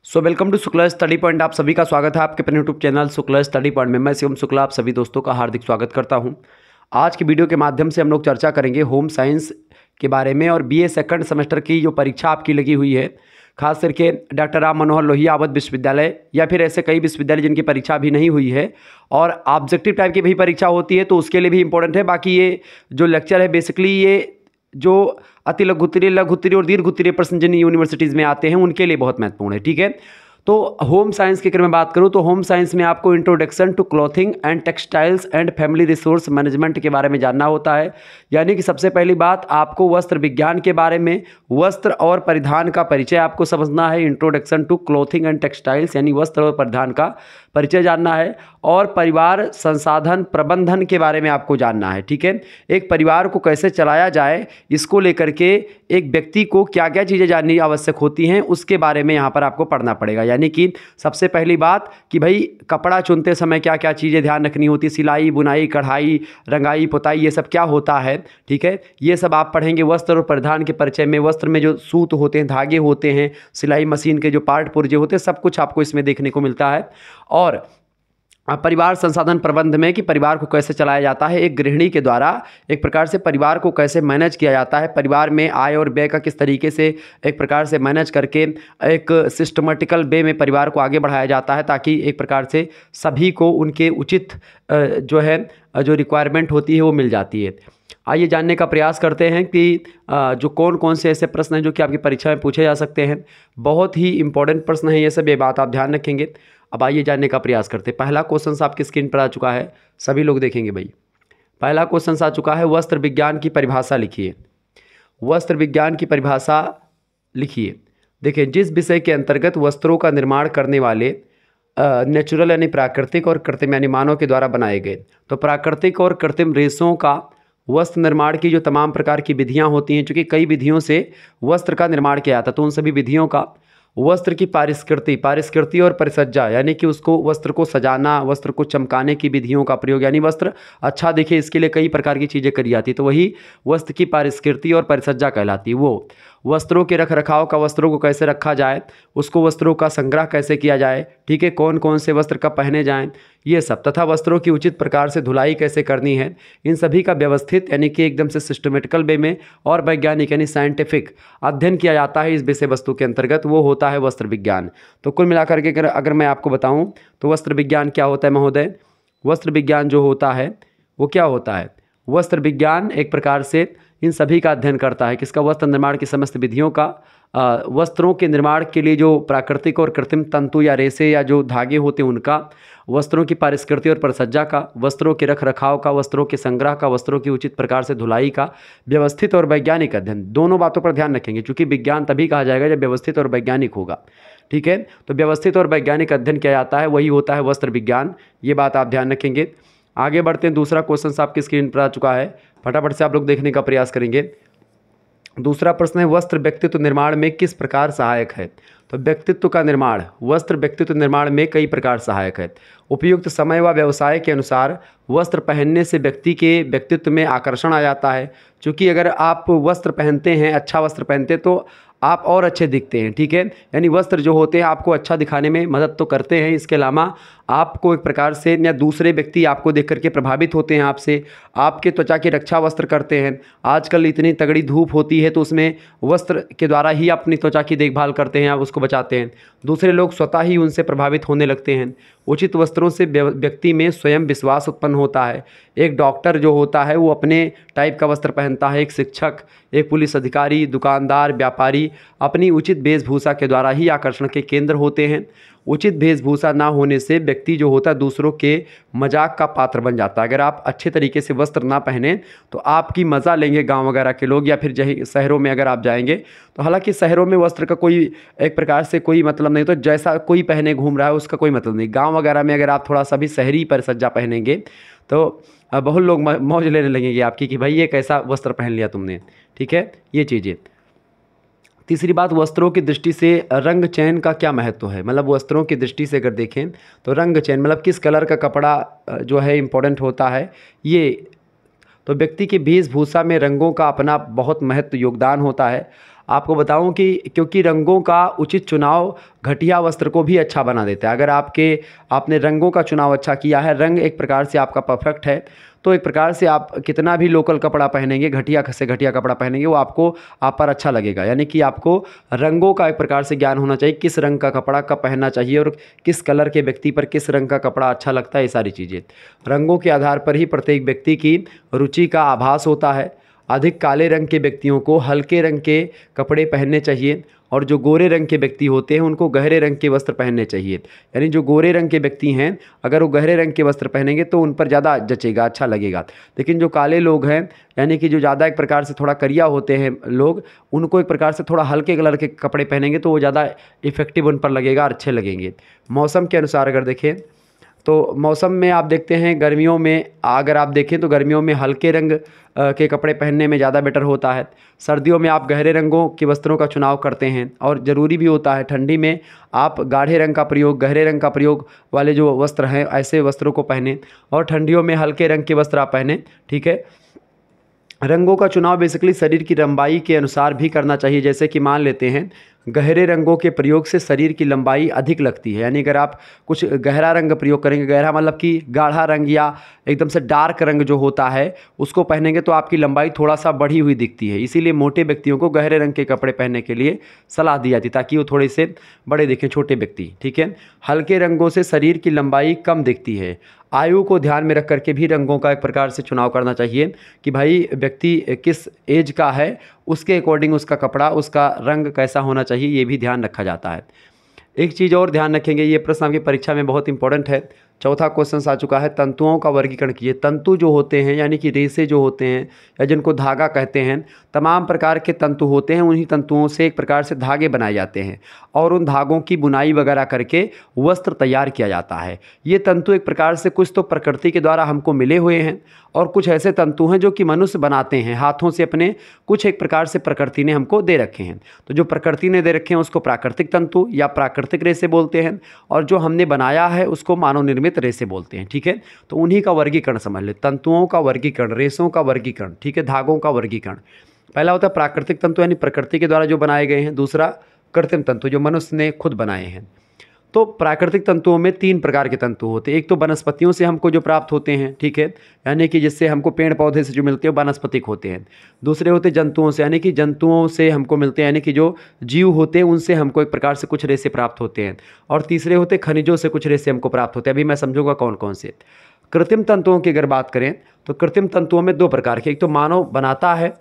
Welcome to Shukla study point. आप सभी का स्वागत है आपके अपने YouTube channel Shukla study point में। मैं शिवम शुक्ला आप सभी दोस्तों का हार्दिक स्वागत करता हूं। आज की वीडियो के माध्यम से हम लोग चर्चा करेंगे होम साइंस के बारे में और बीए सेकंड सेमेस्टर की जो परीक्षा आपकी लगी हुई है, खास करके डॉक्टर राम मनोहर लोहिया अवध विश्वविद्यालय या फिर ऐसे कई विश्वविद्यालय जिनकी परीक्षा अभी नहीं हुई है और ऑब्जेक्टिव टाइप की भी परीक्षा होती है, तो उसके लिए भी इंपॉर्टेंट है। बाकी ये जो लेक्चर है बेसिकली ये जो अति लघु उत्तरीय, लघु उत्तरीय और दीर्घ उत्तरीय प्रश्न जिन यूनिवर्सिटीज़ में आते हैं उनके लिए बहुत महत्वपूर्ण है। ठीक है, तो होम साइंस की अगर मैं बात करूं तो होम साइंस में आपको introduction to clothing and textiles and family resource management के बारे में जानना होता है। यानी कि सबसे पहली बात आपको वस्त्र विज्ञान के बारे में, वस्त्र और परिधान का परिचय आपको समझना है। Introduction to clothing and textiles यानी वस्त्र और परिधान का परिचय जानना है और परिवार संसाधन प्रबंधन के बारे में आपको जानना है। ठीक है, एक परिवार को कैसे चलाया जाए इसको लेकर के एक व्यक्ति को क्या क्या चीज़ें जाननी आवश्यक होती हैं उसके बारे में यहाँ पर आपको पढ़ना पड़ेगा। यानी कि सबसे पहली बात कि भाई कपड़ा चुनते समय क्या क्या चीज़ें ध्यान रखनी होती, सिलाई, बुनाई, कढ़ाई, रंगाई, पुताई, ये सब क्या होता है। ठीक है, ये सब आप पढ़ेंगे। वस्त्र और परिधान के परिचय में वस्त्र में जो सूत होते हैं, धागे होते हैं, सिलाई मशीन के जो पार्ट पुर्जे होते हैं, सब कुछ आपको इसमें देखने को मिलता है। और परिवार संसाधन प्रबंध में कि परिवार को कैसे चलाया जाता है, एक गृहिणी के द्वारा एक प्रकार से परिवार को कैसे मैनेज किया जाता है, परिवार में आय और व्यय का किस तरीके से एक प्रकार से मैनेज करके एक सिस्टमेटिकल वे में परिवार को आगे बढ़ाया जाता है ताकि एक प्रकार से सभी को उनके उचित जो रिक्वायरमेंट होती है वो मिल जाती है। आइए जानने का प्रयास करते हैं कि जो कौन कौन से ऐसे प्रश्न हैं जो कि आपकी परीक्षा में पूछे जा सकते हैं। बहुत ही इंपॉर्टेंट प्रश्न है ये सब, ये बात आप ध्यान रखेंगे। अब आइए जानने का प्रयास करते हैं। पहला क्वेश्चन आपकी स्क्रीन पर आ चुका है, सभी लोग देखेंगे भाई। पहला क्वेश्चन आ चुका है, वस्त्र विज्ञान की परिभाषा लिखिए। वस्त्र विज्ञान की परिभाषा लिखिए। देखिए, जिस विषय के अंतर्गत वस्त्रों का निर्माण करने वाले नेचुरल यानी प्राकृतिक और कृत्रिम यानी मानव के द्वारा बनाए गए, तो प्राकृतिक और कृत्रिम रेशों का वस्त्र निर्माण की जो तमाम प्रकार की विधियां होती हैं, चूँकि कई विधियों से वस्त्र का निर्माण किया जाता है, तो उन सभी विधियों का वस्त्र की पारिस्कृति और परिसज्जा यानी कि उसको वस्त्र को सजाना, वस्त्र को चमकाने की विधियों का प्रयोग, यानी वस्त्र अच्छा दिखे इसके लिए कई प्रकार की चीज़ें करी जाती, तो वही वस्त्र की पारिस्कृति और परिसज्जा कहलाती है। वो वस्त्रों के रख रखाव का, वस्त्रों को कैसे रखा जाए, उसको वस्त्रों का संग्रह कैसे किया जाए, ठीक है, कौन कौन से वस्त्र कब पहने जाएं, ये सब, तथा वस्त्रों की उचित प्रकार से धुलाई कैसे करनी है, इन सभी का व्यवस्थित यानी कि एकदम से सिस्टमेटिकल वे में और वैज्ञानिक यानी साइंटिफिक अध्ययन किया जाता है इस विषय वस्तु के अंतर्गत, वो होता है वस्त्र विज्ञान। तो कुल मिलाकर के अगर मैं आपको बताऊँ तो वस्त्र विज्ञान क्या होता है महोदय, वस्त्र विज्ञान जो होता है वो क्या होता है, वस्त्र विज्ञान एक प्रकार से इन सभी का अध्ययन करता है। किसका? वस्त्र निर्माण की समस्त विधियों का, वस्त्रों के निर्माण के लिए जो प्राकृतिक और कृत्रिम तंतु या रेशे या जो धागे होते हैं उनका, वस्त्रों की पारिस्कृति और परिसज्जा का, वस्त्रों के रख रखाव का, वस्त्रों के संग्रह का, वस्त्रों की उचित प्रकार से धुलाई का, व्यवस्थित और वैज्ञानिक अध्ययन। दोनों बातों पर ध्यान रखेंगे क्योंकि विज्ञान तभी कहा जाएगा जब व्यवस्थित और वैज्ञानिक होगा। ठीक है, तो व्यवस्थित और वैज्ञानिक अध्ययन किया जाता है, वही होता है वस्त्र विज्ञान। ये बात आप ध्यान रखेंगे। आगे बढ़ते हैं, दूसरा क्वेश्चन आपकी स्क्रीन पर आ चुका है, फटाफट से आप लोग देखने का प्रयास करेंगे। दूसरा प्रश्न है, वस्त्र व्यक्तित्व निर्माण में किस प्रकार सहायक है। तो व्यक्तित्व का निर्माण, वस्त्र व्यक्तित्व निर्माण में कई प्रकार सहायक है। उपयुक्त समय व व्यवसाय के अनुसार वस्त्र पहनने से व्यक्ति के व्यक्तित्व में आकर्षण आ जाता है। क्योंकि अगर आप वस्त्र पहनते हैं, अच्छा वस्त्र पहनते हैं तो आप और अच्छे दिखते हैं। ठीक है, यानी वस्त्र जो होते हैं आपको अच्छा दिखाने में मदद तो करते हैं, इसके अलावा आपको एक प्रकार से या दूसरे व्यक्ति आपको देख करके प्रभावित होते हैं आपसे, आपके त्वचा की रक्षा वस्त्र करते हैं। आजकल इतनी तगड़ी धूप होती है तो उसमें वस्त्र के द्वारा ही अपनी त्वचा की देखभाल करते हैं, आप उसको बचाते हैं, दूसरे लोग स्वतः ही उनसे प्रभावित होने लगते हैं। उचित वस्त्रों से व्यक्ति में स्वयं विश्वास उत्पन्न होता है। एक डॉक्टर जो होता है वो अपने टाइप का वस्त्र पहनता है, एक शिक्षक, एक पुलिस अधिकारी, दुकानदार, व्यापारी अपनी उचित वेशभूषा के द्वारा ही आकर्षण के केंद्र होते हैं। उचित वेशभूषा ना होने से व्यक्ति जो होता है दूसरों के मजाक का पात्र बन जाता है। अगर आप अच्छे तरीके से वस्त्र ना पहने तो आपकी मज़ा लेंगे गांव वगैरह के लोग, या फिर शहरों में अगर आप जाएंगे तो हालांकि शहरों में वस्त्र का कोई एक प्रकार से कोई मतलब नहीं, तो जैसा कोई पहने घूम रहा है उसका कोई मतलब नहीं। गाँव वगैरह में अगर आप थोड़ा सा भी शहरी परिसज्जा पहनेंगे तो बहुत लोग मौज लेने लगेंगे आपकी कि भाई ये कैसा वस्त्र पहन लिया तुमने। ठीक है, ये चीज़ें। तीसरी बात, वस्त्रों की दृष्टि से रंग चयन का क्या महत्व है। मतलब वस्त्रों की दृष्टि से अगर देखें तो रंग चयन मतलब किस कलर का कपड़ा जो है इम्पोर्टेंट होता है। ये तो व्यक्ति की वेशभूषा में रंगों का अपना बहुत महत्व योगदान होता है। आपको बताऊं कि क्योंकि रंगों का उचित चुनाव घटिया वस्त्र को भी अच्छा बना देता है। अगर आपने रंगों का चुनाव अच्छा किया है, रंग एक प्रकार से आपका परफेक्ट है, तो एक प्रकार से आप कितना भी लोकल कपड़ा पहनेंगे, घटिया से घटिया कपड़ा पहनेंगे, वो आपको आप पर अच्छा लगेगा। यानी कि आपको रंगों का एक प्रकार से ज्ञान होना चाहिए, किस रंग का कपड़ा कब पहनना चाहिए और किस कलर के व्यक्ति पर किस रंग का कपड़ा अच्छा लगता है। ये सारी चीज़ें रंगों के आधार पर ही प्रत्येक व्यक्ति की रुचि का आभास होता है। अधिक काले रंग के व्यक्तियों को हल्के रंग के कपड़े पहनने चाहिए और जो गोरे रंग के व्यक्ति होते हैं उनको गहरे रंग के वस्त्र पहनने चाहिए। यानी जो गोरे रंग के व्यक्ति हैं अगर वो गहरे रंग के वस्त्र पहनेंगे तो उन पर ज़्यादा जचेगा, अच्छा लगेगा। लेकिन जो काले लोग हैं यानी कि जो ज़्यादा एक प्रकार से थोड़ा करिया होते हैं लोग, उनको एक प्रकार से थोड़ा हल्के कलर के कपड़े पहनेंगे तो वो ज़्यादा इफेक्टिव उन पर लगेगा, अच्छे लगेंगे। मौसम के अनुसार अगर देखें तो मौसम में आप देखते हैं गर्मियों में अगर आप देखें तो गर्मियों में हल्के रंग के कपड़े पहनने में ज़्यादा बेटर होता है। सर्दियों में आप गहरे रंगों के वस्त्रों का चुनाव करते हैं और ज़रूरी भी होता है। ठंडी में आप गाढ़े रंग का प्रयोग, गहरे रंग का प्रयोग वाले जो वस्त्र हैं ऐसे वस्त्रों को पहनें और ठंडियों में हल्के रंग के वस्त्र आप पहनें। ठीक है। रंगों का चुनाव बेसिकली शरीर की लंबाई के अनुसार भी करना चाहिए। जैसे कि मान लेते हैं गहरे रंगों के प्रयोग से शरीर की लंबाई अधिक लगती है। यानी अगर आप कुछ गहरा रंग प्रयोग करेंगे, गहरा मतलब कि गाढ़ा रंग या एकदम से डार्क रंग जो होता है उसको पहनेंगे तो आपकी लंबाई थोड़ा सा बढ़ी हुई दिखती है। इसीलिए मोटे व्यक्तियों को गहरे रंग के कपड़े पहनने के लिए सलाह दी जाती है ताकि वो थोड़े से बड़े दिखें, छोटे व्यक्ति। ठीक है। हल्के रंगों से शरीर की लंबाई कम दिखती है। आयु को ध्यान में रख करके भी रंगों का एक प्रकार से चुनाव करना चाहिए कि भाई व्यक्ति किस एज का है, उसके अकॉर्डिंग उसका कपड़ा, उसका रंग कैसा होना चाहिए, ये भी ध्यान रखा जाता है। एक चीज़ और ध्यान रखेंगे, ये प्रश्न आपकी परीक्षा में बहुत इंपॉर्टेंट है। चौथा क्वेश्चन आ चुका है, तंतुओं का वर्गीकरण कीजिए। तंतु जो होते हैं यानी कि रेशे जो होते हैं या जिनको धागा कहते हैं, तमाम प्रकार के तंतु होते हैं। उन्हीं तंतुओं से एक प्रकार से धागे बनाए जाते हैं और उन धागों की बुनाई वगैरह करके वस्त्र तैयार किया जाता है। ये तंतु एक प्रकार से कुछ तो प्रकृति के द्वारा हमको मिले हुए हैं और कुछ ऐसे तंतु हैं जो कि मनुष्य बनाते हैं हाथों से अपने, कुछ एक प्रकार से प्रकृति ने हमको दे रखे हैं। तो जो प्रकृति ने दे रखे हैं उसको प्राकृतिक तंतु या प्राकृतिक रेशे बोलते हैं और जो हमने बनाया है उसको मानव निर्मित रेशे बोलते हैं। ठीक है। तो उन्हीं का वर्गीकरण समझ ले, तंतुओं का वर्गीकरण, रेशों का वर्गीकरण, ठीक है, धागों का वर्गीकरण। पहला होता है प्राकृतिक तंतु यानी प्रकृति के द्वारा जो बनाए गए हैं। दूसरा कृत्रिम तंतु जो मनुष्य ने खुद बनाए हैं। तो प्राकृतिक तंतुओं में 3 प्रकार के तंतु होते हैं। एक तो वनस्पतियों से हमको जो प्राप्त होते हैं, ठीक है, यानी कि जिससे हमको पेड़ पौधे से जो मिलते हैं वनस्पतिक होते हैं। दूसरे होते जंतुओं से, यानी कि जंतुओं से हमको मिलते हैं, यानी कि जो जीव होते हैं उनसे हमको एक प्रकार से कुछ रेशे प्राप्त होते हैं। और तीसरे होते खनिजों से कुछ रेशे हमको प्राप्त होते हैं। अभी मैं समझूंगा कौन कौन से। कृत्रिम तंतुओं की अगर बात करें तो कृत्रिम तंतुओं में 2 प्रकार के, एक तो मानव बनाता है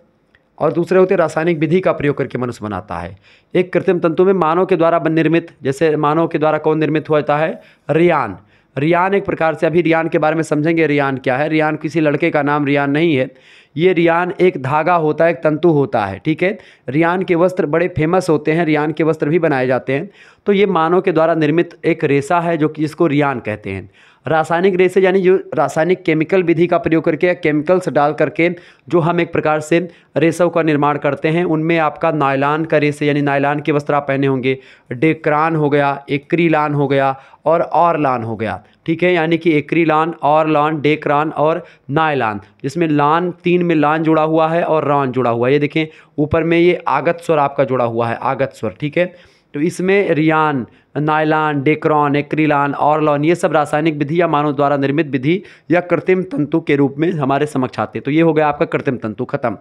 और दूसरे होते रासायनिक विधि का प्रयोग करके मनुष्य बनाता है। एक कृत्रिम तंतु में मानव के द्वारा निर्मित, जैसे मानव के द्वारा कौन निर्मित होता है, रियान। रियान एक प्रकार से, अभी रियान के बारे में समझेंगे। रियान क्या है? रियान किसी लड़के का नाम रियान नहीं है। ये रियान एक धागा होता है, एक तंतु होता है। ठीक है। रियान के वस्त्र बड़े फेमस होते हैं, रियान के वस्त्र भी बनाए जाते हैं। तो ये मानव के द्वारा निर्मित एक रेशा है जो कि जिसको रियान कहते हैं। रासायनिक रेशे यानी जो रासायनिक केमिकल विधि का प्रयोग करके या केमिकल्स डाल करके जो हम एक प्रकार से रेशों का निर्माण करते हैं, उनमें आपका नायलॉन का रेशे यानी नायलॉन के वस्त्र आप पहने होंगे, डेक्रान हो गया, एक्रिलान हो गया और ऑरलान हो गया। ठीक है। यानी कि एक्रिलान, ऑरलान, डेक्रान और नायलॉन, जिसमें लान 3 में लान जुड़ा हुआ है और रान जुड़ा हुआ है। ये देखें ऊपर में ये आगत स्वर आपका जुड़ा हुआ है, आगत स्वर। ठीक है। तो इसमें रियान, नायलॉन, डेक्रॉन, एक्रिलान, ऑरलॉन ये सब रासायनिक विधि या मानव द्वारा निर्मित विधि या कृत्रिम तंतु के रूप में हमारे समक्ष आते हैं। तो ये हो गया आपका कृत्रिम तंतु, खत्म।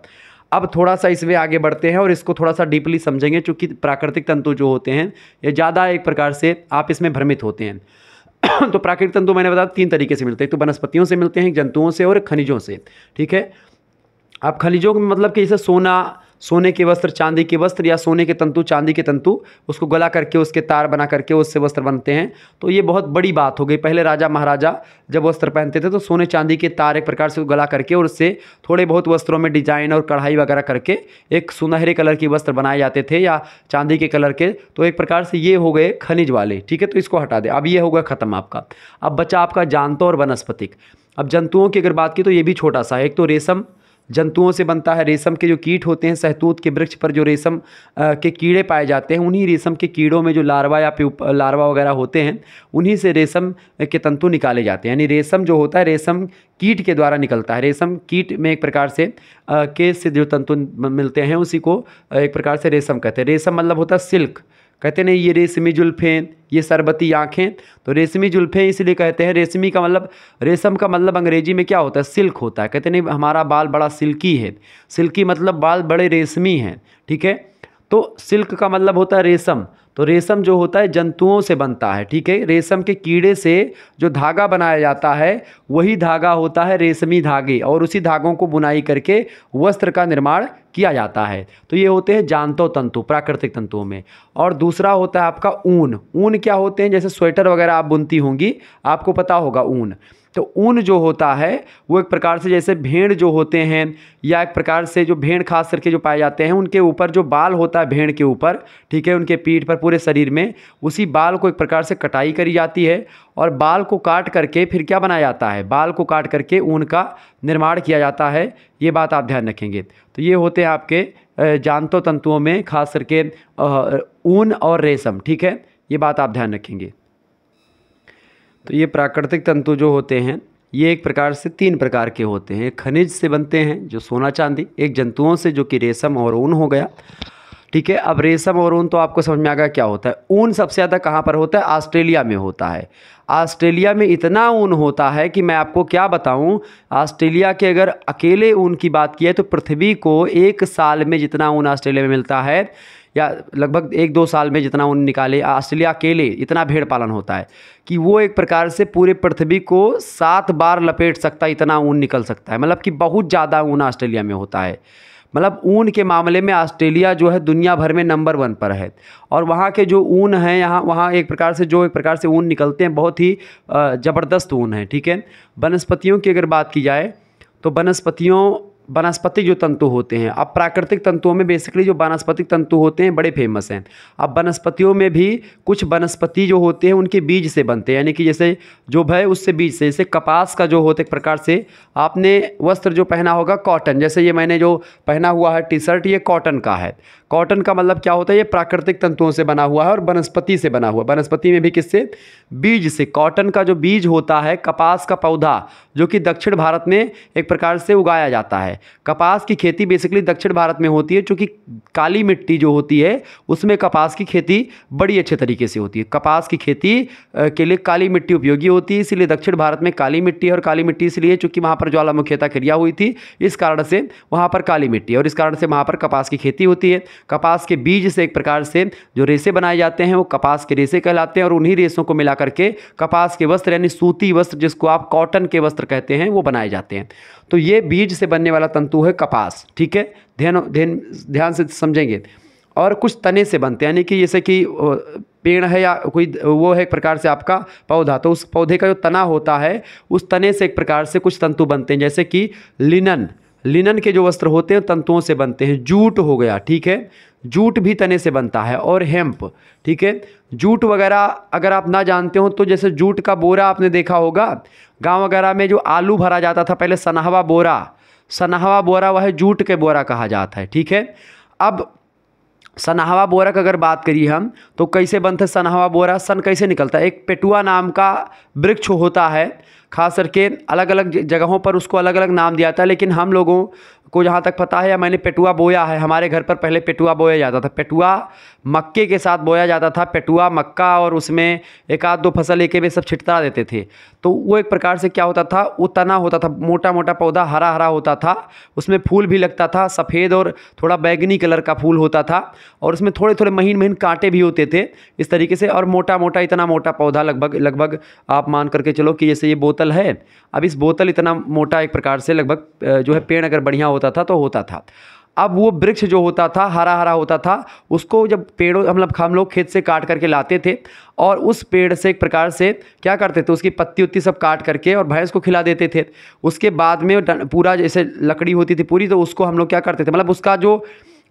अब थोड़ा सा इसमें आगे बढ़ते हैं और इसको थोड़ा सा डीपली समझेंगे, चूँकि प्राकृतिक तंतु जो होते हैं ये ज़्यादा एक प्रकार से आप इसमें भ्रमित होते हैं। तो प्राकृतिक तंतु मैंने बताया 3 तरीके से मिलते हैं, तो वनस्पतियों से मिलते हैं, जंतुओं से और खनिजों से। ठीक है। अब खनिजों में मतलब कि जैसे सोने के वस्त्र, चांदी के वस्त्र या सोने के तंतु, चांदी के तंतु, उसको गला करके उसके तार बना करके उससे वस्त्र बनते हैं। तो ये बहुत बड़ी बात हो गई। पहले राजा महाराजा जब वस्त्र पहनते थे तो सोने चांदी के तार एक प्रकार से गला करके और उससे थोड़े बहुत वस्त्रों में डिजाइन और कढ़ाई वगैरह करके एक सुनहरे कलर के वस्त्र बनाए जाते थे या चांदी के कलर के। तो एक प्रकार से ये हो गए खनिज वाले। ठीक है। तो इसको हटा दें। अब ये हो गया खत्म आपका। अब बचा आपका जांतु और वनस्पतिक। अब जंतुओं की अगर बात की तो ये भी छोटा सा है। एक तो रेशम, जंतुओं से बनता है। रेशम के जो कीट होते हैं, शहतूत के वृक्ष पर जो रेशम के कीड़े पाए जाते हैं, उन्हीं रेशम के कीड़ों में जो लार्वा या लार्वा वगैरह होते हैं, उन्हीं से रेशम के तंतु निकाले जाते हैं। यानी रेशम जो होता है रेशम कीट के द्वारा निकलता है। रेशम कीट में एक प्रकार से केश से जो तंतु मिलते हैं उसी को एक प्रकार से रेशम कहते हैं। रेशम मतलब होता है सिल्क। कहते नहीं ये रेशमी जुल्फ़ें, ये शरबती आँखें, तो रेशमी जुल्फ़ें इसलिए कहते हैं। रेशमी का मतलब, रेशम का मतलब अंग्रेजी में क्या होता है? सिल्क होता है। कहते नहीं हमारा बाल बड़ा सिल्की है। सिल्की मतलब बाल बड़े रेशमी हैं, ठीक है। तो सिल्क का मतलब होता है रेशम। तो रेशम जो होता है जंतुओं से बनता है, ठीक है। रेशम के कीड़े से जो धागा बनाया जाता है वही धागा होता है रेशमी धागे, और उसी धागों को बुनाई करके वस्त्र का निर्माण किया जाता है। तो ये होते हैं जांतव तंतु प्राकृतिक तंतुओं में। और दूसरा होता है आपका ऊन। ऊन क्या होते हैं? जैसे स्वेटर वगैरह आप बुनती होंगी, आपको पता होगा ऊन। तो ऊन जो होता है वो एक प्रकार से जैसे भेड़ जो होते हैं, या एक प्रकार से जो भेड़ खास करके जो पाए जाते हैं, उनके ऊपर जो बाल होता है भेड़ के ऊपर, ठीक है, उनके पीठ पर पूरे शरीर में, उसी बाल को एक प्रकार से कटाई करी जाती है और बाल को काट करके फिर क्या बनाया जाता है? बाल को काट करके ऊन का निर्माण किया जाता है। ये बात आप ध्यान रखेंगे। तो ये होते हैं आपके जांतव तंतुओं में खास करके ऊन और रेशम, ठीक है। ये बात आप ध्यान रखेंगे। तो ये प्राकृतिक तंतु जो होते हैं ये एक प्रकार से 3 प्रकार के होते हैं। खनिज से बनते हैं जो सोना चांदी, एक जंतुओं से जो कि रेशम और ऊन हो गया, ठीक है। अब रेशम और ऊन तो आपको समझ में आ गया क्या होता है। ऊन सबसे ज़्यादा कहाँ पर होता है? ऑस्ट्रेलिया में होता है। ऑस्ट्रेलिया में इतना ऊन होता है कि मैं आपको क्या बताऊं। ऑस्ट्रेलिया के अगर अकेले ऊन की बात की है तो पृथ्वी को 1 साल में जितना ऊन ऑस्ट्रेलिया में मिलता है, या लगभग 1-2 साल में जितना ऊन निकाले ऑस्ट्रेलिया अकेले, इतना भेड़ पालन होता है कि वो एक प्रकार से पूरे पृथ्वी को 7 बार लपेट सकता है, इतना ऊन निकल सकता है। मतलब कि बहुत ज़्यादा ऊन ऑस्ट्रेलिया में होता है। मतलब ऊन के मामले में ऑस्ट्रेलिया जो है दुनिया भर में नंबर 1 पर है। और वहाँ के जो ऊन हैं, वहाँ एक प्रकार से ऊन निकलते हैं, बहुत ही ज़बरदस्त ऊन है, ठीक है। वनस्पतियों की अगर बात की जाए तो वनस्पतिक जो तंतु होते हैं, अब प्राकृतिक तंतुओं में बेसिकली जो वनस्पतिक तंतु होते हैं बड़े फेमस हैं। अब वनस्पतियों में भी कुछ वनस्पति जो होते हैं उनके बीज से बनते हैं, यानी कि जैसे जो है उससे बीज से, जैसे कपास का जो होता है एक प्रकार से, आपने वस्त्र जो पहना होगा कॉटन, जैसे ये मैंने जो पहना हुआ है टी शर्ट, ये कॉटन का है। कॉटन का मतलब क्या होता है? ये प्राकृतिक तंतुओं से बना हुआ है और वनस्पति से बना हुआ। वनस्पति में भी किससे? बीज से। कॉटन का जो बीज होता है, कपास का पौधा जो कि दक्षिण भारत में एक प्रकार से उगाया जाता है। कपास की खेती बेसिकली दक्षिण भारत में होती है, क्योंकि काली मिट्टी जो होती है उसमें कपास की खेती बड़ी अच्छे तरीके से होती है। कपास की खेती के लिए काली मिट्टी उपयोगी होती है, इसीलिए दक्षिण भारत में काली मिट्टी है। और काली मिट्टी इसलिए चूँकि वहाँ पर ज्वालामुखीता क्रिया हुई थी, इस कारण से वहाँ पर काली मिट्टी है, और इस कारण से वहाँ पर कपास की खेती होती है। कपास के बीज से एक प्रकार से जो रेशे बनाए जाते हैं वो कपास के रेशे कहलाते हैं, और उन्हीं रेशों को मिला करके कपास के वस्त्र यानी सूती वस्त्र, जिसको आप कॉटन के वस्त्र कहते हैं, वो बनाए जाते हैं। तो ये बीज से बनने वाला तंतु है कपास, ठीक है। ध्यान से समझेंगे। और कुछ तने से बनते हैं, यानी कि जैसे कि पेड़ है या कोई वो है एक प्रकार से आपका पौधा, तो उस पौधे का जो तना होता है उस तने से एक प्रकार से कुछ तंतु बनते हैं, जैसे कि लिनन के जो वस्त्र होते हैं तंतुओं से बनते हैं। जूट हो गया, ठीक है, जूट भी तने से बनता है, और हेम्प, ठीक है। जूट वगैरह अगर आप ना जानते हो तो जैसे जूट का बोरा आपने देखा होगा, गांव वगैरह में जो आलू भरा जाता था पहले, सनहवा बोरा वह जूट के बोरा कहा जाता है, ठीक है। अब सनहवा बोरा की अगर बात करिए हम तो कैसे बनता है सनहवा बोरा? सन कैसे निकलता है? एक पेटुआ नाम का वृक्ष होता है, खास करके अलग अलग जगहों पर उसको अलग अलग नाम दिया जाता है, लेकिन हम लोगों को जहाँ तक पता है, या मैंने पेटुआ बोया है, हमारे घर पर पहले पेटुआ बोया जाता था। पेटुआ मक्के के साथ बोया जाता था, पेटुआ मक्का, और उसमें 1-2 फसल एक में सब छिटता देते थे। तो वो एक प्रकार से क्या होता था, वो तना होता था, मोटा मोटा पौधा हरा हरा होता था, उसमें फूल भी लगता था, सफ़ेद और थोड़ा बैगनी कलर का फूल होता था, और उसमें थोड़े थोड़े महीन महीन कांटे भी होते थे इस तरीके से, और मोटा मोटा इतना मोटा पौधा लगभग आप मान करके चलो कि जैसे ये बोतल है, अब इस बोतल इतना मोटा एक प्रकार से लगभग जो है पेड़ अगर बढ़िया होता था तो होता था। अब वो वृक्ष जो होता था हरा हरा होता था, उसको जब पेड़ों मतलब हम लोग खेत से काट करके लाते थे, और उस पेड़ से एक प्रकार से क्या करते थे, उसकी पत्ती उत्ती सब काट करके और भैंस को खिला देते थे। उसके बाद में पूरा जैसे लकड़ी होती थी पूरी, तो उसको हम लोग क्या करते थे, मतलब उसका जो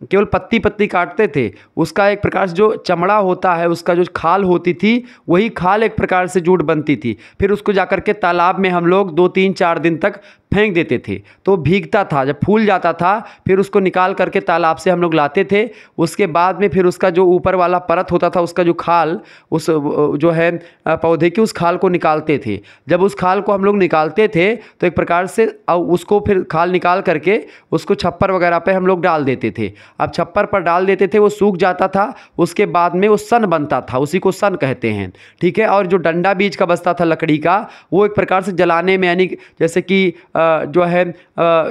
केवल पत्ती पत्ती काटते थे, उसका एक प्रकार से जो चमड़ा होता है, उसका जो खाल होती थी, वही खाल एक प्रकार से जूट बनती थी। फिर उसको जाकर के तालाब में हम लोग 2-3-4 दिन तक फेंक देते थे, तो भीगता था। जब फूल जाता था फिर उसको निकाल करके तालाब से हम लोग लाते थे। उसके बाद में फिर उसका जो ऊपर वाला परत होता था, उसका जो खाल, उस जो है पौधे की, उस खाल को निकालते थे। जब उस खाल को हम लोग निकालते थे तो एक प्रकार से उसको फिर खाल निकाल करके उसको छप्पर वगैरह पे हम लोग डाल देते थे। अब छप्पर पर डाल देते थे, वो सूख जाता था, उसके बाद में वो सन बनता था, उसी को सन कहते हैं, ठीक है। और जो डंडा बीज का बचता था लकड़ी का, वो एक प्रकार से जलाने में, यानी जैसे कि जो है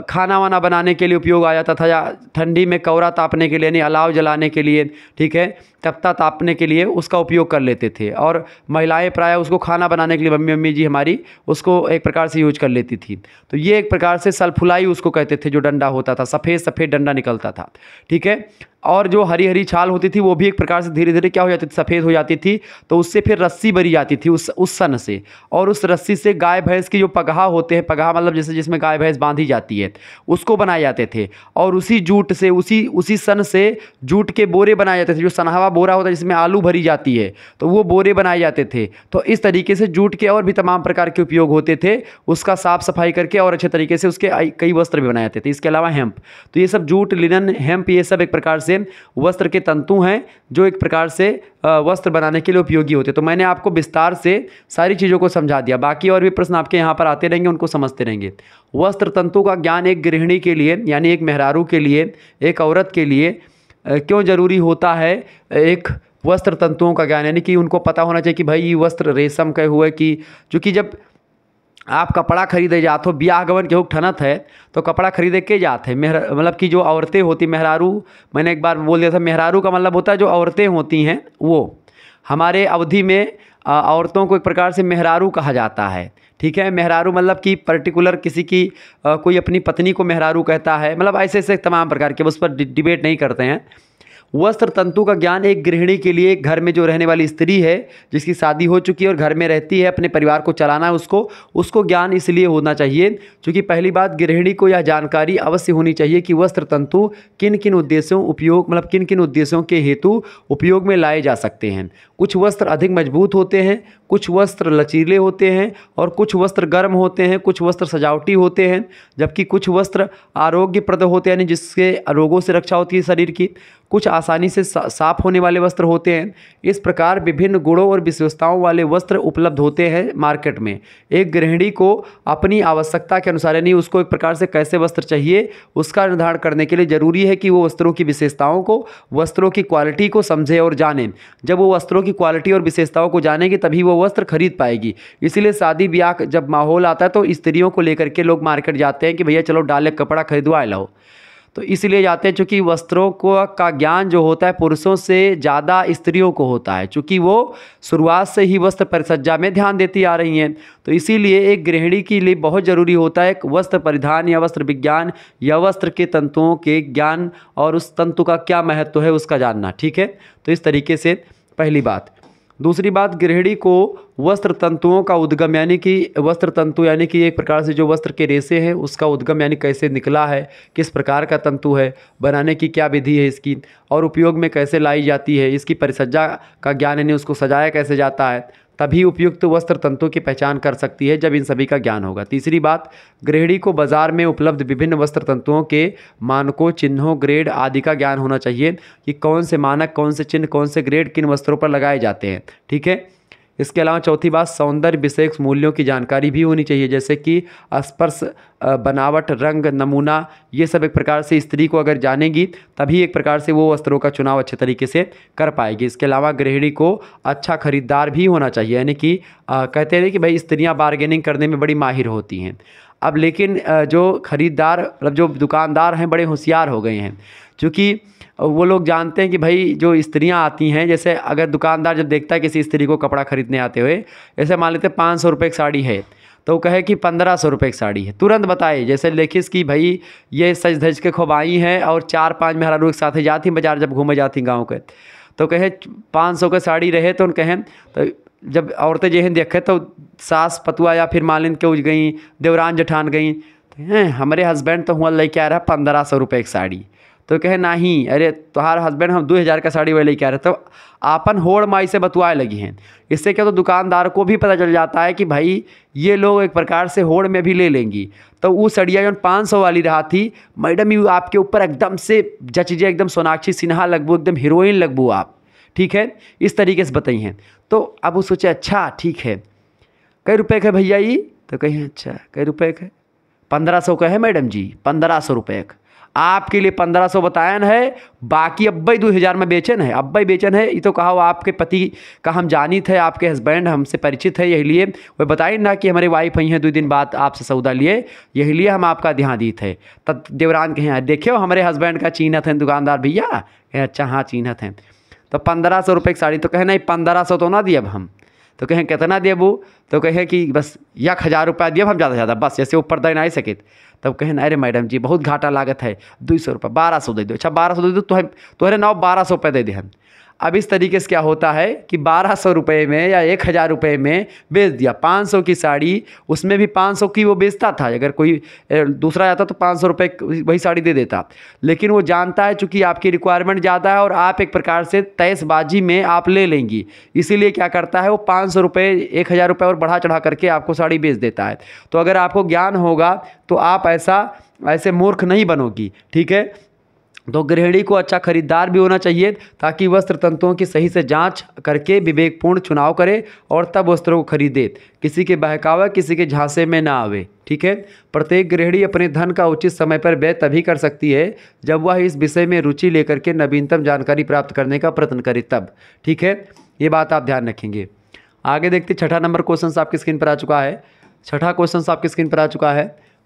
खाना वाना बनाने के लिए उपयोग आ जाता था, या ठंडी में कौरा तापने के लिए, यानी अलाव जलाने के लिए, ठीक है, तख्ता तापने के लिए उसका उपयोग कर लेते थे। और महिलाएं प्रायः उसको खाना बनाने के लिए, मम्मी जी हमारी उसको एक प्रकार से यूज कर लेती थी। तो ये एक प्रकार से सलफुलाई उसको कहते थे, जो डंडा होता था, सफ़ेद सफ़ेद डंडा निकलता था, ठीक है। और जो हरी हरी छाल होती थी वो भी एक प्रकार से धीरे धीरे क्या हो जाती थी, सफ़ेद हो जाती थी। तो उससे फिर रस्सी बरी जाती थी उस सन से, और उस रस्सी से गाय भैंस की जो पगहा होते हैं, पगहा मतलब जैसे जिसमें गाय भैंस बांधी जाती है, उसको बनाए जाते थे। और उसी जूट से, उसी सन से जूट के बोरे बनाए जाते थे, जो सनहवा बोरा होता है जिसमें आलू भरी जाती है, तो वो बोरे बनाए जाते थे। तो इस तरीके से जूट के और भी तमाम प्रकार के उपयोग होते थे, उसका साफ़ सफाई करके और अच्छे तरीके से उसके कई वस्त्र भी बनाए जाते थे। इसके अलावा हेम्प, तो ये सब जूट, लिनन, हेम्प, ये सब एक प्रकार से वस्त्र के तंतु हैं, जो एक प्रकार से वस्त्र बनाने के लिए उपयोगी होते हैं। तो मैंने आपको विस्तार से सारी चीज़ों को समझा दिया। बाकी और भी प्रश्न आपके यहाँ पर आते रहेंगे, उनको समझते रहेंगे। वस्त्र तंतु का ज्ञान एक गृहिणी के लिए, यानी एक मेहरारू के लिए, एक औरत के लिए क्यों ज़रूरी होता है? एक वस्त्र तंतुओं का ज्ञान, यानी कि उनको पता होना चाहिए कि भाई ये वस्त्र रेशम के हुए, कि चूँकि जब आप कपड़ा खरीदे जाते हो, ब्याह गवन के ठनत है, तो कपड़ा खरीदे के जाते हैं। मतलब कि जो औरतें होती, मेहरारू, मैंने एक बार बोल दिया था, मेहरारू का मतलब होता है जो औरतें होती हैं वो। हमारे अवधि में औरतों को एक प्रकार से मेहरारू कहा जाता है, ठीक है। मेहरारू मतलब कि पर्टिकुलर किसी की कोई अपनी पत्नी को मेहरारू कहता है, मतलब ऐसे ऐसे तमाम प्रकार के, उस पर डिबेट नहीं करते हैं। वस्त्र तंतु का ज्ञान एक गृहिणी के लिए, घर में जो रहने वाली स्त्री है, जिसकी शादी हो चुकी है और घर में रहती है, अपने परिवार को चलाना है, उसको ज्ञान इसलिए होना चाहिए क्योंकि पहली बात, गृहिणी को यह जानकारी अवश्य होनी चाहिए कि वस्त्र तंतु किन किन उद्देश्यों मतलब किन किन उद्देश्यों के हेतु उपयोग में लाए जा सकते हैं। कुछ वस्त्र अधिक मजबूत होते हैं, कुछ वस्त्र लचीले होते हैं, और कुछ वस्त्र गर्म होते हैं, कुछ वस्त्र सजावटी होते हैं, जबकि कुछ वस्त्र आरोग्यप्रद होते हैं, यानी जिससे रोगों से रक्षा होती है शरीर की। कुछ आसानी से साफ होने वाले वस्त्र होते हैं। इस प्रकार विभिन्न गुणों और विशेषताओं वाले वस्त्र उपलब्ध होते हैं मार्केट में। एक गृहिणी को अपनी आवश्यकता के अनुसार, यानी उसको एक प्रकार से कैसे वस्त्र चाहिए, उसका निर्धारण करने के लिए ज़रूरी है कि वो वस्त्रों की विशेषताओं को, वस्त्रों की क्वालिटी को समझे और जाने। जब वो वस्त्रों की क्वालिटी और विशेषताओं को जानेगी तभी वो वस्त्र खरीद पाएगी। इसीलिए शादी ब्याह जब माहौल आता है तो स्त्रियों को लेकर के लोग मार्केट जाते हैं कि भैया चलो डाले कपड़ा खरीदवा लो, तो इसलिए जाते हैं चूँकि वस्त्रों का ज्ञान जो होता है पुरुषों से ज़्यादा स्त्रियों को होता है, चूँकि वो शुरुआत से ही वस्त्र परिसज्जा में ध्यान देती आ रही हैं। तो इसीलिए एक गृहिणी के लिए बहुत ज़रूरी होता है वस्त्र परिधान या वस्त्र विज्ञान, या वस्त्र के तंतुओं के ज्ञान, और उस तंतु का क्या महत्व है उसका जानना, ठीक है। तो इस तरीके से पहली बात। दूसरी बात, गृहिणी को वस्त्र तंतुओं का उद्गम, यानी कि वस्त्र तंतु यानी कि एक प्रकार से जो वस्त्र के रेशे हैं उसका उद्गम, यानी कैसे निकला है, किस प्रकार का तंतु है, बनाने की क्या विधि है इसकी, और उपयोग में कैसे लाई जाती है, इसकी परिसज्जा का ज्ञान, यानी उसको सजाया कैसे जाता है, तभी उपयुक्त वस्त्र तंतु की पहचान कर सकती है जब इन सभी का ज्ञान होगा। तीसरी बात, गृहिणी को बाजार में उपलब्ध विभिन्न वस्त्र तंतुओं के मानकों, चिन्हों, ग्रेड आदि का ज्ञान होना चाहिए कि कौन से मानक, कौन से चिन्ह, कौन से ग्रेड किन वस्त्रों पर लगाए जाते हैं, ठीक है। इसके अलावा चौथी बात, सौंदर्य विषयक मूल्यों की जानकारी भी होनी चाहिए, जैसे कि स्पर्श, बनावट, रंग, नमूना, ये सब एक प्रकार से स्त्री को अगर जानेगी तभी एक प्रकार से वो वस्त्रों का चुनाव अच्छे तरीके से कर पाएगी। इसके अलावा गृहिणी को अच्छा खरीदार भी होना चाहिए, यानी कि कहते हैं कि भाई स्त्रियां बार्गेनिंग करने में बड़ी माहिर होती हैं। अब लेकिन जो खरीदार, मतलब जो दुकानदार हैं, बड़े होशियार हो गए हैं, क्योंकि वो लोग जानते हैं कि भाई जो स्त्रियां आती हैं, जैसे अगर दुकानदार जब देखता है किसी स्त्री को कपड़ा खरीदने आते हुए, जैसे मान लेते 500 रुपये की साड़ी है तो कहे कि 1500 रुपये की साड़ी है, तुरंत बताए, जैसे लेखिस कि भाई ये सज धज के खूब आई हैं और 4-5 मेहरारू एक साथ जाती बाजार जब घूमे जाती गाँव के, तो कहे 500 का साड़ी रहे तो कहें, तो जब औरतें जो हैं देखे तो सास पतुआ या फिर मालिन के उज गई, देवरान जठान गई, हमारे हस्बैंड तो हुआ लेके आ रहा 1500 रुपये की साड़ी, तो कहे नहीं, अरे तुम्हार हस्बैंड हम 2000 का साड़ी वही लेके आ रहे। तो आपन होड़ माई से बतवाए लगी हैं। इससे क्या तो दुकानदार को भी पता चल जाता है कि भाई ये लोग एक प्रकार से होड़ में भी ले लेंगी। तो वो सड़िया जो 500 वाली रहा थी, मैडम यू आपके ऊपर एकदम से जचजे, एकदम सोनाक्षी सिन्हा लगबू, एकदम हीरोइन लगबू आप, ठीक है, इस तरीके से बताई हैं। तो अब वो सोचे अच्छा ठीक है, कई रुपए का भैया ये? तो कहीं अच्छा कई रुपए का? 1500 का है मैडम जी, 1500 रुपये का। आपके लिए 1500 बतायन है, बाकी अब्बई 2000 में बेचन है, अब्बई बेचन है। ये तो कहा आपके पति का हम जानित है, आपके हस्बैंड हमसे परिचित है, यही लिए वो बताई ना कि हमारे वाइफ आई हैं 2 दिन बाद आपसे सौदा लिए, यही लिए हम आपका ध्यान दीत है। तब देवरान कहें देखियो हमारे हस्बैंड का चीनत है दुकानदार भैया। अच्छा हाँ चीनत हैं। तो 1500 रुपये की साड़ी। तो कहे नहीं 1500 तो ना दिए अब हम। तो कहें कितना दिए वो? तो कहे कि बस 1000 रुपया दिए हम, ज़्यादा से ज़्यादा, बस ऐसे ऊपर दे नहीं सके। तब कहें अरे मैडम जी बहुत घाटा लागत है, 200 रुपये, 1200 दे दो। अच्छा 1200 दे दो, तुम्हारे 1200 रुपये दे दे हम। अब इस तरीके से क्या होता है कि 1200 रुपये में या 1000 रुपये में बेच दिया। 500 की साड़ी, उसमें भी 500 की वो बेचता था। अगर कोई दूसरा जाता तो 500 रुपये वही साड़ी दे देता। लेकिन वो जानता है चूँकि आपकी रिक्वायरमेंट ज़्यादा है और आप एक प्रकार से तेईसबाजी में आप ले लेंगी, इसीलिए क्या करता है वो 500 रुपये 1000 रुपये और बढ़ा चढ़ा करके आपको साड़ी बेच देता है। तो अगर आपको ज्ञान होगा तो आप ऐसे मूर्ख नहीं बनोगी, ठीक है। तो गृहिणी को अच्छा खरीदार भी होना चाहिए ताकि वस्त्र तंतुओं की सही से जांच करके विवेकपूर्ण चुनाव करे और तब वस्त्रों को खरीदे, किसी के बहकावे किसी के झांसे में ना आवे, ठीक है। प्रत्येक गृहिणी अपने धन का उचित समय पर व्यय तभी कर सकती है जब वह इस विषय में रुचि लेकर के नवीनतम जानकारी प्राप्त करने का प्रयत्न करे तब, ठीक है। ये बात आप ध्यान रखेंगे। आगे देखते 6ठा नंबर क्वेश्चन आपकी स्क्रीन पर आ चुका है। 6ठा क्वेश्चन आपकी स्क्रीन पर आ चुका है।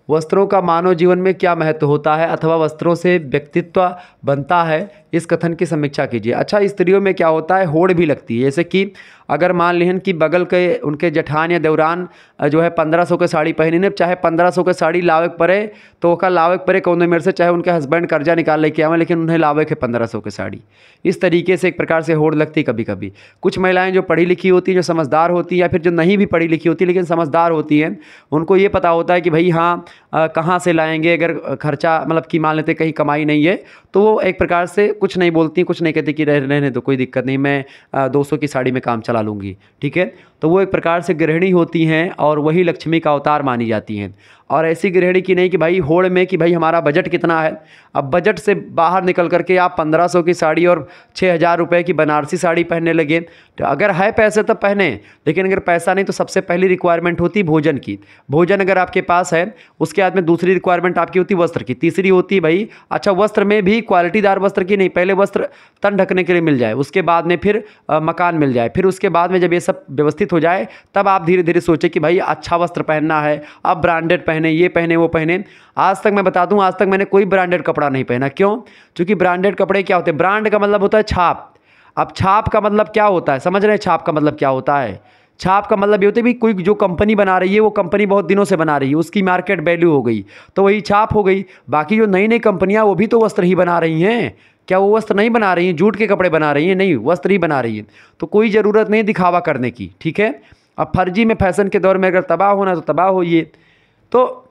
वस्त्रों का मानव जीवन में क्या महत्व होता है अथवा वस्त्रों से व्यक्तित्व बनता है, इस कथन की समीक्षा कीजिए। अच्छा स्त्रियों में क्या होता है, होड़ भी लगती है। जैसे कि अगर मान लें कि बगल के उनके जेठान या देवरान जो है 1500 के साड़ी पहनी ने, चाहे 1500 के साड़ी लावे पड़े तो ओका लावे पड़े कौन मेरे से, चाहे उनके हस्बैंड कर्जा निकाल लेके आवे लेकिन उन्हें लावे के 1500 के साड़ी। इस तरीके से एक प्रकार से होड़ लगती कभी कभी। कुछ महिलाएं जो पढ़ी लिखी होती हैं, जो समझदार होती हैं, या फिर जो नहीं भी पढ़ी लिखी होती लेकिन समझदार होती हैं, उनको ये पता होता है कि भाई हाँ कहाँ से लाएंगे, अगर खर्चा मतलब कि मान लेते कहीं कमाई नहीं है तो वो एक प्रकार से कुछ नहीं बोलती, कुछ नहीं कहती कि रहने दो कोई दिक्कत नहीं, मैं 200 की साड़ी में काम चला लूँगी, ठीक है। तो वो एक प्रकार से गृहिणी होती हैं और वही लक्ष्मी का अवतार मानी जाती हैं। और ऐसी गृहिणी की नहीं कि भाई होड़ में कि भाई हमारा बजट कितना है, अब बजट से बाहर निकल करके आप 1500 की साड़ी और 6000 रुपये की बनारसी साड़ी पहनने लगे। तो अगर है पैसे तो पहने, लेकिन अगर पैसा नहीं तो सबसे पहली रिक्वायरमेंट होती भोजन की। भोजन अगर आपके पास है, उसके बाद में दूसरी रिक्वायरमेंट आपकी होती वस्त्र की, तीसरी होती भाई अच्छा वस्त्र में भी क्वालिटीदार वस्त्र की नहीं, पहले वस्त्र तन ढकने के लिए मिल जाए, उसके बाद में फिर मकान मिल जाए, फिर उसके बाद में जब ये सब व्यवस्थित हो जाए तब आप धीरे धीरे सोचें कि भाई अच्छा वस्त्र पहनना है, अब ब्रांडेड पहने, ये पहने वो पहने। आज तक मैं बता दूं, आज तक मैंने कोई ब्रांडेड कपड़ा नहीं पहना। क्यों? क्योंकि ब्रांडेड कपड़े क्या होते हैं, ब्रांड का मतलब होता है छाप। अब छाप का मतलब क्या होता है, समझ रहे हैं छाप का मतलब क्या होता है? छाप का मतलब ये होता है भी कोई जो कंपनी बना रही है वो कंपनी बहुत दिनों से बना रही है, उसकी मार्केट वैल्यू हो गई तो वही छाप हो गई। बाकी जो नई नई कंपनियां वो भी तो वस्त्र ही बना रही हैं, क्या वो वस्त्र नहीं बना रही हैं, जूट के कपड़े बना रही हैं? नहीं, वस्त्र ही बना रही हैं। तो कोई ज़रूरत नहीं दिखावा करने की, ठीक है। अब फर्जी में फैशन के दौर में अगर तबाह होना तो तबाह होइए। तो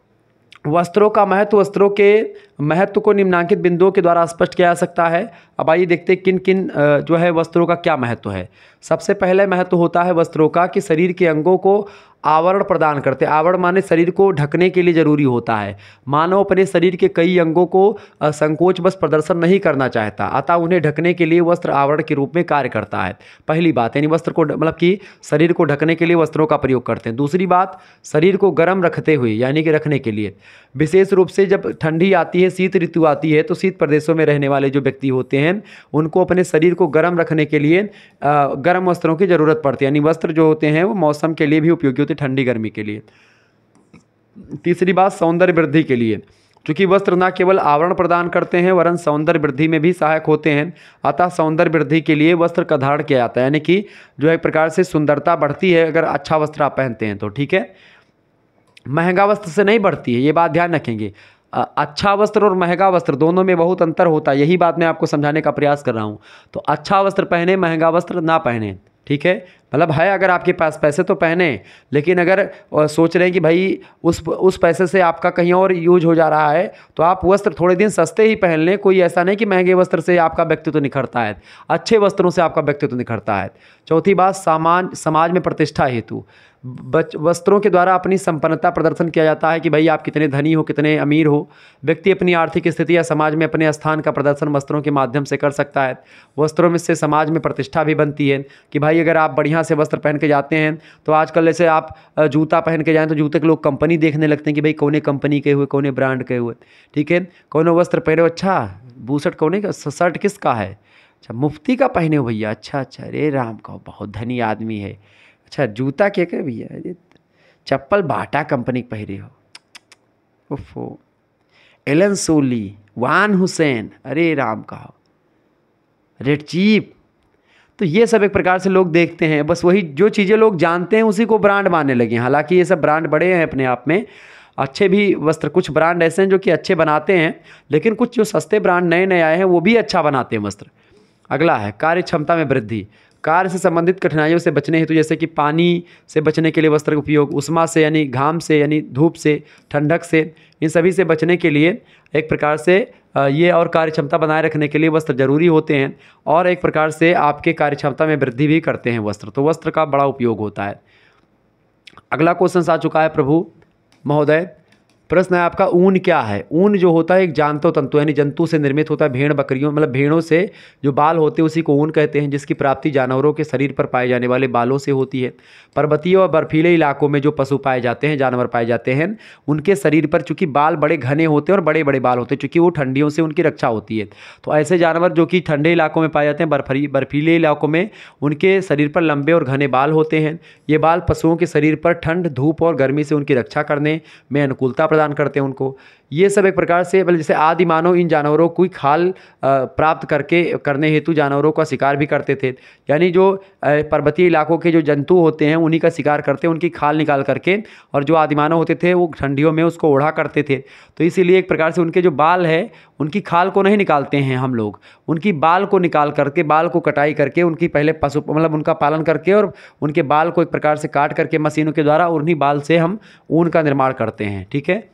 वस्त्रों का महत्व, वस्त्रों के महत्व को निम्नांकित बिंदुओं के द्वारा स्पष्ट किया जा सकता है। अब आइए देखते हैं किन किन जो है वस्त्रों का क्या महत्व है। सबसे पहले महत्व होता है वस्त्रों का कि शरीर के अंगों को आवरण प्रदान करते हैं। आवरण माने शरीर को ढकने के लिए जरूरी होता है। मानव अपने शरीर के कई अंगों को संकोच बस प्रदर्शन नहीं करना चाहता, अतः उन्हें ढकने के लिए वस्त्र आवरण के रूप में कार्य करता है। पहली बात यानी वस्त्र को मतलब कि शरीर को ढकने के लिए वस्त्रों का प्रयोग करते हैं। दूसरी बात, शरीर को गर्म रखते हुए यानी कि रखने के लिए, विशेष रूप से जब ठंडी आती है, शीत ऋतु आती है तो शीत प्रदेशों में रहने वाले जो व्यक्ति होते हैं उनको अपने शरीर को गर्म रखने के लिए गर्म वस्त्रों की ज़रूरत पड़ती है। यानी वस्त्र जो होते हैं वो मौसम के लिए भी उपयोगी होते हैं, ठंडी गर्मी के लिए। तीसरी बात, सौंदर्य वृद्धि के लिए, क्योंकि वस्त्र न केवल आवरण प्रदान करते हैं वरन सौंदर्य वृद्धि में भी सहायक होते हैं, अतः सौंदर्य वृद्धि के लिए वस्त्र का धारण किया जाता है। यानी कि जो एक प्रकार से सुंदरता बढ़ती है अगर अच्छा वस्त्र आप पहनते हैं तो, ठीक है। महंगा वस्त्र से नहीं बढ़ती है, ये बात ध्यान रखेंगे। अच्छा वस्त्र और महंगा वस्त्र दोनों में बहुत अंतर होता है, यही बात मैं आपको समझाने का प्रयास कर रहा हूँ। तो अच्छा वस्त्र पहने, महंगा वस्त्र ना पहने, ठीक है, मतलब है अगर आपके पास पैसे तो पहने, लेकिन अगर सोच रहे हैं कि भाई उस पैसे से आपका कहीं और यूज हो जा रहा है तो आप वस्त्र थोड़े दिन सस्ते ही पहन लें। कोई ऐसा नहीं कि महंगे वस्त्र से आपका व्यक्तित्व निखरता है, अच्छे वस्त्रों से आपका व्यक्तित्व निखरता है। चौथी बात, समाज में प्रतिष्ठा हेतु वस्त्रों के द्वारा अपनी संपन्नता प्रदर्शन किया जाता है कि भाई आप कितने धनी हो, कितने अमीर हो। व्यक्ति अपनी आर्थिक स्थिति या समाज में अपने स्थान का प्रदर्शन वस्त्रों के माध्यम से कर सकता है। वस्त्रों में से समाज में प्रतिष्ठा भी बनती है कि भाई अगर आप बढ़िया से वस्त्र पहन के जाते हैं तो आजकल जैसे आप जूता पहन के जाएँ तो जूते के लोग कंपनी देखने लगते हैं कि भाई कौने कंपनी के हुए, कौने ब्रांड के हुए, ठीक है। कौन वस्त्र पहने हो, अच्छा बूशर्ट कौने का, शर्ट किसका है, अच्छा मुफ्ती का पहने हो भैया, अच्छा अच्छा, अरे राम का बहुत धनी आदमी है। अच्छा जूता क्या क्या भैया, अरे चप्पल बाटा कंपनी की पहने हो, ओफो एलन सोली, वान हुसैन, अरे राम का रेड चीप। तो ये सब एक प्रकार से लोग देखते हैं, बस वही जो चीज़ें लोग जानते हैं उसी को ब्रांड मानने लगे। हालांकि ये सब ब्रांड बड़े हैं अपने आप में, अच्छे भी वस्त्र, कुछ ब्रांड ऐसे हैं जो कि अच्छे बनाते हैं, लेकिन कुछ जो सस्ते ब्रांड नए नए आए हैं वो भी अच्छा बनाते हैं वस्त्र। अगला है कार्य क्षमता में वृद्धि। कार्य से संबंधित कठिनाइयों से बचने हेतु, जैसे कि पानी से बचने के लिए वस्त्र का उपयोग, उष्मा से यानी घाम से यानी धूप से, ठंडक से, इन सभी से बचने के लिए एक प्रकार से ये और कार्य क्षमता बनाए रखने के लिए वस्त्र जरूरी होते हैं, और एक प्रकार से आपके कार्य क्षमता में वृद्धि भी करते हैं वस्त्र। तो वस्त्र का बड़ा उपयोग होता है। अगला क्वेश्चन आ चुका है प्रभु महोदय, प्रश्न है आपका, ऊन क्या है। ऊन जो होता है एक जांतव तंतु यानी जंतु से निर्मित होता है। भेड़ बकरियों मतलब भेड़ों से जो बाल होते हैं उसी को ऊन कहते हैं, जिसकी प्राप्ति जानवरों के शरीर पर पाए जाने वाले बालों से होती है। पर्वतीय और बर्फीले इलाकों में जो पशु पाए जाते हैं, जानवर पाए जाते हैं, उनके शरीर पर चूंकि बाल बड़े घने होते हैं और बड़े बड़े बाल होते हैं, चूंकि वो ठंडियों से उनकी रक्षा होती है। तो ऐसे जानवर जो कि ठंडे इलाकों में पाए जाते हैं, बर्फीले इलाकों में, उनके शरीर पर लंबे और घने बाल होते हैं। ये बाल पशुओं के शरीर पर ठंड, धूप और गर्मी से उनकी रक्षा करने में अनुकूलता प्रदान करते हैं उनको। ये सब एक प्रकार से मतलब जैसे आदि मानव इन जानवरों को खाल प्राप्त करने हेतु जानवरों का शिकार भी करते थे। यानी जो पर्वतीय इलाकों के जो जंतु होते हैं उन्हीं का शिकार करते हैं, उनकी खाल निकाल करके, और जो आदि मानव होते थे वो ठंडियों में उसको ओढ़ा करते थे। तो इसीलिए एक प्रकार से उनके जो बाल है उनकी खाल को नहीं निकालते हैं हम लोग, उनकी बाल को निकाल करके, बाल को कटाई करके, उनकी पहले पशु मतलब उनका पालन करके और उनके बाल को एक प्रकार से काट करके मशीनों के द्वारा उन्हीं बाल से हम ऊन का निर्माण करते हैं, ठीक है।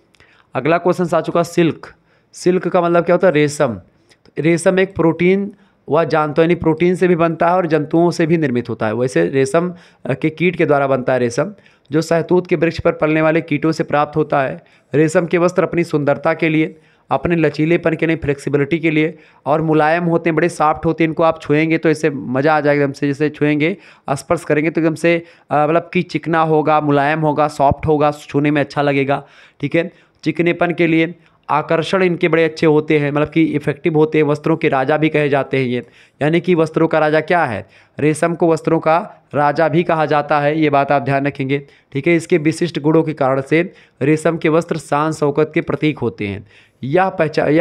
अगला क्वेश्चन आ चुका, सिल्क। सिल्क का मतलब क्या होता है, रेशम। तो रेशम एक प्रोटीन वह जानते यानी प्रोटीन से भी बनता है और जंतुओं से भी निर्मित होता है। वैसे रेशम के कीट के द्वारा बनता है रेशम, जो शहतूत के वृक्ष पर पलने वाले कीटों से प्राप्त होता है। रेशम के वस्त्र अपनी सुंदरता के लिए, अपने लचीलेपन के लिए, फ्लेक्सिबिलिटी के लिए, और मुलायम होते हैं, बड़े सॉफ्ट होते हैं। इनको आप छुएंगे तो ऐसे मज़ा आ जाएगा एकदम से, जैसे छुएंगे स्पर्श करेंगे तो एकदम से मतलब कि चिकना होगा, मुलायम होगा, सॉफ्ट होगा, छूने में अच्छा लगेगा, ठीक है। चिकनेपन के लिए, आकर्षण इनके बड़े अच्छे होते हैं, मतलब कि इफेक्टिव होते हैं। वस्त्रों के राजा भी कहे जाते हैं ये, यानी कि वस्त्रों का राजा क्या है, रेशम को वस्त्रों का राजा भी कहा जाता है, ये बात आप ध्यान रखेंगे, ठीक है। इसके विशिष्ट गुणों के कारण से रेशम के वस्त्र शान शौकत के प्रतीक होते हैं। यह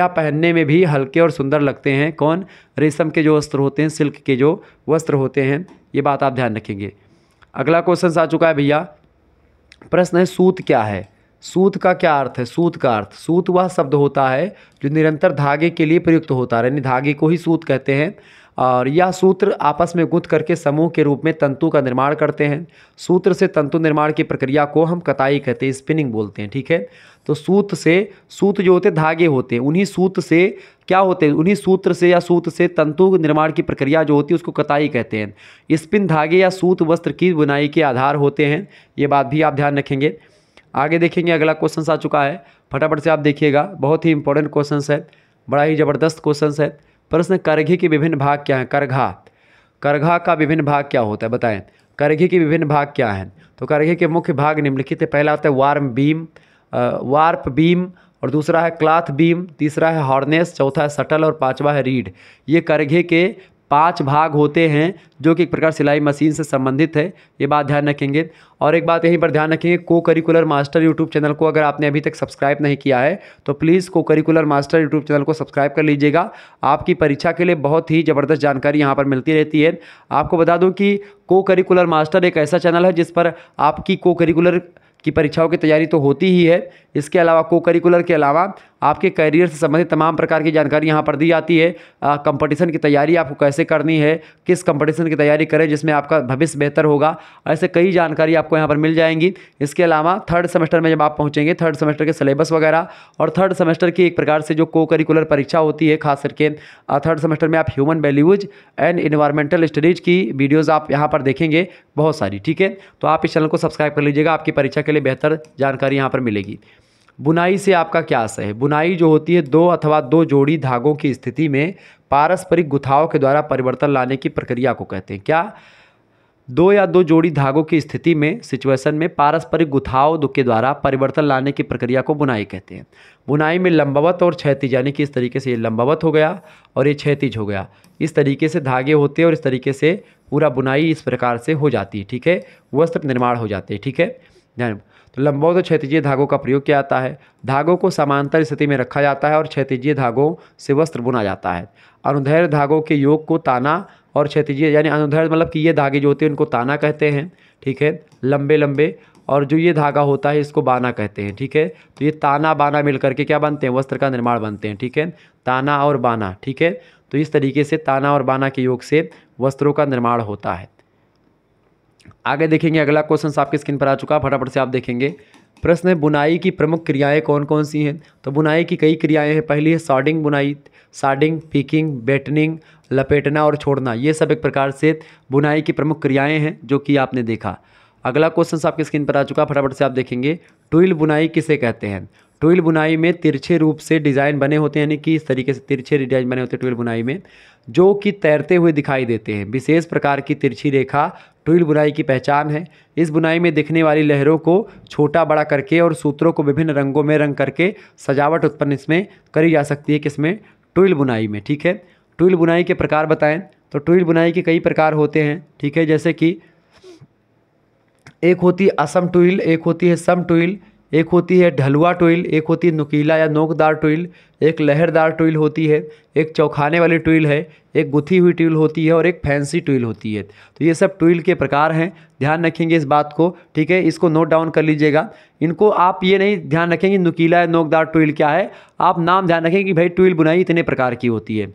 पहनने में भी हल्के और सुंदर लगते हैं। कौन, रेशम के जो वस्त्र होते हैं, सिल्क के जो वस्त्र होते हैं, ये बात आप ध्यान रखेंगे। अगला क्वेश्चन आ चुका है भैया, प्रश्न है सूत क्या है। सूत का क्या अर्थ है। सूत का अर्थ, सूत वह शब्द होता है जो निरंतर धागे के लिए प्रयुक्त होता है, यानी धागे को ही सूत कहते हैं। और यह सूत्र आपस में गुंथ करके समूह के रूप में तंतु का निर्माण करते हैं। सूत्र से तंतु निर्माण की प्रक्रिया को हम कताई कहते हैं, स्पिनिंग बोलते हैं, ठीक है। तो सूत जो होते धागे होते हैं, उन्हीं सूत से क्या होते हैं, उन्हीं सूत्र से या सूत से तंतु निर्माण की प्रक्रिया जो होती है उसको कताई कहते हैं। स्पिन धागे या सूत वस्त्र की बुनाई के आधार होते हैं, ये बात भी आप ध्यान रखेंगे। आगे देखेंगे, अगला क्वेश्चन आ चुका है, फटाफट से आप देखिएगा, बहुत ही इंपॉर्टेंट क्वेश्चन है, बड़ा ही ज़बरदस्त क्वेश्चन है। प्रश्न, करघे के विभिन्न भाग क्या हैं। करघा का विभिन्न भाग क्या होता है, बताएं। करघे के विभिन्न भाग क्या हैं। तो करघे के मुख्य भाग निम्नलिखित है। पहला होता है वार्प बीम, और दूसरा है क्लॉथ बीम, तीसरा है हॉर्नेस, चौथा है शटल और पांचवा है रीड। ये करघे के 5 भाग होते हैं जो कि एक प्रकार सिलाई मशीन से संबंधित है, ये बात ध्यान रखेंगे। और एक बात यहीं पर ध्यान रखेंगे, को करिकुलर मास्टर यूट्यूब चैनल को अगर आपने अभी तक सब्सक्राइब नहीं किया है तो प्लीज़ को करिकुलर मास्टर यूट्यूब चैनल को सब्सक्राइब कर लीजिएगा। आपकी परीक्षा के लिए बहुत ही ज़बरदस्त जानकारी यहाँ पर मिलती रहती है। आपको बता दूँ कि को करिकुलर मास्टर एक ऐसा चैनल है जिस पर आपकी को करिकुलर की परीक्षाओं की तैयारी तो होती ही है, इसके अलावा को करिकुलर के अलावा आपके करियर से संबंधित तमाम प्रकार की जानकारी यहाँ पर दी जाती है। कंपटीशन की तैयारी आपको कैसे करनी है, किस कंपटीशन की तैयारी करें जिसमें आपका भविष्य बेहतर होगा, ऐसे कई जानकारी आपको यहाँ पर मिल जाएंगी। इसके अलावा थर्ड सेमेस्टर में जब आप पहुँचेंगे, थर्ड सेमेस्टर के सिलेबस वगैरह और थर्ड सेमेस्टर की एक प्रकार से जो को करिकुलर परीक्षा होती है, खास करके थर्ड सेमेस्टर में आप human values and environmental studies की वीडियोज़ आप यहाँ पर देखेंगे बहुत सारी, ठीक है। तो आप इस चैनल को सब्सक्राइब कर लीजिएगा, आपकी परीक्षा के लिए बेहतर जानकारी यहाँ पर मिलेगी। बुनाई से आपका क्या आशय है? बुनाई जो होती है दो अथवा दो जोड़ी धागों की स्थिति में पारस्परिक गुथाव के द्वारा परिवर्तन लाने की प्रक्रिया को कहते हैं। क्या? दो या दो जोड़ी धागों की स्थिति में, सिचुएशन में पारस्परिक गुथाव के द्वारा परिवर्तन लाने की प्रक्रिया को बुनाई कहते हैं। बुनाई में लंबवत और क्षैतिज, यानी कि इस तरीके से ये लंबवत हो गया और ये क्षैतिज हो गया, इस तरीके से धागे होते हैं और इस तरीके से पूरा बुनाई इस प्रकार से हो जाती है, ठीक है। वस्त्र निर्माण हो जाते हैं, ठीक है। ध्यान, तो लंबवत और क्षैतिजीय धागों का प्रयोग किया जाता है। धागों को समांतर स्थिति में रखा जाता है और क्षैतिजीय धागों से वस्त्र बुना जाता है। अनुदैर्ध्य धागों के योग को ताना और क्षैतिजीय, यानी अनुदैर्ध्य मतलब कि ये धागे जो होते हैं उनको ताना कहते हैं, ठीक है, लंबे लंबे, और जो ये धागा होता है इसको बाना कहते हैं, ठीक है। तो ये ताना बाना मिल करके क्या बनते हैं? वस्त्र का निर्माण बनते हैं, ठीक है। ताना और बाना, ठीक है। तो इस तरीके से ताना और बाना के योग से वस्त्रों का निर्माण होता है। आगे देखेंगे, अगला क्वेश्चन आपकी स्क्रीन पर आ चुका है, फटाफट से आप देखेंगे। प्रश्न है, बुनाई की प्रमुख क्रियाएं कौन कौन सी हैं? तो बुनाई की कई क्रियाएं हैं। पहली है सॉर्डिंग बुनाई, सॉर्डिंग, पिकिंग, बेटनिंग, लपेटना और छोड़ना, ये सब एक प्रकार से बुनाई की प्रमुख क्रियाएं हैं जो कि आपने देखा। अगला क्वेश्चन आपकी स्क्रीन पर आ चुका, फटाफट से आप देखेंगे। ट्विल बुनाई किसे कहते हैं? ट्विल बुनाई में तिरछे रूप से डिज़ाइन बने होते हैं, यानी कि इस तरीके से तिरछे डिजाइन बने होते हैं ट्विल बुनाई में, जो कि तैरते हुए दिखाई देते हैं। विशेष प्रकार की तिरछी रेखा ट्विल बुनाई की पहचान है। इस बुनाई में दिखने वाली लहरों को छोटा बड़ा करके और सूत्रों को विभिन्न रंगों में रंग करके सजावट उत्पन्न इसमें करी जा सकती है, किसमें? ट्विल बुनाई में, ठीक है। ट्विल बुनाई के प्रकार बताएं। तो ट्विल बुनाई के कई प्रकार होते हैं, ठीक है, जैसे कि एक होती है असम ट्विल, एक होती है सम ट्विल, एक होती है ढलुआ ट्विल, एक होती है नुकीला या नोकदार ट्विल, एक लहरदार ट्विल होती है, एक चौखाने वाली ट्विल है, एक गुथी हुई ट्विल होती है और एक फैंसी ट्विल होती है। तो ये सब ट्विल के प्रकार हैं, ध्यान रखेंगे इस बात को, ठीक है। इसको नोट डाउन कर लीजिएगा। इनको आप ये नहीं ध्यान रखेंगे नुकीला या नोकदार ट्विल क्या है, आप नाम ध्यान रखेंगे कि भाई ट्विल बुनाई इतने प्रकार की होती है।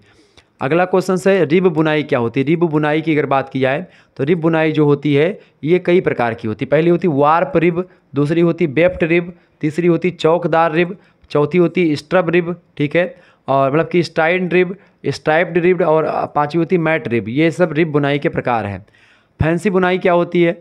अगला क्वेश्चन है, रिब बुनाई क्या होती है? रिब बुनाई की अगर बात की जाए तो रिब बुनाई जो होती है ये कई प्रकार की होती है। पहली होती वार्प रिब, दूसरी होती बेप्ट रिब, तीसरी होती चौकदार रिब, चौथी होती स्ट्रब रिब, ठीक है, और मतलब कि स्टाइंड रिब, स्ट्राइप्ड रिब, और पांचवी होती मैट रिब। ये सब रिब बुनाई के प्रकार हैं। फैंसी बुनाई क्या होती है?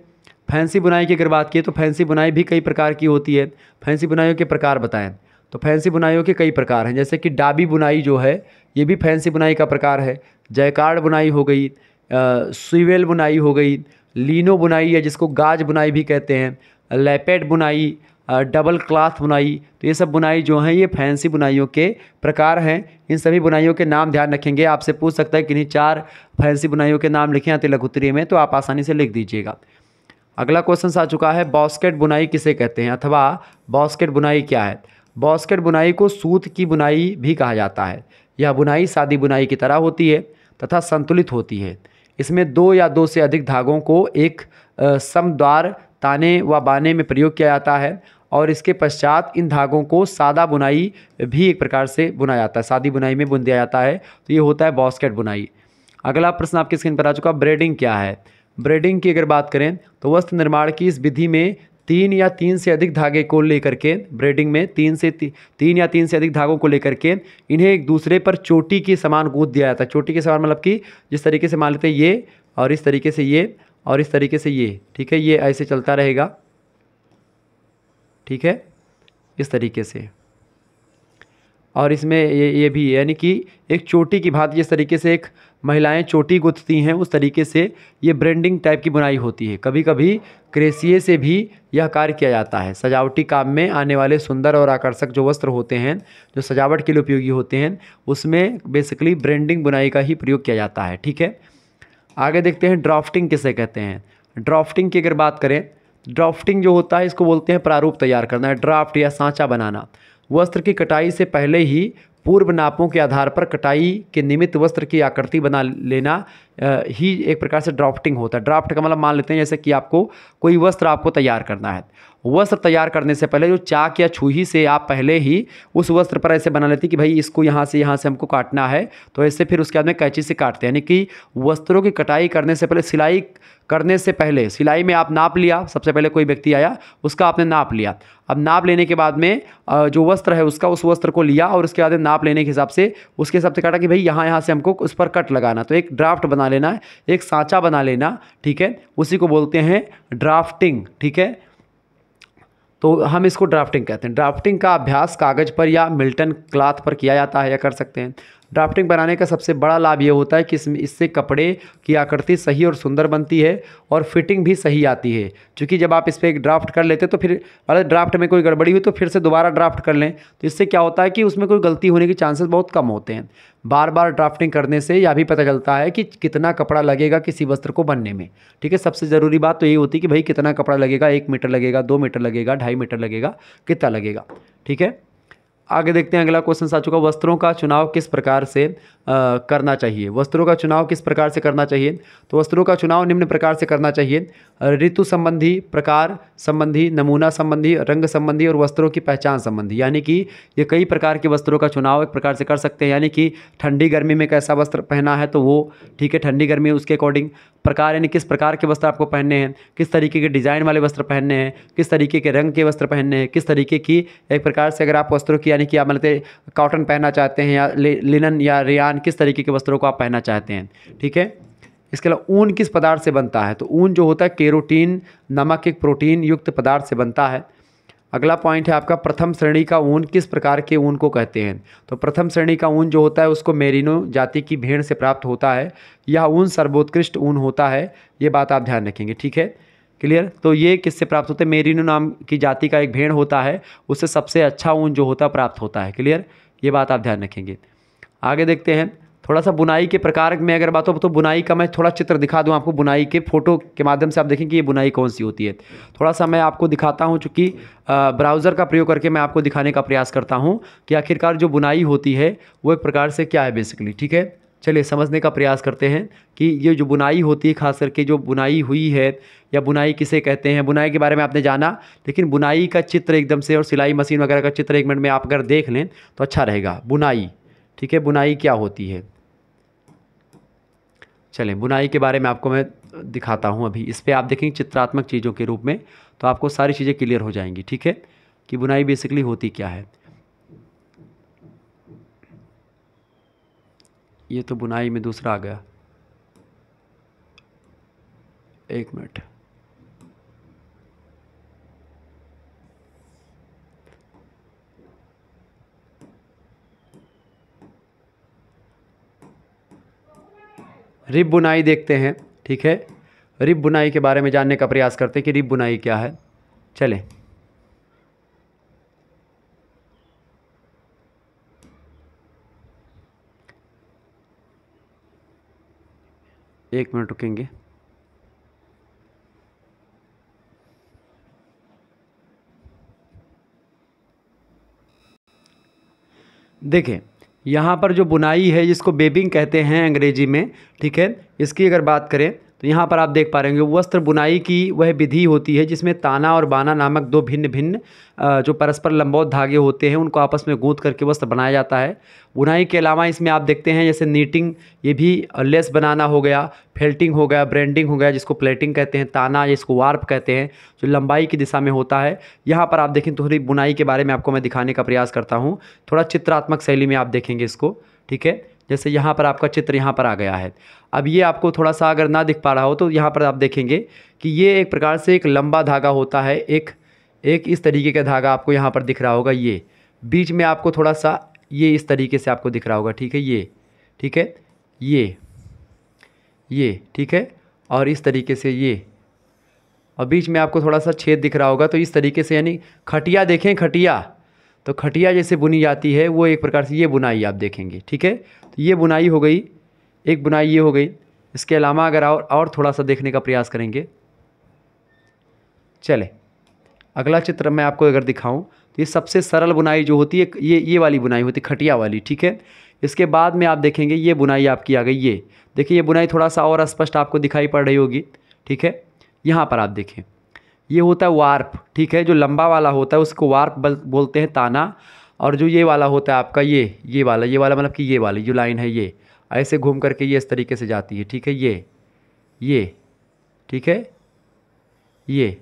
फैंसी बुनाई की अगर बात की तो फैंसी बुनाई भी कई प्रकार की होती है। फैंसी बुनाइयों के प्रकार बताएं। तो फैंसी बुनाइयों के कई प्रकार हैं, जैसे कि डाबी बुनाई जो है ये भी फैंसी बुनाई का प्रकार है। जयकार्ड बुनाई हो गई, स्वीवेल बुनाई हो गई, लीनो बुनाई है जिसको गाज बुनाई भी कहते हैं, लैपेट बुनाई, डबल क्लॉथ बुनाई। तो ये सब बुनाई जो हैं ये फैंसी बुनाइयों के प्रकार हैं। इन सभी बुनाइयों के नाम ध्यान रखेंगे। आपसे पूछ सकता है कि नहीं 4 फैंसी बुनाइयों के नाम लिखे आते लघुत्तरीय में, तो आप आसानी से लिख दीजिएगा। अगला क्वेश्चन आ चुका है, बास्केट बुनाई किसे कहते हैं अथवा बास्केट बुनाई क्या है? बास्केट बुनाई को सूत की बुनाई भी कहा जाता है। यह बुनाई सादी बुनाई की तरह होती है तथा संतुलित होती है। इसमें 2 या 2 से अधिक धागों को एक समद्वार ताने व बाने में प्रयोग किया जाता है और इसके पश्चात इन धागों को सादा बुनाई भी एक प्रकार से बुना जाता है, सादी बुनाई में बुन दिया जाता है। तो ये होता है बास्केट बुनाई। अगला प्रश्न आपकी स्क्रीन पर आ चुका, ब्रेडिंग क्या है? ब्रेडिंग की अगर बात करें तो वस्त्र निर्माण की इस विधि में 3 या 3 से अधिक धागे को लेकर के, ब्रेडिंग में 3 या 3 से अधिक धागों को लेकर के इन्हें एक दूसरे पर चोटी के समान गूंथ दिया जाता है। चोटी के समान मतलब कि जिस तरीके से मान लेते हैं ये और इस तरीके से ये और इस तरीके से ये, ठीक है, ये ऐसे चलता रहेगा, ठीक है, इस तरीके से। और इसमें ये भी यानी कि एक चोटी की भांति जिस तरीके से एक महिलाएं चोटी गुथती हैं उस तरीके से ये ब्रेंडिंग टाइप की बुनाई होती है। कभी कभी क्रेसिए से भी यह कार्य किया जाता है। सजावटी काम में आने वाले सुंदर और आकर्षक जो वस्त्र होते हैं जो सजावट के लिए उपयोगी होते हैं उसमें बेसिकली ब्रेंडिंग बुनाई का ही प्रयोग किया जाता है, ठीक है। आगे देखते हैं ड्राफ्टिंग किसे कहते हैं। ड्राफ्टिंग की अगर बात करें, ड्राफ्टिंग जो होता है इसको बोलते हैं प्रारूप तैयार करना, ड्राफ्ट या सांचा बनाना। वस्त्र की कटाई से पहले ही पूर्व नापों के आधार पर कटाई के निमित्त वस्त्र की आकृति बना लेना ही एक प्रकार से ड्राफ्टिंग होता है। ड्राफ्ट का मतलब मान लेते हैं जैसे कि आपको कोई वस्त्र आपको तैयार करना है, वस्त्र तैयार करने से पहले जो चाक या छुही से आप पहले ही उस वस्त्र पर ऐसे बना लेते कि भाई इसको यहाँ से हमको काटना है, तो ऐसे फिर उसके बाद में कैंची से काटते हैं। यानी कि वस्त्रों की कटाई करने से पहले, सिलाई करने से पहले, सिलाई में आप नाप लिया, सबसे पहले कोई व्यक्ति आया उसका आपने नाप लिया। अब नाप लेने के बाद में जो वस्त्र है उसका, उस वस्त्र को लिया और उसके बाद नाप लेने के हिसाब से उसके हिसाब से काटा कि भाई यहाँ से हमको उस पर कट लगाना। तो एक ड्राफ्ट बना लेना है, एक सांचा बना लेना, ठीक है, उसी को बोलते हैं ड्राफ्टिंग। ठीक है, तो हम इसको ड्राफ्टिंग कहते हैं। ड्राफ्टिंग का अभ्यास कागज़ पर या मिल्टन क्लॉथ पर किया जाता है या कर सकते हैं। ड्राफ्टिंग बनाने का सबसे बड़ा लाभ ये होता है कि इससे कपड़े की आकृति सही और सुंदर बनती है और फिटिंग भी सही आती है। क्योंकि जब आप इस पर एक ड्राफ्ट कर लेते तो फिर अगर ड्राफ्ट में कोई गड़बड़ी हुई तो फिर से दोबारा ड्राफ्ट कर लें, तो इससे क्या होता है कि उसमें कोई गलती होने के चांसेस बहुत कम होते हैं। बार बार ड्राफ्टिंग करने से यह भी पता चलता है कि कितना कपड़ा लगेगा किसी वस्त्र को बनने में। ठीक है, सबसे ज़रूरी बात तो ये होती है कि भाई कितना कपड़ा लगेगा, 1 मीटर लगेगा, 2 मीटर लगेगा, 2.5 मीटर लगेगा, कितना लगेगा। ठीक है, आगे देखते हैं अगला क्वेश्चन आ चुका, वस्त्रों का चुनाव किस प्रकार से करना चाहिए। वस्त्रों का चुनाव किस प्रकार से करना चाहिए, तो वस्त्रों का चुनाव निम्न प्रकार से करना चाहिए। ऋतु संबंधी, प्रकार संबंधी, नमूना संबंधी, रंग संबंधी और वस्त्रों की पहचान संबंधी। यानी कि ये कई प्रकार के वस्त्रों का चुनाव एक प्रकार से कर सकते हैं। यानी कि ठंडी गर्मी में कैसा वस्त्र पहना है तो वो, ठीक है, ठंडी गर्मी उसके अकॉर्डिंग। प्रकार यानी किस प्रकार के वस्त्र आपको पहनने हैं, किस तरीके के डिज़ाइन वाले वस्त्र पहनने हैं, किस तरीके के रंग के वस्त्र पहनने हैं, किस तरीके की एक प्रकार से अगर आप वस्त्रों की, यानी कि आप मतलब कॉटन पहनना चाहते हैं या लिनन या रेयान, किस तरीके के वस्त्रों को आप पहनना चाहते हैं। ठीक है, इसके अलावा ऊन किस पदार्थ से बनता है, तो ऊन जो होता है केरोटीन नामक एक प्रोटीन युक्त पदार्थ से बनता है। अगला पॉइंट है आपका, प्रथम श्रेणी का ऊन किस प्रकार के ऊन को कहते हैं, तो प्रथम श्रेणी का ऊन जो होता है उसको मेरिनो जाति की भेड़ से प्राप्त होता है। यह ऊन सर्वोत्कृष्ट ऊन होता है, ये बात आप ध्यान रखेंगे। ठीक है, क्लियर। तो ये किससे प्राप्त होते हैं, मेरिनो नाम की जाति का एक भेड़ होता है, उससे सबसे अच्छा ऊन जो होता है प्राप्त होता है। क्लियर, ये बात आप ध्यान रखेंगे। आगे देखते हैं थोड़ा सा बुनाई के प्रकार में अगर बात हो तो बुनाई का मैं थोड़ा चित्र दिखा दूं आपको, बुनाई के फोटो के माध्यम से आप देखें कि ये बुनाई कौन सी होती है। थोड़ा सा मैं आपको दिखाता हूं, चूँकि ब्राउज़र का प्रयोग करके मैं आपको दिखाने का प्रयास करता हूं कि आखिरकार जो बुनाई होती है वो एक प्रकार से क्या है बेसिकली। ठीक है, चलिए समझने का प्रयास करते हैं कि ये जो बुनाई होती है, खास करके जो बुनाई हुई है या बुनाई किसे कहते हैं। बुनाई के बारे में आपने जाना, लेकिन बुनाई का चित्र एकदम से और सिलाई मशीन वगैरह का चित्र 1 मिनट में आप अगर देख लें तो अच्छा रहेगा। बुनाई, ठीक है, बुनाई क्या होती है, चलें बुनाई के बारे में आपको मैं दिखाता हूं। अभी इस पर आप देखेंगे चित्रात्मक चीज़ों के रूप में, तो आपको सारी चीज़ें क्लियर हो जाएंगी। ठीक है, कि बुनाई बेसिकली होती क्या है। ये तो बुनाई में दूसरा आ गया, 1 मिनट। रिब बुनाई देखते हैं। ठीक है, रिब बुनाई के बारे में जानने का प्रयास करते हैं कि रिब बुनाई क्या है। चलें, एक मिनट रुकेंगे। देखें, यहाँ पर जो बुनाई है जिसको वेबिंग कहते हैं अंग्रेजी में, ठीक है, इसकी अगर बात करें तो यहाँ पर आप देख पा रहे होंगे वस्त्र बुनाई की वह विधि होती है जिसमें ताना और बाना नामक 2 भिन्न भिन्न जो परस्पर लंबवत धागे होते हैं उनको आपस में गूंथ करके वस्त्र बनाया जाता है। बुनाई के अलावा इसमें आप देखते हैं जैसे नीटिंग, ये भी लेस बनाना हो गया, फेल्टिंग हो गया, ब्रेंडिंग हो गया जिसको प्लेटिंग कहते हैं, ताना जिसको वार्प कहते हैं जो लंबाई की दिशा में होता है। यहाँ पर आप देखें तो थोड़ी बुनाई के बारे में आपको मैं दिखाने का प्रयास करता हूँ, थोड़ा चित्रात्मक शैली में आप देखेंगे इसको। ठीक है, जैसे यहाँ पर आपका चित्र यहाँ पर आ गया है। अब ये आपको थोड़ा सा अगर ना दिख पा रहा हो तो यहाँ पर आप देखेंगे कि ये एक प्रकार से एक लंबा धागा होता है, एक इस तरीके का धागा आपको यहाँ पर दिख रहा होगा। ये बीच में आपको थोड़ा सा ये इस तरीके से आपको दिख रहा होगा। ठीक है, ये ठीक है, ये ठीक है, और इस तरीके से ये, और बीच में आपको थोड़ा सा छेद दिख रहा होगा। तो इस तरीके से, यानी खटिया देखें, खटिया, तो खटिया जैसे बुनी जाती है वो एक प्रकार से ये बुनाई आप देखेंगे। ठीक है, तो ये बुनाई हो गई, एक बुनाई ये हो गई। इसके अलावा अगर और थोड़ा सा देखने का प्रयास करेंगे, चले अगला चित्र मैं आपको अगर दिखाऊं तो ये सबसे सरल बुनाई जो होती है ये वाली बुनाई होती है, खटिया वाली। ठीक है, इसके बाद में आप देखेंगे ये बुनाई आपकी आ गई। ये देखिए, ये बुनाई थोड़ा सा और स्पष्ट आपको दिखाई पड़ रही होगी, ठीक है। यहाँ पर आप देखें, ये होता है वार्प, ठीक है। जो लंबा वाला होता है उसको वार्प बोलते हैं, ताना। और जो ये वाला होता है आपका, ये वाला मतलब कि ये वाली जो लाइन है, ये ऐसे घूम करके ये इस तरीके से जाती है, ठीक है। ये ठीक है, ये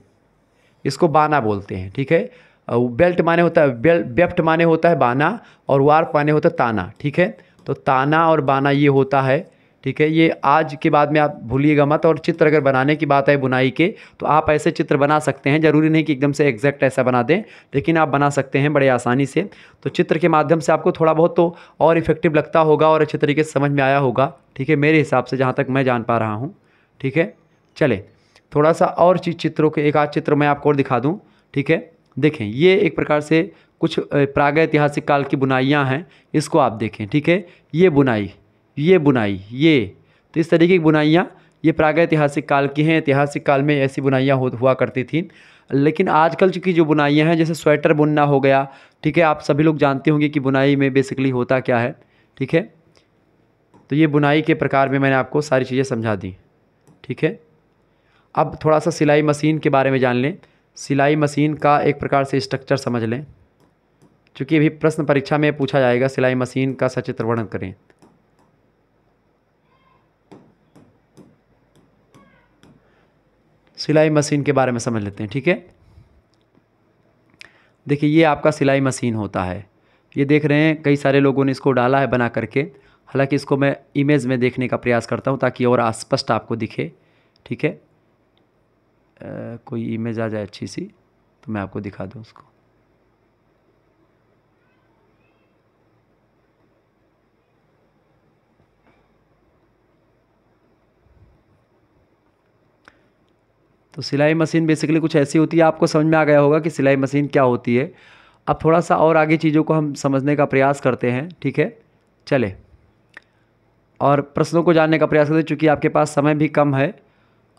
इसको बाना बोलते हैं, ठीक है। बेल्ट माने होता है बेफ्ट माने होता है बाना, और वार्प माने होता है ताना, ठीक है। तो ताना और बाना ये होता है, ठीक है। ये आज के बाद में आप भूलिएगा मत। और चित्र अगर बनाने की बात है बुनाई के, तो आप ऐसे चित्र बना सकते हैं, ज़रूरी नहीं कि एकदम से एग्जैक्ट ऐसा बना दें, लेकिन आप बना सकते हैं बड़े आसानी से। तो चित्र के माध्यम से आपको थोड़ा बहुत तो और इफेक्टिव लगता होगा और अच्छे तरीके से समझ में आया होगा, ठीक है, मेरे हिसाब से जहाँ तक मैं जान पा रहा हूँ, ठीक है। चले थोड़ा सा और चित्रों के एक आध चित्र मैं आपको और दिखा दूँ, ठीक है। देखें, ये एक प्रकार से कुछ प्रागैतिहासिक काल की बुनाइयाँ हैं, इसको आप देखें, ठीक है। ये बुनाई, ये तो इस तरीके की बुनाइयाँ ये प्रागैतिहासिक काल की हैं। ऐतिहासिक काल में ऐसी बुनाइयाँ हुआ करती थी। लेकिन आजकल की जो बुनाइयाँ हैं, जैसे स्वेटर बुनना हो गया, ठीक है। आप सभी लोग जानते होंगे कि बुनाई में बेसिकली होता क्या है, ठीक है। तो ये बुनाई के प्रकार में मैंने आपको सारी चीज़ें समझा दी, ठीक है। अब थोड़ा सा सिलाई मशीन के बारे में जान लें। सिलाई मशीन का एक प्रकार से स्ट्रक्चर समझ लें, क्योंकि अभी प्रश्न परीक्षा में पूछा जाएगा सिलाई मशीन का सचित्र वर्णन करें। सिलाई मशीन के बारे में समझ लेते हैं, ठीक है। देखिए, ये आपका सिलाई मशीन होता है। ये देख रहे हैं कई सारे लोगों ने इसको डाला है बना करके। हालांकि इसको मैं इमेज में देखने का प्रयास करता हूँ ताकि और स्पष्ट आपको दिखे, ठीक है। कोई इमेज आ जाए अच्छी सी तो मैं आपको दिखा दूँ उसको। तो सिलाई मशीन बेसिकली कुछ ऐसी होती है, आपको समझ में आ गया होगा कि सिलाई मशीन क्या होती है। अब थोड़ा सा और आगे चीज़ों को हम समझने का प्रयास करते हैं, ठीक है। चले और प्रश्नों को जानने का प्रयास करते हैं, चूँकि आपके पास समय भी कम है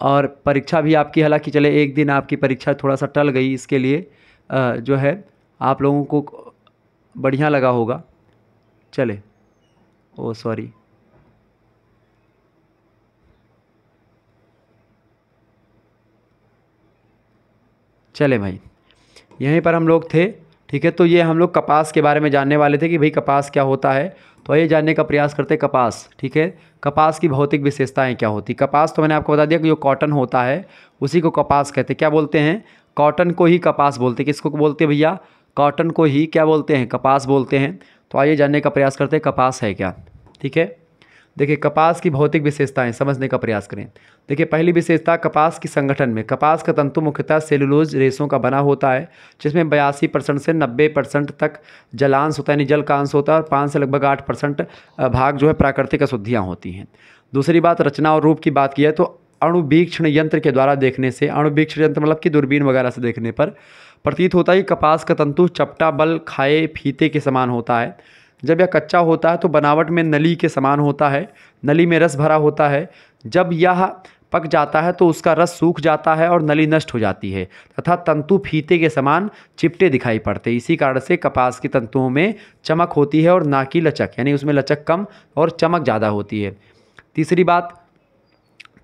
और परीक्षा भी आपकी, हालांकि चले एक दिन आपकी परीक्षा थोड़ा सा टल गई, इसके लिए जो है आप लोगों को बढ़िया लगा होगा। चले, ओ सॉरी, चले भाई, यहीं पर हम लोग थे, ठीक है। तो ये हम लोग कपास के बारे में जानने वाले थे कि भाई कपास क्या होता है। तो ये जानने का प्रयास करते कपास, ठीक है। कपास की भौतिक विशेषताएं क्या होती। कपास तो मैंने आपको बता दिया कि जो कॉटन होता है उसी को कपास कहते हैं। क्या बोलते हैं? कॉटन को ही कपास बोलते हैं। किसको बोलते हैं भैया? कॉटन को ही क्या बोलते हैं? कपास बोलते हैं। तो आइए जानने का प्रयास करते हैं कपास है क्या, ठीक है। देखिए, कपास की भौतिक विशेषताएं समझने का प्रयास करें। देखिए, पहली विशेषता, कपास की संगठन में कपास का तंतु मुख्यतः सेलुलोज रेशों का बना होता है, जिसमें 82% से 90% तक जलांश होता है, यानी जल का अंश होता है, और 5 से लगभग 8% भाग जो है प्राकृतिक अशुद्धियाँ होती हैं। दूसरी बात, रचना और रूप की बात की है तो अणुवीक्षण यंत्र के द्वारा देखने से, अणुवीक्षण यंत्र मतलब कि दूरबीन वगैरह से देखने पर प्रतीत होता है कि कपास का तंतु चपटा बल खाए फीते के समान होता है। जब यह कच्चा होता है तो बनावट में नली के समान होता है, नली में रस भरा होता है। जब यह पक जाता है तो उसका रस सूख जाता है और नली नष्ट हो जाती है तथा तंतु फीते के समान चिपटे दिखाई पड़ते हैं। इसी कारण से कपास की तंतुओं में चमक होती है और ना कि लचक, यानी उसमें लचक कम और चमक ज़्यादा होती है।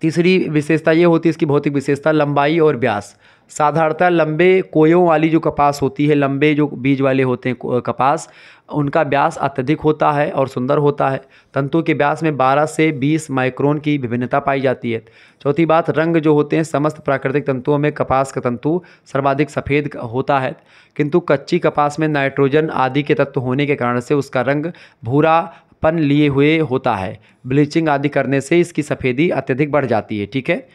तीसरी विशेषता ये होती है इसकी भौतिक विशेषता, लंबाई और व्यास। साधारणतः लंबे कोयों वाली जो कपास होती है, लंबे जो बीज वाले होते हैं कपास, उनका व्यास अत्यधिक होता है और सुंदर होता है। तंतु के व्यास में 12 से 20 माइक्रोन की विभिन्नता पाई जाती है। चौथी बात, रंग जो होते हैं समस्त प्राकृतिक तंतुओं में कपास का तंतु सर्वाधिक सफ़ेद होता है, किंतु कच्ची कपास में नाइट्रोजन आदि के तत्व होने के कारण से उसका रंग भूरापन लिए हुए होता है। ब्लीचिंग आदि करने से इसकी सफ़ेदी अत्यधिक बढ़ जाती है, ठीक है।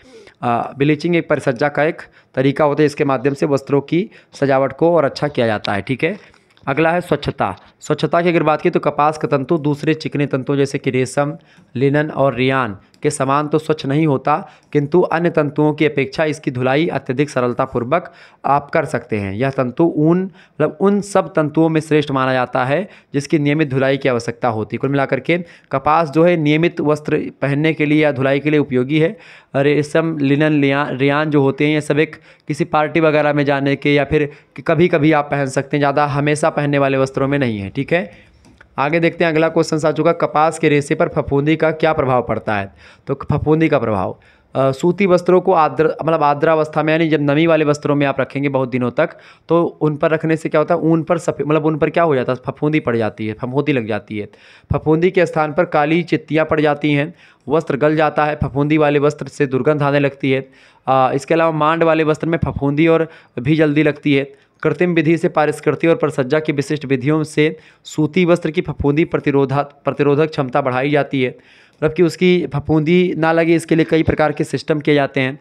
ब्लीचिंग एक परिसज्जा का एक तरीका होता है, इसके माध्यम से वस्त्रों की सजावट को और अच्छा किया जाता है, ठीक है। अगला है स्वच्छता। स्वच्छता की अगर बात की तो कपास का तंतु दूसरे चिकने तंतुओं जैसे कि रेशम, लिनन और रियान के समान तो स्वच्छ नहीं होता, किंतु अन्य तंतुओं की अपेक्षा इसकी धुलाई अत्यधिक सरलतापूर्वक आप कर सकते हैं। यह तंतु ऊन मतलब उन सब तंतुओं में श्रेष्ठ माना जाता है जिसकी नियमित धुलाई की आवश्यकता होती है। कुल मिलाकर के कपास जो है नियमित वस्त्र पहनने के लिए या धुलाई के लिए उपयोगी है। रेशम, लिनन, रियान जो होते हैं ये सब एक किसी पार्टी वगैरह में जाने के या फिर कभी कभी आप पहन सकते हैं, ज़्यादा हमेशा पहनने वाले वस्त्रों में नहीं है, ठीक है। आगे देखते हैं, अगला क्वेश्चन आ चुका, कपास के रेशे पर फफूंदी का क्या प्रभाव पड़ता है। तो फफूंदी का प्रभाव, सूती वस्त्रों को आर्द्रावस्था में, यानी जब नमी वाले वस्त्रों में आप रखेंगे बहुत दिनों तक, तो उन पर रखने से क्या होता है, ऊन पर सफ़ेद उन पर क्या हो जाता है, फफूंदी पड़ जाती है, फफूंदी लग जाती है। फफूंदी के स्थान पर काली चित्तियाँ पड़ जाती हैं, वस्त्र गल जाता है, फफूंदी वाले वस्त्र से दुर्गंध आने लगती है। इसके अलावा मांड वाले वस्त्र में फफूंदी और भी जल्दी लगती है। कृत्रिम विधि से पारिस्कृति और परिसज्जा की विशिष्ट विधियों से सूती वस्त्र की फफूंदी प्रतिरोधक क्षमता बढ़ाई जाती है। मतलब कि उसकी फफूंदी ना लगे, इसके लिए कई प्रकार के सिस्टम किए जाते हैं।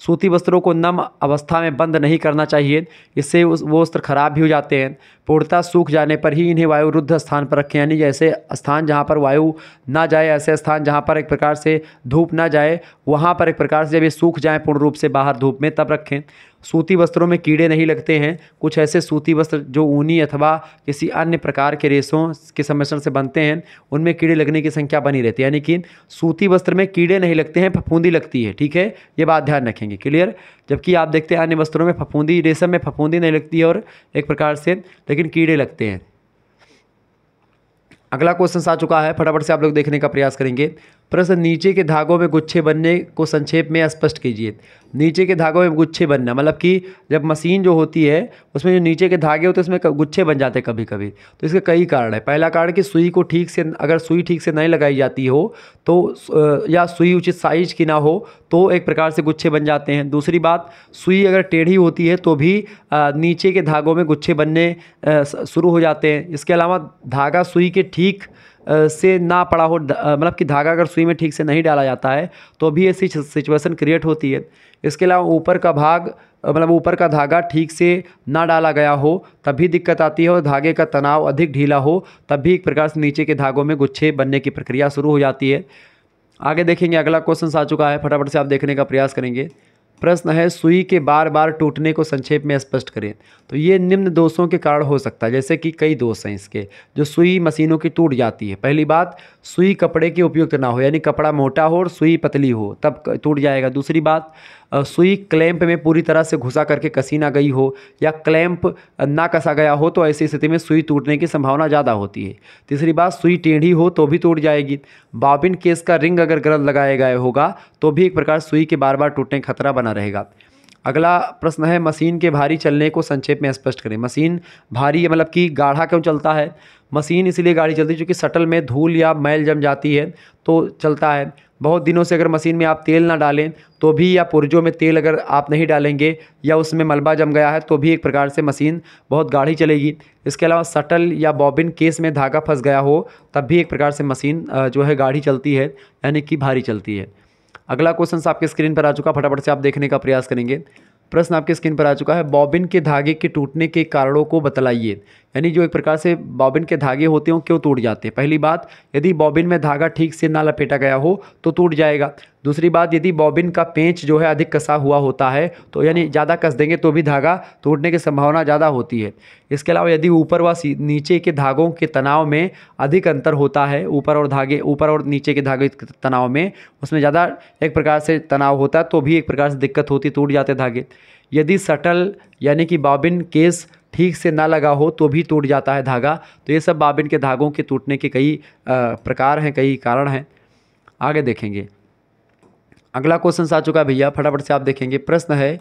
सूती वस्त्रों को नम अवस्था में बंद नहीं करना चाहिए, इससे वो वस्त्र खराब भी हो जाते हैं। पूर्णतः सूख जाने पर ही इन्हें वायुरुद्ध स्थान पर रखें, यानी जैसे स्थान जहाँ पर वायु ना जाए, ऐसे स्थान जहाँ पर एक प्रकार से धूप ना जाए, वहाँ पर एक प्रकार से जब ये सूख जाएँ पूर्ण रूप से बाहर धूप में, तब रखें। सूती वस्त्रों में कीड़े नहीं लगते हैं। कुछ ऐसे सूती वस्त्र जो ऊनी अथवा किसी अन्य प्रकार के रेशों के सम्मिश्रण से बनते हैं, उनमें कीड़े लगने की संख्या बनी रहती है, यानी कि सूती वस्त्र में कीड़े नहीं लगते हैं, फफूंदी लगती है। ठीक है, ये बात ध्यान रखेंगे, क्लियर। जबकि आप देखते हैं अन्य वस्त्रों में फफूंदी, रेशम में फफूंदी नहीं लगती है और एक प्रकार से लेकिन कीड़े लगते हैं। अगला क्वेश्चन आ चुका है, फटाफट से आप लोग देखने का प्रयास करेंगे। प्रश्न, नीचे के धागों में गुच्छे बनने को संक्षेप में स्पष्ट कीजिए। नीचे के धागों में गुच्छे बनना मतलब कि जब मशीन जो होती है उसमें जो नीचे के धागे होते हैं उसमें गुच्छे बन जाते हैं कभी कभी। तो इसके कई कारण है। पहला कारण कि सुई को ठीक से, अगर सुई ठीक से नहीं लगाई जाती हो तो, या सुई उचित साइज की ना हो तो एक प्रकार से गुच्छे बन जाते हैं। दूसरी बात, सुई अगर टेढ़ी होती है तो भी नीचे के धागों में गुच्छे बनने शुरू हो जाते हैं। इसके अलावा धागा सुई के ठीक से ना पड़ा हो, मतलब कि धागा अगर सुई में ठीक से नहीं डाला जाता है तो भी ऐसी सिचुएशन क्रिएट होती है। इसके अलावा ऊपर का भाग, मतलब ऊपर का धागा ठीक से ना डाला गया हो तब भी दिक्कत आती है, और धागे का तनाव अधिक ढीला हो तब भी एक प्रकार से नीचे के धागों में गुच्छे बनने की प्रक्रिया शुरू हो जाती है। आगे देखेंगे, अगला क्वेश्चन आ चुका है, फटाफट से आप देखने का प्रयास करेंगे। प्रश्न है, सुई के बार बार टूटने को संक्षेप में स्पष्ट करें। तो ये निम्न दोषों के कारण हो सकता है, जैसे कि कई दोष हैं इसके, जो सुई मशीनों की टूट जाती है। पहली बात, सुई कपड़े के उपयुक्त ना हो, यानी कपड़ा मोटा हो और सुई पतली हो तब टूट जाएगा। दूसरी बात, सुई क्लैंप में पूरी तरह से घुसा करके कसी ना गई हो या क्लैंप ना कसा गया हो तो ऐसी स्थिति में सुई टूटने की संभावना ज़्यादा होती है। तीसरी बात, सुई टेढ़ी हो तो भी टूट जाएगी। बॉबिन केस का रिंग अगर गलत लगाया गया होगा तो भी एक प्रकार सुई के बार बार टूटने का खतरा बना रहेगा। अगला प्रश्न है, मशीन के भारी चलने को संक्षेप में स्पष्ट करें। मशीन भारी है मतलब कि गाढ़ा क्यों चलता है? मशीन इसलिए गाढ़ी चलती है क्योंकि शटल में धूल या मैल जम जाती है तो चलता है। बहुत दिनों से अगर मशीन में आप तेल ना डालें तो भी, या पुर्जों में तेल अगर आप नहीं डालेंगे या उसमें मलबा जम गया है तो भी एक प्रकार से मशीन बहुत गाढ़ी चलेगी। इसके अलावा शटल या बॉबिन केस में धागा फंस गया हो तब भी एक प्रकार से मशीन जो है गाढ़ी चलती है, यानी कि भारी चलती है। अगला क्वेश्चन आपके स्क्रीन पर आ चुका, फटाफट से आप देखने का प्रयास करेंगे। प्रश्न आपके स्क्रीन पर आ चुका है, बॉबिन के धागे के टूटने के कारणों को बतलाइए। यानी जो एक प्रकार से बॉबिन के धागे होते हैं क्यों टूट जाते हैं। पहली बात, यदि बॉबिन में धागा ठीक से ना लपेटा गया हो तो टूट जाएगा। दूसरी बात, यदि बॉबिन का पेंच जो है अधिक कसा हुआ होता है तो यानी ज़्यादा कस देंगे तो भी धागा टूटने की संभावना ज़्यादा होती है। इसके अलावा यदि ऊपर व नीचे के धागों के तनाव में अधिक अंतर होता है, ऊपर और नीचे के धागे के तनाव में उसमें ज़्यादा एक प्रकार से तनाव होता है तो भी एक प्रकार से दिक्कत होती, टूट जाते धागे। यदि शटल यानी कि बॉबिन केस ठीक से ना लगा हो तो भी टूट जाता है धागा। तो ये सब बॉबिन के धागों के टूटने के कई प्रकार हैं, कई कारण हैं। आगे देखेंगे, अगला क्वेश्चन आ चुका है भैया, फटाफट से आप देखेंगे। प्रश्न है,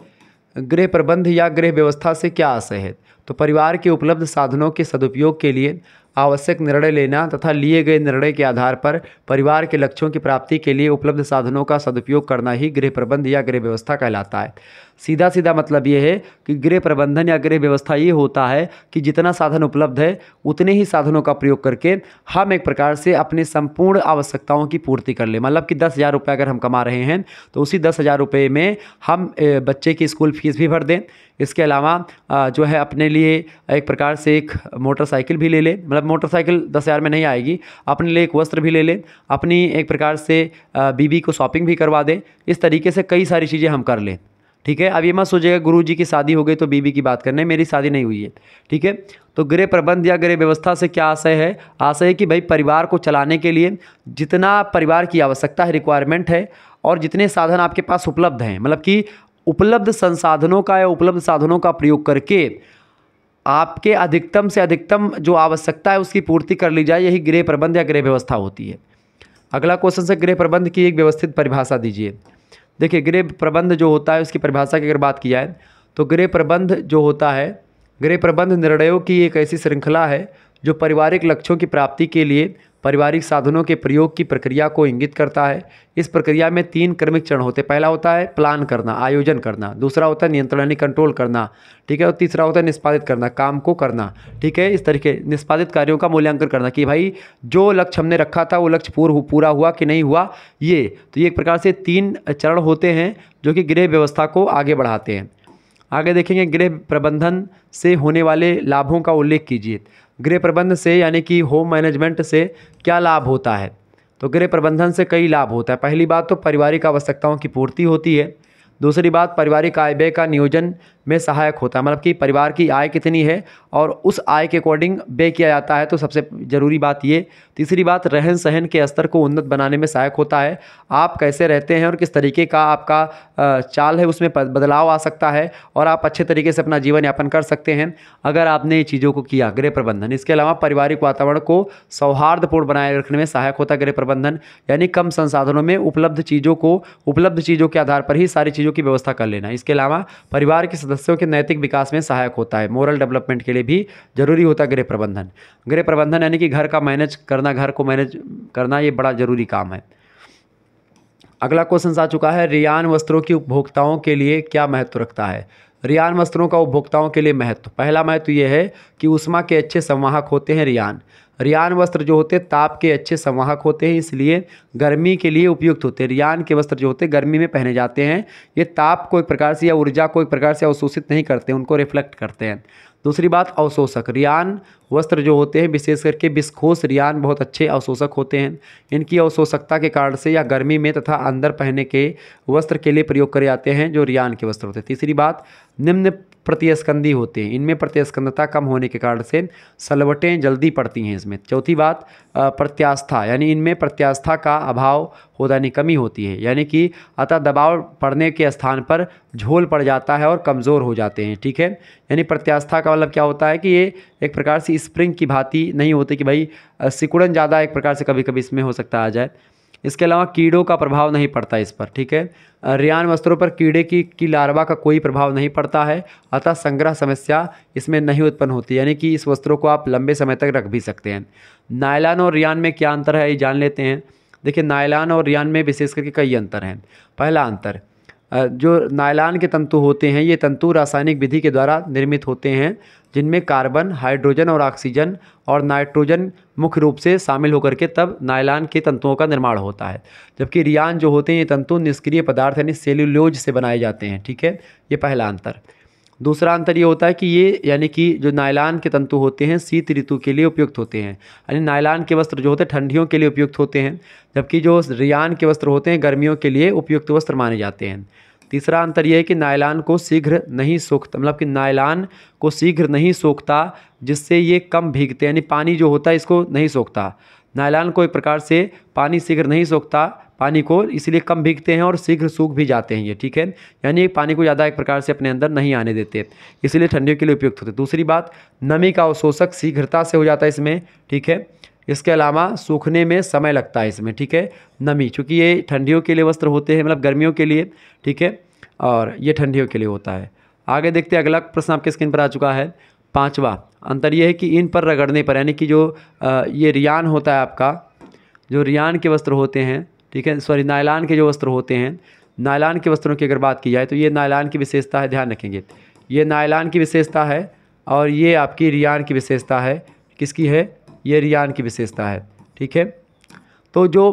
गृह प्रबंध या गृह व्यवस्था से क्या आशय है। तो परिवार के उपलब्ध साधनों के सदुपयोग के लिए आवश्यक निर्णय लेना तथा लिए गए निर्णय के आधार पर परिवार के लक्ष्यों की प्राप्ति के लिए उपलब्ध साधनों का सदुपयोग करना ही गृह प्रबंध या गृह व्यवस्था कहलाता है। सीधा सीधा मतलब ये है कि गृह प्रबंधन या गृह व्यवस्था ये होता है कि जितना साधन उपलब्ध है उतने ही साधनों का प्रयोग करके हम एक प्रकार से अपने संपूर्ण आवश्यकताओं की पूर्ति कर लें। मतलब कि 10,000 रुपये अगर हम कमा रहे हैं तो उसी 10,000 रुपये में हम बच्चे की स्कूल फीस भी भर दें। इसके अलावा जो है अपने लिए एक प्रकार से एक मोटरसाइकिल भी ले लें, मतलब मोटरसाइकिल 10,000 में नहीं आएगी, अपने लिए एक वस्त्र भी ले लें, अपनी एक प्रकार से बीवी को शॉपिंग भी करवा दें। इस तरीके से कई सारी चीज़ें हम कर लें। ठीक है, अब ये मत सोचिएगा गुरुजी की शादी हो गई तो बीवी की बात करने, मेरी शादी नहीं हुई है। ठीक है, तो गृह प्रबंध या गृह व्यवस्था से क्या आशय है? आशय है कि भाई परिवार को चलाने के लिए जितना परिवार की आवश्यकता है, रिक्वायरमेंट है, और जितने साधन आपके पास उपलब्ध हैं, मतलब कि उपलब्ध संसाधनों का या उपलब्ध साधनों का प्रयोग करके आपके अधिकतम से अधिकतम जो आवश्यकता है उसकी पूर्ति कर ली जाए, यही गृह प्रबंध या गृह व्यवस्था होती है। अगला क्वेश्चन से गृह प्रबंध की एक व्यवस्थित परिभाषा दीजिए। देखिए, गृह प्रबंध जो होता है उसकी परिभाषा की अगर बात की जाए तो गृह प्रबंध जो होता है, गृह प्रबंध निर्णयों की एक ऐसी श्रृंखला है जो पारिवारिक लक्ष्यों की प्राप्ति के लिए पारिवारिक साधनों के प्रयोग की प्रक्रिया को इंगित करता है। इस प्रक्रिया में 3 क्रमिक चरण होते हैं। पहला होता है प्लान करना, आयोजन करना, दूसरा होता है नियंत्रण यानी कंट्रोल करना, ठीक है, और तीसरा होता है निष्पादित करना, काम को करना, ठीक है। इस तरीके निष्पादित कार्यों का मूल्यांकन करना कि भाई जो लक्ष्य हमने रखा था वो लक्ष्य पूरा हुआ कि नहीं हुआ। तो ये एक प्रकार से 3 चरण होते हैं जो कि गृह व्यवस्था को आगे बढ़ाते हैं। आगे देखेंगे, गृह प्रबंधन से होने वाले लाभों का उल्लेख कीजिए। गृह प्रबंधन से यानी कि होम मैनेजमेंट से क्या लाभ होता है? तो गृह प्रबंधन से कई लाभ होता है। पहली बात तो पारिवारिक आवश्यकताओं की पूर्ति होती है। दूसरी बात, पारिवारिक आय व्यय का नियोजन में सहायक होता है, मतलब कि परिवार की आय कितनी है और उस आय के अकॉर्डिंग व्यय किया जाता है, तो सबसे ज़रूरी बात ये। तीसरी बात, रहन सहन के स्तर को उन्नत बनाने में सहायक होता है। आप कैसे रहते हैं और किस तरीके का आपका चाल है उसमें बदलाव आ सकता है और आप अच्छे तरीके से अपना जीवन यापन कर सकते हैं अगर आपने ये चीज़ों को किया गृह प्रबंधन। इसके अलावा पारिवारिक वातावरण को सौहार्दपूर्ण बनाए रखने में सहायक होता है गृह प्रबंधन, यानी कम संसाधनों में उपलब्ध चीज़ों के आधार पर ही सारी चीज़ों की व्यवस्था कर लेना। इसके अलावा परिवार के सदस्यों के नैतिक विकास में सहायक होता है, मोरल डेवलपमेंट के लिए भी जरूरी होता है गृह प्रबंधन। गृह प्रबंधन यानी कि घर को मैनेज करना, ये बड़ा जरूरी काम है। अगला क्वेश्चन आ चुका है, रियान वस्त्रों की उपभोक्ताओं के लिए क्या महत्व रखता है? रियान वस्त्रों का उपभोक्ताओं के लिए महत्व, पहला महत्व यह है कि ऊष्मा के अच्छे संवाहक होते हैं। रियान वस्त्र जो होते हैं ताप के अच्छे संवाहक होते हैं, इसलिए गर्मी के लिए उपयुक्त होते हैं। रियान के वस्त्र जो होते हैं गर्मी में पहने जाते हैं, ये ताप को एक प्रकार से या ऊर्जा को एक प्रकार से अवशोषित नहीं करते, उनको रिफ्लेक्ट करते हैं। दूसरी बात, अवशोषक। रियान वस्त्र जो होते हैं विशेष करके विस्कोस रियान बहुत अच्छे अवशोषक होते हैं। इनकी अवशोषकता के कारण से या गर्मी में तथा अंदर पहनने के वस्त्र के लिए प्रयोग करे जाते हैं जो रियान के वस्त्र होते हैं। तीसरी बात, निम्न प्रतिस्कंदी होते हैं, इनमें प्रतिस्कंदता कम होने के कारण से सलवटें जल्दी पड़ती हैं इसमें। चौथी बात, प्रत्यास्था, यानी इनमें प्रत्यास्था का अभाव होता यानी कमी होती है, यानी कि अतः दबाव पड़ने के स्थान पर झोल पड़ जाता है और कमज़ोर हो जाते हैं, ठीक है। यानी प्रत्यास्था का मतलब क्या होता है कि ये एक प्रकार से स्प्रिंग की भांति नहीं होती कि भाई सिकुड़न ज़्यादा एक प्रकार से कभी कभी इसमें हो सकता आ जाए। इसके अलावा कीड़ों का प्रभाव नहीं पड़ता इस पर, ठीक है। रियान वस्त्रों पर कीड़े की लार्वा का कोई प्रभाव नहीं पड़ता है, अतः संग्रह समस्या इसमें नहीं उत्पन्न होती, यानी कि इस वस्त्रों को आप लंबे समय तक रख भी सकते हैं। नायलॉन और रियान में क्या अंतर है ये जान लेते हैं। देखिए, नायलॉन और रियान में विशेष करके कई अंतर हैं। पहला अंतर, जो नायलॉन के तंतु होते हैं ये तंतु रासायनिक विधि के द्वारा निर्मित होते हैं, जिनमें कार्बन, हाइड्रोजन और ऑक्सीजन और नाइट्रोजन मुख्य रूप से शामिल होकर के तब नायलॉन के तंतुओं का निर्माण होता है। जबकि रियान जो होते हैं ये तंतु निष्क्रिय पदार्थ यानी सेल्यूलोज से बनाए जाते हैं, ठीक है। ये पहला अंतर। दूसरा अंतर ये होता है कि ये यानी कि जो नायलॉन के तंतु होते हैं शीत ऋतु के लिए उपयुक्त होते हैं, यानी नायलॉन के वस्त्र जो होते हैं ठंडियों के लिए उपयुक्त होते हैं, जबकि जो रियान के वस्त्र होते हैं गर्मियों के लिए उपयुक्त वस्त्र माने जाते हैं। तीसरा अंतर यह है कि नायलॉन को शीघ्र नहीं सोखता, मतलब कि नायलॉन को शीघ्र नहीं सोखता, जिससे ये कम भीगते, यानी पानी जो होता है इसको नहीं सोखता। नायलॉन को एक प्रकार से पानी शीघ्र नहीं सोखता पानी को, इसलिए कम भीगते हैं और शीघ्र सूख भी जाते हैं ये, ठीक है। यानी पानी को ज़्यादा एक प्रकार से अपने अंदर नहीं आने देते, इसलिए ठंडियों के लिए उपयुक्त होते। दूसरी बात, नमी का अवशोषक शीघ्रता से हो जाता है इसमें, ठीक है। इसके अलावा सूखने में समय लगता है इसमें, ठीक है। नमी, चूँकि ये ठंडियों के लिए वस्त्र होते हैं, मतलब गर्मियों के लिए, ठीक है, और ये ठंडियों के लिए होता है। आगे देखते हैं, अगला प्रश्न आपके स्क्रीन पर आ चुका है। पांचवा अंतर यह है कि इन पर रगड़ने पर, यानी कि जो ये रियान होता है आपका, जो रियान के वस्त्र होते हैं, ठीक है, सॉरी नायलॉन के जो वस्त्र होते हैं, नायलॉन के वस्त्रों की अगर बात की जाए तो ये नायलॉन की विशेषता है, ध्यान रखेंगे। ये नायलॉन की विशेषता है और ये आपकी रियान की विशेषता है। किसकी है? ये रियान की विशेषता है, ठीक है। तो जो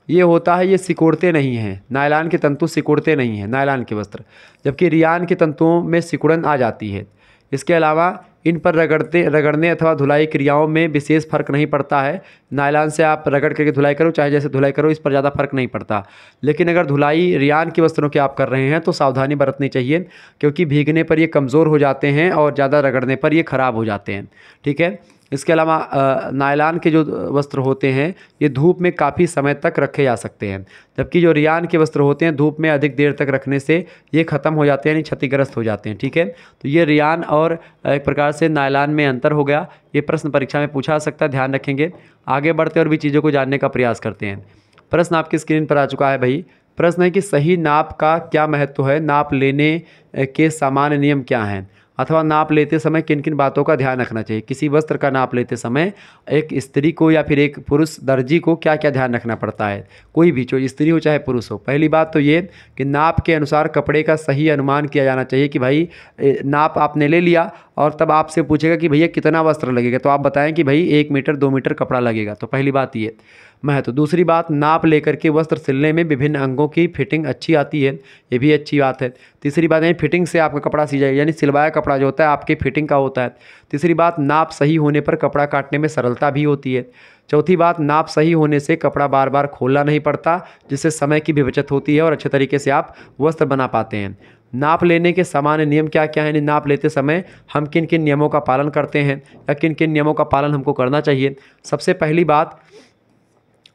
ये होता है ये सिकुड़ते नहीं हैं, नायलॉन के तंतु सिकुड़ते नहीं हैं नायलॉन के वस्त्र, जबकि रियान के तंतुओं में सिकुड़न आ जाती है। इसके अलावा इन पर रगड़ने अथवा धुलाई क्रियाओं में विशेष फर्क नहीं पड़ता है। नायलॉन से आप रगड़ करके धुलाई करो, चाहे जैसे धुलाई करो, इस पर ज़्यादा फर्क नहीं पड़ता। लेकिन अगर धुलाई रियान के वस्त्रों की आप कर रहे हैं तो सावधानी बरतनी चाहिए, क्योंकि भीगने पर ये कमज़ोर हो जाते हैं और ज़्यादा रगड़ने पर ये ख़राब हो जाते हैं, ठीक है। इसके अलावा नायलॉन के जो वस्त्र होते हैं ये धूप में काफ़ी समय तक रखे जा सकते हैं, जबकि जो रियान के वस्त्र होते हैं धूप में अधिक देर तक रखने से ये ख़त्म हो जाते हैं, यानी क्षतिग्रस्त हो जाते हैं। ठीक है, तो ये रियान और एक प्रकार से नायलॉन में अंतर हो गया। ये प्रश्न परीक्षा में पूछा जा सकता है, ध्यान रखेंगे। आगे बढ़ते और भी चीज़ों को जानने का प्रयास करते हैं। प्रश्न आपकी स्क्रीन पर आ चुका है भाई। प्रश्न है कि सही नाप का क्या महत्व है, नाप लेने के सामान्य नियम क्या हैं, अथवा नाप लेते समय किन किन बातों का ध्यान रखना चाहिए। किसी वस्त्र का नाप लेते समय एक स्त्री को या फिर एक पुरुष दर्जी को क्या क्या ध्यान रखना पड़ता है, कोई भी, चाहे स्त्री हो चाहे पुरुष हो। पहली बात तो ये कि नाप के अनुसार कपड़े का सही अनुमान किया जाना चाहिए कि भाई नाप आपने ले लिया और तब आपसे पूछेगा कि भैया कितना वस्त्र लगेगा, तो आप बताएं कि भाई 1 मीटर 2 मीटर कपड़ा लगेगा। तो पहली बात ये महत्व। दूसरी बात, नाप लेकर के वस्त्र सिलने में विभिन्न अंगों की फिटिंग अच्छी आती है, ये भी अच्छी बात है। तीसरी बात है फिटिंग से आपका कपड़ा सी जाएगा, यानी सिलवाया कपड़ा जो होता है आपके फिटिंग का होता है। तीसरी बात, नाप सही होने पर कपड़ा काटने में सरलता भी होती है। चौथी बात, नाप सही होने से कपड़ा बार बार खोलना नहीं पड़ता, जिससे समय की भी बचत होती है और अच्छे तरीके से आप वस्त्र बना पाते हैं। नाप लेने के सामान्य नियम क्या क्या हैं, नाप लेते समय हम किन किन नियमों का पालन करते हैं या किन किन नियमों का पालन हमको करना चाहिए। सबसे पहली बात,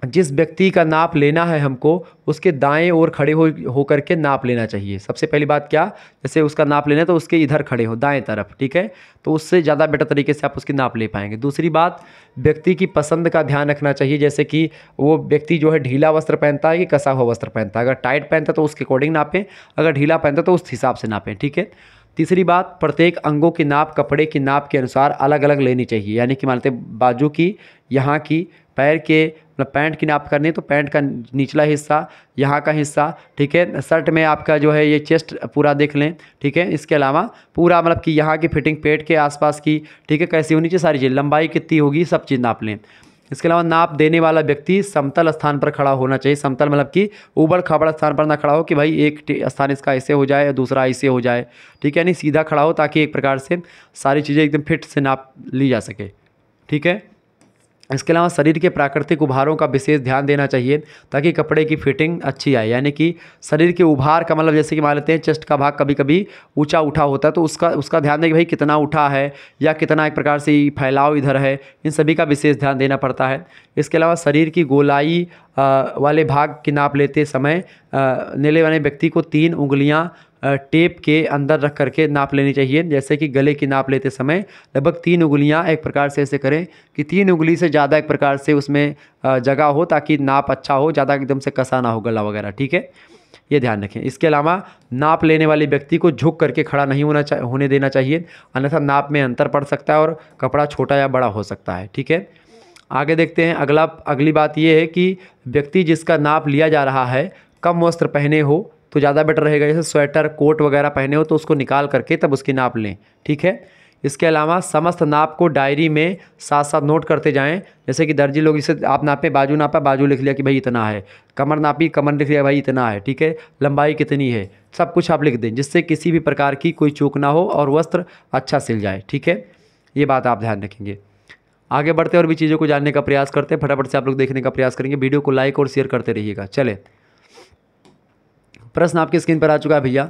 जिस व्यक्ति का नाप लेना है हमको उसके दाएं ओर खड़े हो करके नाप लेना चाहिए। सबसे पहली बात क्या, जैसे उसका नाप लेना है तो उसके इधर खड़े हो दाएं तरफ, ठीक है, तो उससे ज़्यादा बेटर तरीके से आप उसकी नाप ले पाएंगे। दूसरी बात, व्यक्ति की पसंद का ध्यान रखना चाहिए, जैसे कि वो व्यक्ति जो है ढीला वस्त्र पहनता है कि कसा हुआ वस्त्र पहनता है। अगर टाइट पहनता है तो उसके अकॉर्डिंग नापें, अगर ढीला पहनता है तो उस हिसाब से नापें। ठीक है। तीसरी बात, प्रत्येक अंगों की नाप कपड़े की नाप के अनुसार अलग अलग लेनी चाहिए, यानी कि मानते बाजू की, यहाँ की, पैर के, मतलब पैंट की नाप करनी है तो पैंट का निचला हिस्सा, यहाँ का हिस्सा, ठीक है। शर्ट में आपका जो है ये चेस्ट पूरा देख लें, ठीक है। इसके अलावा पूरा मतलब कि यहाँ की फिटिंग पेट के आसपास की, ठीक है, कैसी होनी चाहिए, सारी चीज़, लंबाई कितनी होगी, सब चीज़ नाप लें। इसके अलावा नाप देने वाला व्यक्ति समतल स्थान पर खड़ा होना चाहिए। समतल मतलब कि ऊबड़ खाबड़ स्थान पर ना खड़ा हो कि भाई एक स्थान इसका ऐसे हो जाए दूसरा ऐसे हो जाए, ठीक है, यानी सीधा खड़ा हो ताकि एक प्रकार से सारी चीज़ें एकदम फिट से नाप ली जा सके, ठीक है। इसके अलावा शरीर के प्राकृतिक उभारों का विशेष ध्यान देना चाहिए ताकि कपड़े की फिटिंग अच्छी आए, यानी कि शरीर के उभार का मतलब जैसे कि मान लेते हैं चेस्ट का भाग कभी कभी ऊंचा उठा होता है तो उसका ध्यान दें कि भाई कितना उठा है या कितना एक प्रकार से फैलाव इधर है, इन सभी का विशेष ध्यान देना पड़ता है। इसके अलावा शरीर की गोलाई वाले भाग की नाप लेते समय नेले वाले व्यक्ति को 3 उंगलियां टेप के अंदर रख करके नाप लेनी चाहिए। जैसे कि गले की नाप लेते समय लगभग 3 उंगलियां एक प्रकार से ऐसे करें कि 3 उंगली से ज़्यादा एक प्रकार से उसमें जगह हो ताकि नाप अच्छा हो, ज़्यादा एकदम से कसा ना हो गला वगैरह, ठीक है, ये ध्यान रखें। इसके अलावा नाप लेने वाले व्यक्ति को झुक करके खड़ा नहीं होने देना चाहिए, अन्यथा नाप में अंतर पड़ सकता है और कपड़ा छोटा या बड़ा हो सकता है, ठीक है। आगे देखते हैं। अगली बात ये है कि व्यक्ति जिसका नाप लिया जा रहा है कम वस्त्र पहने हो तो ज़्यादा बेटर रहेगा, जैसे स्वेटर कोट वगैरह पहने हो तो उसको निकाल करके तब उसकी नाप लें, ठीक है। इसके अलावा समस्त नाप को डायरी में साथ साथ नोट करते जाएं, जैसे कि दर्जी लोग इसे आप नापे, बाजू नापा, बाजू लिख लिया कि भाई इतना है, कमर नापी, कमर लिख लिया भाई इतना है, ठीक है, लंबाई कितनी है, सब कुछ आप लिख दें जिससे किसी भी प्रकार की कोई चूक ना हो और वस्त्र अच्छा सिल जाए, ठीक है, ये बात आप ध्यान रखेंगे। आगे बढ़ते और भी चीज़ों को जानने का प्रयास करते हैं, फटाफट से आप लोग देखने का प्रयास करेंगे, वीडियो को लाइक और शेयर करते रहिएगा। चले, प्रश्न आपकी स्क्रीन पर आ चुका है भैया।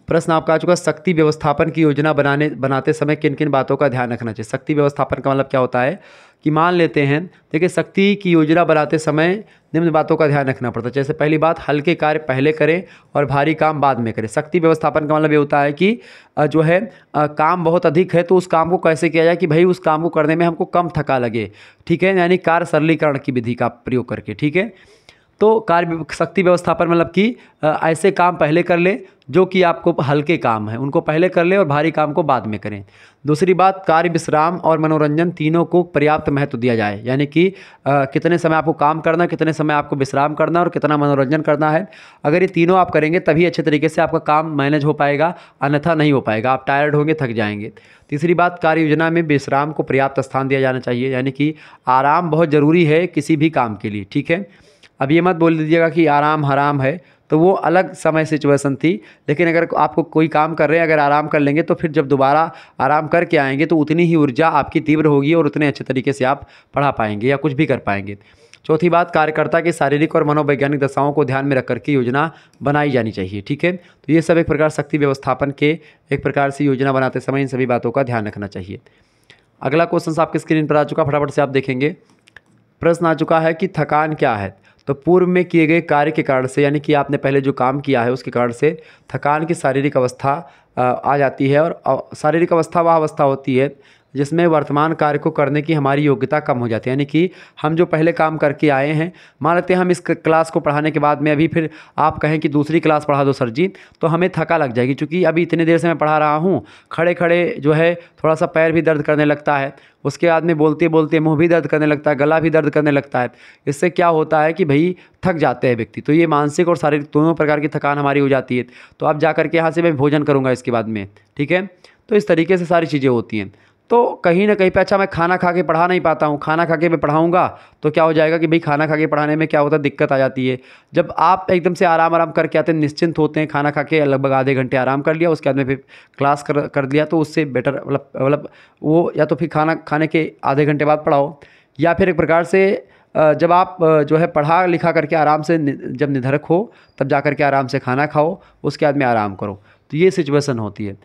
प्रश्न आपका आ चुका है, शक्ति व्यवस्थापन की योजना बनाते समय किन किन बातों का ध्यान रखना चाहिए। शक्ति व्यवस्थापन का मतलब क्या होता है कि मान लेते हैं, देखिए शक्ति की योजना बनाते समय निम्न बातों का ध्यान रखना पड़ता है। जैसे पहली बात, हल्के कार्य पहले करें और भारी काम बाद में करें। शक्ति व्यवस्थापन का मतलब ये होता है कि जो है काम बहुत अधिक है तो उस काम को कैसे किया जाए कि भाई उस काम को करने में हमको कम थका लगे, ठीक है, यानी कार्य सरलीकरण की विधि का प्रयोग करके, ठीक है। तो कार्य शक्ति व्यवस्थापन मतलब कि ऐसे काम पहले कर लें जो कि आपको हल्के काम है उनको पहले कर लें और भारी काम को बाद में करें। दूसरी बात, कार्य, विश्राम और मनोरंजन तीनों को पर्याप्त महत्व दिया जाए, यानी कि कितने समय आपको काम करना, कितने समय आपको विश्राम करना और कितना मनोरंजन करना है। अगर ये तीनों आप करेंगे तभी अच्छे तरीके से आपका काम मैनेज हो पाएगा, अन्यथा नहीं हो पाएगा, आप टायर्ड होंगे, थक जाएंगे। तीसरी बात, कार्य योजना में विश्राम को पर्याप्त स्थान दिया जाना चाहिए, यानी कि आराम बहुत ज़रूरी है किसी भी काम के लिए, ठीक है। अब ये मत बोल दीजिएगा कि आराम हराम है, तो वो अलग समय सिचुएशन थी, लेकिन अगर आपको कोई काम कर रहे हैं अगर आराम कर लेंगे तो फिर जब दोबारा आराम करके आएंगे तो उतनी ही ऊर्जा आपकी तीव्र होगी और उतने अच्छे तरीके से आप पढ़ा पाएंगे या कुछ भी कर पाएंगे। चौथी बात, कार्यकर्ता की शारीरिक और मनोवैज्ञानिक दशाओं को ध्यान में रख करके योजना बनाई जानी चाहिए, ठीक है। तो ये सब एक प्रकार शक्ति व्यवस्थापन के एक प्रकार से योजना बनाते समय इन सभी बातों का ध्यान रखना चाहिए। अगला क्वेश्चन आपकी स्क्रीन पर आ चुका, फटाफट से आप देखेंगे। प्रश्न आ चुका है कि थकान क्या है। तो पूर्व में किए गए कार्य के कारण से, यानी कि आपने पहले जो काम किया है उसके कारण से थकान की शारीरिक अवस्था आ जाती है। और शारीरिक अवस्था वह अवस्था होती है जिसमें वर्तमान कार्य को करने की हमारी योग्यता कम हो जाती है। यानी कि हम जो पहले काम करके आए हैं, मान लेते हैं हम इस क्लास को पढ़ाने के बाद में अभी फिर आप कहें कि दूसरी क्लास पढ़ा दो सर जी, तो हमें थका लग जाएगी, क्योंकि अभी इतनी देर से मैं पढ़ा रहा हूँ, खड़े खड़े जो है थोड़ा सा पैर भी दर्द करने लगता है, उसके बाद में बोलते बोलते मुंह भी दर्द करने लगता है, गला भी दर्द करने लगता है। इससे क्या होता है कि भाई थक जाते हैं व्यक्ति। तो ये मानसिक और शारीरिक दोनों प्रकार की थकान हमारी हो जाती है। तो अब जा करके यहाँ से मैं भोजन करूँगा इसके बाद में, ठीक है। तो इस तरीके से सारी चीज़ें होती हैं। तो कहीं ना कहीं पे अच्छा मैं खाना खा के पढ़ा नहीं पाता हूँ, खाना खा के मैं पढ़ाऊँगा तो क्या हो जाएगा कि भाई खाना खा के पढ़ाने में क्या होता है, दिक्कत आ जाती है। जब आप एकदम से आराम करके आते हैं, निश्चिंत होते हैं, खाना खा के लगभग आधे घंटे आराम कर लिया, उसके बाद में फिर क्लास कर दिया, तो उससे बेटर मतलब वो या तो फिर खाना खाने के आधे घंटे बाद पढ़ाओ, या फिर एक प्रकार से जब आप जो है पढ़ा लिखा करके आराम से जब निधरक हो तब जा करके आराम से खाना खाओ, उसके बाद में आराम करो। तो ये सिचुएशन होती है।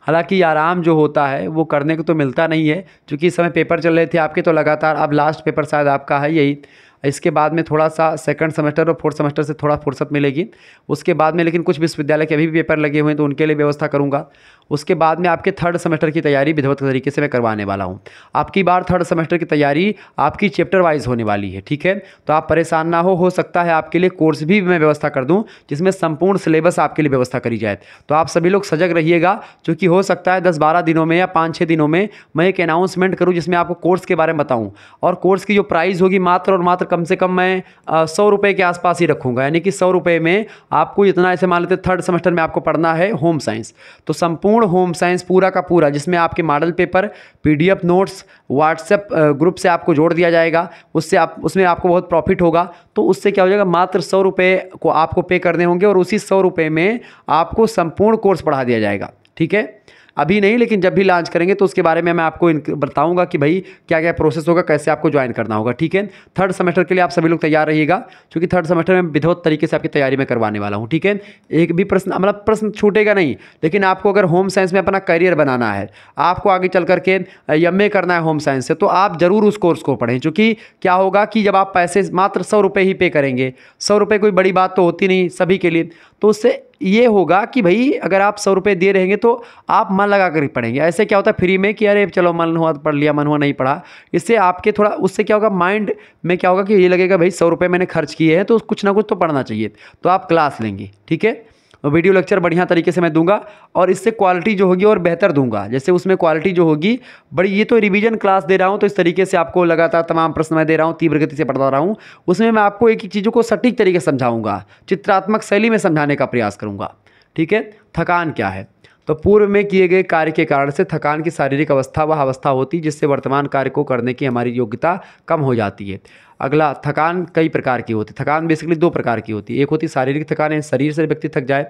हालांकि आराम जो होता है वो करने को तो मिलता नहीं है, क्योंकि इस समय पेपर चल रहे थे आपके, तो लगातार अब लास्ट पेपर शायद आपका है यही। इसके बाद में थोड़ा सा सेकंड सेमेस्टर और फोर्थ सेमेस्टर से थोड़ा फुर्सत मिलेगी उसके बाद में, लेकिन कुछ विश्वविद्यालय के अभी भी पेपर लगे हुए हैं तो उनके लिए व्यवस्था करूँगा। उसके बाद में आपके थर्ड सेमेस्टर की तैयारी विधिवत तरीके से मैं करवाने वाला हूँ। आपकी बार थर्ड सेमेस्टर की तैयारी आपकी चैप्टर वाइज होने वाली है, ठीक है। तो आप परेशान ना हो सकता है आपके लिए कोर्स भी मैं व्यवस्था कर दूँ जिसमें संपूर्ण सिलेबस आपके लिए व्यवस्था करी जाए। तो आप सभी लोग सजग रहिएगा, क्योंकि हो सकता है 10-12 दिनों में या 5-6 दिनों में मैं एक अनाउंसमेंट करूँ जिसमें आपको कोर्स के बारे में बताऊँ। और कोर्स की जो प्राइस होगी मात्र और मात्र कम से कम मैं 100 रुपये के आसपास ही रखूँगा। यानी कि 100 रुपये में आपको इतना, ऐसे मान लेते थर्ड सेमेस्टर में आपको पढ़ना है होम साइंस, तो संपूर्ण होम साइंस पूरा का पूरा, जिसमें आपके model paper, PDF notes, WhatsApp group से आपको जोड़ दिया जाएगा, उसमें आपको बहुत प्रॉफिट होगा। तो उससे क्या हो जाएगा, मात्र 100 रुपये को आपको पे करने होंगे और उसी 100 रुपये में आपको संपूर्ण कोर्स पढ़ा दिया जाएगा, ठीक है। अभी नहीं, लेकिन जब भी लॉन्च करेंगे तो उसके बारे में मैं आपको बताऊंगा कि भाई क्या क्या प्रोसेस होगा, कैसे आपको ज्वाइन करना होगा, ठीक है। थर्ड सेमेस्टर के लिए आप सभी लोग तैयार रहिएगा, क्योंकि थर्ड सेमेस्टर में विधिवत तरीके से आपकी तैयारी मैं करवाने वाला हूँ, ठीक है। एक भी प्रश्न मतलब प्रश्न छूटेगा नहीं। लेकिन आपको अगर होम साइंस में अपना करियर बनाना है, आपको आगे चल करके एमए करना है होम साइंस से, तो आप ज़रूर उस कोर्स को पढ़ें। क्योंकि क्या होगा कि जब आप पैसे मात्र 100 रुपये ही पे करेंगे, 100 रुपये कोई बड़ी बात तो होती नहीं सभी के लिए, तो उससे ये होगा कि भाई अगर आप 100 रुपये दे रहेंगे तो आप मन लगा कर पढ़ेंगे। ऐसे क्या होता है फ्री में कि अरे चलो मन हुआ तो पढ़ लिया, मन हुआ नहीं पढ़ा। इससे आपके थोड़ा, उससे क्या होगा माइंड में क्या होगा कि ये लगेगा भाई 100 रुपये मैंने खर्च किए हैं तो कुछ ना कुछ तो पढ़ना चाहिए, तो आप क्लास लेंगे, ठीक है। वीडियो लेक्चर बढ़िया तरीके से मैं दूंगा और इससे क्वालिटी जो होगी और बेहतर दूंगा। जैसे उसमें क्वालिटी जो होगी बड़ी, ये तो रिवीजन क्लास दे रहा हूं तो इस तरीके से आपको लगातार तमाम प्रश्न मैं दे रहा हूं, तीव्र गति से पढ़ा रहा हूं। उसमें मैं आपको एक एक चीज़ों को सटीक तरीके से समझाऊंगा, चित्रात्मक शैली में समझाने का प्रयास करूंगा, ठीक है। थकान क्या है, तो पूर्व में किए गए कार्य के कारण से थकान की शारीरिक अवस्था वह अवस्था होती है जिससे वर्तमान कार्य को करने की हमारी योग्यता कम हो जाती है। अगला, थकान कई प्रकार की होती है। थकान बेसिकली 2 प्रकार की होती है। एक होती शारीरिक थकान, है शरीर से व्यक्ति थक जाए,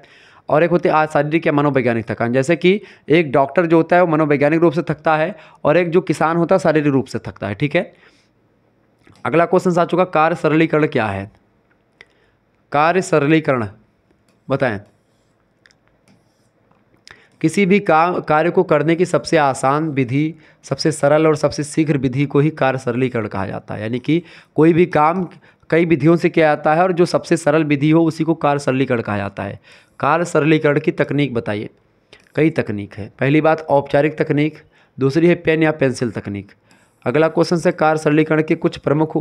और एक होती है शारीरिक या मनोवैज्ञानिक थकान। जैसे कि एक डॉक्टर जो होता है वो मनोवैज्ञानिक रूप से थकता है और एक जो किसान होता है शारीरिक रूप से थकता है, ठीक है। अगला क्वेश्चन आ चुका, कार्य सरलीकरण क्या है। कार्य सरलीकरण बताएं। किसी भी कार्य को करने की सबसे आसान विधि, सबसे सरल और सबसे शीघ्र विधि को ही कार्य सरलीकरण कहा जाता है। यानी कि कोई भी काम कई विधियों से किया जाता है और जो सबसे सरल विधि हो उसी को कार्य सरलीकरण कहा जाता है। कार्य सरलीकरण की तकनीक बताइए। कई तकनीक है। पहली बात औपचारिक तकनीक, दूसरी है पेन या पेंसिल तकनीक। अगला क्वेश्चन से कार्य सरलीकरण के कुछ प्रमुख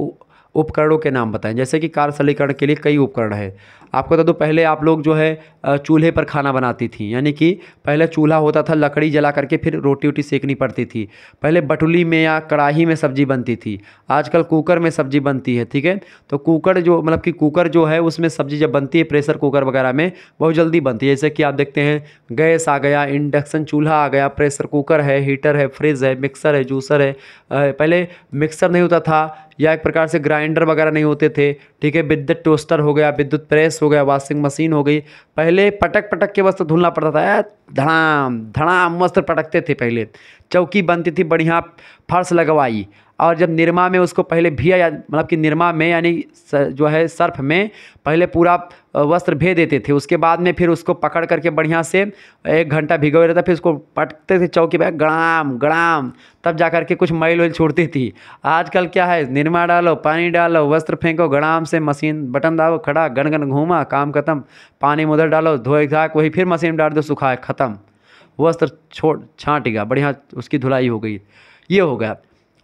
उपकरणों के नाम बताएं। जैसे कि कार्य सरलीकरण के लिए कई उपकरण है। आपको बता दो, पहले आप लोग जो है चूल्हे पर खाना बनाती थी, यानी कि पहले चूल्हा होता था, लकड़ी जला करके फिर रोटी वोटी सेकनी पड़ती थी। पहले बटुली में या कढ़ाई में सब्जी बनती थी, आजकल कुकर में सब्जी बनती है, ठीक है। तो कुकर जो मतलब कि कुकर जो है उसमें सब्जी जब बनती है, प्रेशर कुकर वगैरह में बहुत जल्दी बनती है। जैसे कि आप देखते हैं गैस आ गया, इंडक्शन चूल्हा आ गया, प्रेशर कुकर है, हीटर है, फ्रिज है, मिक्सर है, जूसर है। पहले मिक्सर नहीं होता था या एक प्रकार से ग्राइंडर वगैरह नहीं होते थे, ठीक है। विद्युत टोस्टर हो गया, विद्युत प्रेस हो गया, वॉशिंग मशीन हो गई। पहले पटक पटक के वस्त्र धुलना पड़ता था, धड़ाम धड़ाम वस्त्र पटकते थे। पहले चौकी बनती थी, बढ़िया फर्श लगवाई। और जब निरमा में उसको पहले भिया, मतलब कि निरमा में यानी जो है सर्फ में पहले पूरा वस्त्र भे देते थे, उसके बाद में फिर उसको पकड़ करके बढ़िया से 1 घंटा भिगोए रहता, फिर उसको पटकते थे चौकी पे गड़ाम गड़ाम, तब जा करके कुछ मैल वैल छूटती थी। आजकल क्या है, निरमा डालो, पानी डालो, वस्त्र फेंको, गड़ाम से मशीन बटन दाबो, खड़ा गन गन घूमा, काम खत्म, पानी में उधर डालो, धोए धाक वही, फिर मशीन में डाल दो, सुखाए, ख़त्म, वस्त्र छाँट गया, बढ़िया उसकी धुलाई हो गई। ये हो गया।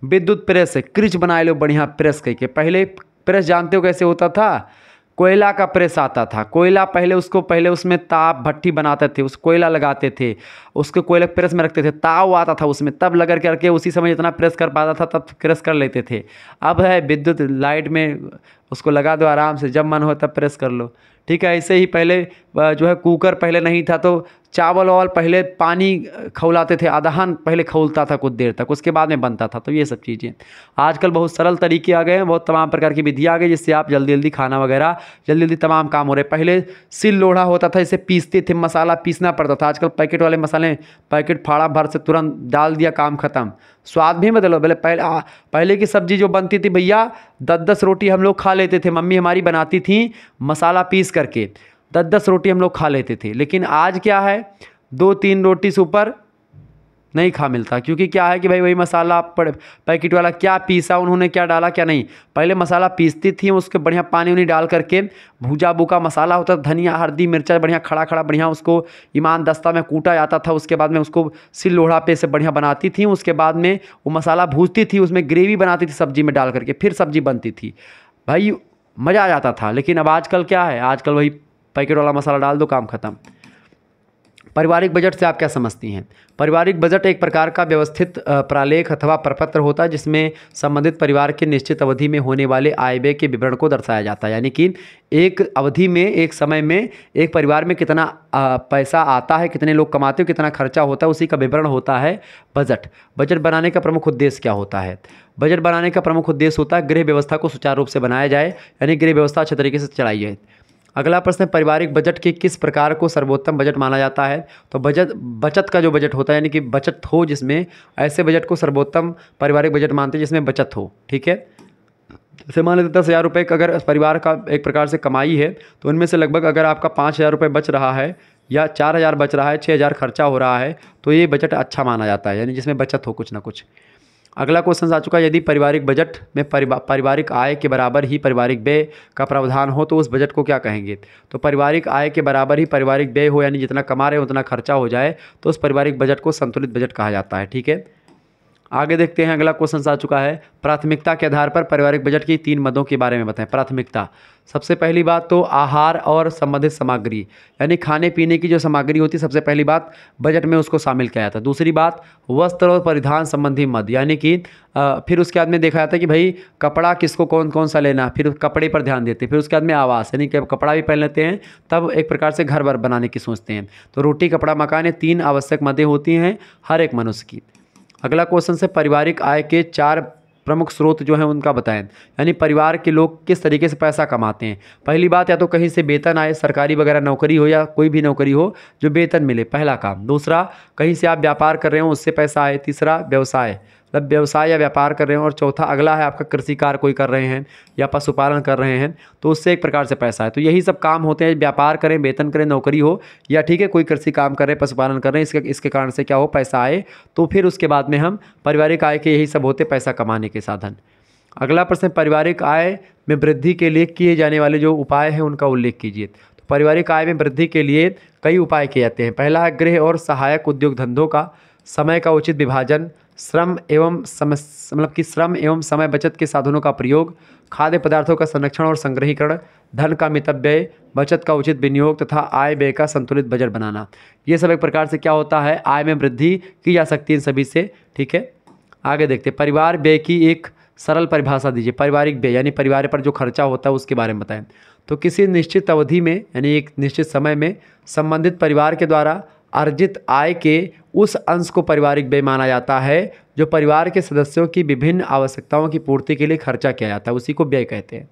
विद्युत प्रेस है, क्रिच बना लो बढ़िया प्रेस करके। पहले प्रेस जानते हो कैसे होता था, कोयला का प्रेस आता था। कोयला पहले उसमें ताप भट्टी बनाते थे, उस कोयला लगाते थे, उसको कोयला प्रेस में रखते थे, ताव आता था उसमें, तब लगा करके उसी समय जितना प्रेस कर पाता था तब प्रेस कर लेते थे। अब है विद्युत लाइट में उसको लगा दो, आराम से जब मन हो तब प्रेस कर लो, ठीक है। ऐसे ही पहले जो है कुकर पहले नहीं था, तो चावल वावल पहले पानी खौलाते थे, अदहन पहले खौलता था कुछ देर तक, उसके बाद में बनता था। तो ये सब चीज़ें आजकल बहुत सरल तरीके आ गए हैं, बहुत तमाम प्रकार की विधियाँ आ गई, जिससे आप जल्दी जल्दी खाना वगैरह जल्दी जल्दी तमाम काम हो रहे। पहले सिल लोढ़ा होता था, इसे पीसते थे, मसाला पीसना पड़ता था। आजकल पैकेट वाले मसाले, पैकेट फाड़ा भर से तुरंत डाल दिया, काम खत्म। स्वाद भी बदलो। पहले की सब्जी जो बनती थी भैया, 10-10 रोटी हम लोग खा लेते थे, मम्मी हमारी बनाती थी मसाला पीस करके, 10-10 रोटी हम लोग खा लेते थे। लेकिन आज क्या है, 2-3 रोटी से ऊपर नहीं खा मिलता, क्योंकि क्या है कि भाई वही मसाला पैकेट वाला क्या पीसा, उन्होंने क्या डाला क्या नहीं। पहले मसाला पीसती थी, उसके बढ़िया पानी उनी डाल करके, भूजा भूका मसाला होता था, धनिया हल्दी मिर्चा बढ़िया खड़ा खड़ा बढ़िया उसको ईमान दस्ता में कूटा जाता था। उसके बाद में उसको सिल लोढ़ा पे से बढ़िया बनाती थी, उसके बाद में वो मसाला भूजती थी, उसमें ग्रेवी बनाती थी सब्जी में डाल करके, फिर सब्जी बनती थी, भाई मज़ा आ जाता था। लेकिन अब आजकल क्या है, आजकल वही पैकेट वाला मसाला डाल दो, काम खत्म। पारिवारिक बजट से आप क्या समझती हैं? पारिवारिक बजट एक प्रकार का व्यवस्थित प्रालेख अथवा प्रपत्र होता है, जिसमें संबंधित परिवार के निश्चित अवधि में होने वाले आय व्यय के विवरण को दर्शाया जाता है। यानी कि एक अवधि में, एक समय में एक परिवार में कितना पैसा आता है, कितने लोग कमाते हो, कितना खर्चा होता है, उसी का विवरण होता है बजट। बजट बनाने का प्रमुख उद्देश्य क्या होता है? बजट बनाने का प्रमुख उद्देश्य होता है गृह व्यवस्था को सुचारू रूप से बनाया जाए, यानी गृह व्यवस्था अच्छे तरीके से चलाई जाए। अगला प्रश्न है, पारिवारिक बजट के किस प्रकार को सर्वोत्तम बजट माना जाता है? तो बचत का जो बजट होता है, यानी कि बचत हो जिसमें, ऐसे बजट को सर्वोत्तम पारिवारिक बजट मानते हैं जिसमें बचत हो, ठीक है। जैसे मान लेते 10,000 रुपये का अगर परिवार का एक प्रकार से कमाई है, तो उनमें से लगभग अगर आपका 5,000 रुपये बच रहा है या 4,000 बच रहा है, 6,000 खर्चा हो रहा है, तो ये बजट अच्छा माना जाता है, यानी जिसमें बचत हो कुछ ना कुछ। अगला क्वेश्चन आ चुका है, यदि पारिवारिक बजट में पारिवारिक आय के बराबर ही पारिवारिक व्यय का प्रावधान हो तो उस बजट को क्या कहेंगे? तो पारिवारिक आय के बराबर ही पारिवारिक व्यय हो, यानी जितना कमा रहे हो उतना खर्चा हो जाए, तो उस पारिवारिक बजट को संतुलित बजट कहा जाता है, ठीक है। आगे देखते हैं, अगला क्वेश्चन आ चुका है, प्राथमिकता के आधार पर पारिवारिक बजट की 3 मदों के बारे में बताएं। प्राथमिकता, सबसे पहली बात तो आहार और संबंधित सामग्री, यानी खाने पीने की जो सामग्री होती है, सबसे पहली बात बजट में उसको शामिल किया जाता है। दूसरी बात वस्त्र और परिधान संबंधी मद, यानी कि फिर उसके बाद में देखा जाता है कि भाई कपड़ा किसको कौन कौन सा लेना, फिर कपड़े पर ध्यान देते हैं। फिर उसके बाद में आवास, यानी कि कपड़ा भी पहन लेते हैं, तब एक प्रकार से घर वर बनाने की सोचते हैं। तो रोटी कपड़ा मकान, ये 3 आवश्यक मदें होती हैं हर एक मनुष्य की। अगला क्वेश्चन से, पारिवारिक आय के 4 प्रमुख स्रोत जो हैं उनका बताएं, यानी परिवार के लोग किस तरीके से पैसा कमाते हैं। पहली बात, या तो कहीं से वेतन आए, सरकारी वगैरह नौकरी हो या कोई भी नौकरी हो जो वेतन मिले, पहला काम। दूसरा, कहीं से आप व्यापार कर रहे हो उससे पैसा आए। तीसरा, व्यवसाय, मतलब व्यवसाय या व्यापार कर रहे हो। और चौथा अगला है आपका कृषि कार्य कोई कर रहे हैं या पशुपालन कर रहे हैं, तो उससे एक प्रकार से पैसा है। तो यही सब काम होते हैं, व्यापार करें, वेतन करें, नौकरी हो, या ठीक है कोई कृषि काम कर रहे हैं, पशुपालन कर रहे हैं, इसके कारण से क्या हो, पैसा आए। तो फिर उसके बाद में हम पारिवारिक आय के यही सब होते पैसा कमाने के साधन। अगला प्रश्न, पारिवारिक आय में वृद्धि के लिए किए जाने वाले जो उपाय हैं उनका उल्लेख कीजिए। तो पारिवारिक आय में वृद्धि के लिए कई उपाय किए जाते हैं। पहला है गृह और सहायक उद्योग धंधों का समय का उचित विभाजन, श्रम एवं समय बचत के साधनों का प्रयोग, खाद्य पदार्थों का संरक्षण और संग्रहीकरण, धन का मितव्यय, बचत का उचित विनियोग तथा आय व्यय का संतुलित बजट बनाना। ये सब एक प्रकार से क्या होता है, आय में वृद्धि की जा सकती है इन सभी से, ठीक है। आगे देखते हैं, परिवार व्यय की एक सरल परिभाषा दीजिए। पारिवारिक व्यय यानी परिवार पर जो खर्चा होता है उसके बारे में बताएं। तो किसी निश्चित अवधि में यानी एक निश्चित समय में संबंधित परिवार के द्वारा अर्जित आय के उस अंश को पारिवारिक व्यय माना जाता है जो परिवार के सदस्यों की विभिन्न आवश्यकताओं की पूर्ति के लिए खर्चा किया जाता है, उसी को व्यय कहते हैं।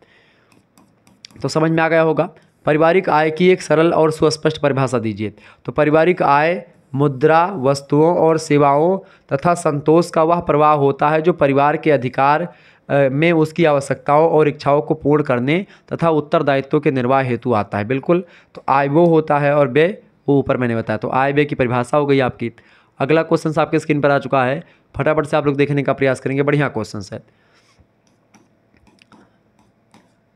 तो समझ में आ गया होगा। पारिवारिक आय की एक सरल और सुस्पष्ट परिभाषा दीजिए। तो पारिवारिक आय मुद्रा, वस्तुओं और सेवाओं तथा संतोष का वह प्रवाह होता है जो परिवार के अधिकार में उसकी आवश्यकताओं और इच्छाओं को पूर्ण करने तथा उत्तरदायित्वों के निर्वाह हेतु आता है। बिल्कुल, तो आय वो होता है और व्यय वो ऊपर मैंने बताया। तो आय व्यय की परिभाषा हो गई आपकी। अगला क्वेश्चन आपके स्क्रीन पर आ चुका है, फटाफट से आप लोग देखने का प्रयास करेंगे। बढ़िया क्वेश्चन है।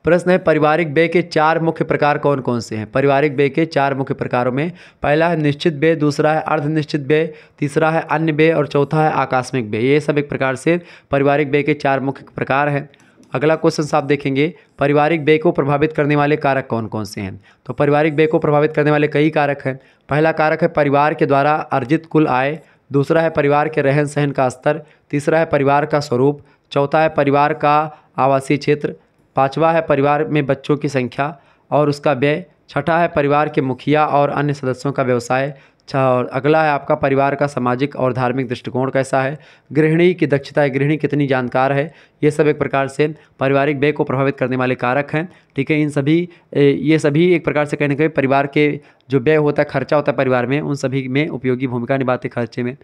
प्रश्न है, पारिवारिक व्यय के 4 मुख्य प्रकार कौन कौन से हैं? पारिवारिक व्यय के 4 मुख्य प्रकारों में पहला है निश्चित व्यय, दूसरा है अर्धनिश्चित व्यय, तीसरा है अन्य व्यय और चौथा है आकस्मिक व्यय। ये सब एक प्रकार से पारिवारिक व्यय के 4 मुख्य प्रकार हैं। अगला क्वेश्चन आप देखेंगे, पारिवारिक व्यय को प्रभावित करने वाले कारक कौन कौन से हैं? तो पारिवारिक व्यय को प्रभावित करने वाले कई कारक हैं। पहला कारक है परिवार के द्वारा अर्जित कुल आय, दूसरा है परिवार के रहन सहन का स्तर, तीसरा है परिवार का स्वरूप, चौथा है परिवार का आवासीय क्षेत्र, पांचवा है परिवार में बच्चों की संख्या और उसका व्यय, छठा है परिवार के मुखिया और अन्य सदस्यों का व्यवसाय, और अगला है आपका परिवार का सामाजिक और धार्मिक दृष्टिकोण कैसा है, गृहिणी की दक्षता, गृहिणी कितनी जानकार है। ये सब एक प्रकार से पारिवारिक व्यय को प्रभावित करने वाले कारक हैं। ठीक है, ये सभी एक प्रकार से कहने के परिवार के जो व्यय होता है, खर्चा होता है परिवार में, उन सभी में उपयोगी भूमिका निभाते खर्चे में।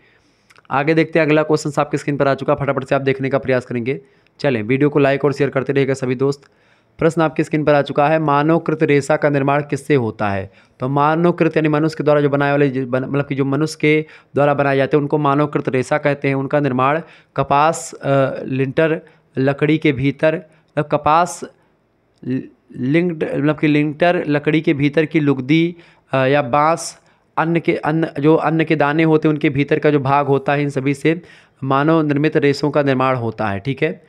आगे देखते हैं, अगला क्वेश्चन आपकी स्क्रीन पर आ चुका, फटाफट से आप देखने का प्रयास करेंगे। चलें, वीडियो को लाइक और शेयर करते रहिएगा सभी दोस्त। प्रश्न आपकी स्क्रीन पर आ चुका है, मानवकृत रेशा का निर्माण किससे होता है? तो मानवकृत यानी मनुष्य के द्वारा जो बनाए वाले मतलब कि जो मनुष्य के द्वारा बनाए जाते हैं उनको मानवकृत रेशा कहते हैं। उनका निर्माण कपास लिंटर लकड़ी के भीतर, कपास लिंक्ड मतलब कि लिंटर लकड़ी के भीतर की लुगदी या बाँस, अन्न के दाने होते हैं उनके भीतर का जो भाग होता है, इन सभी से मानव निर्मित रेशों का निर्माण होता है। ठीक है,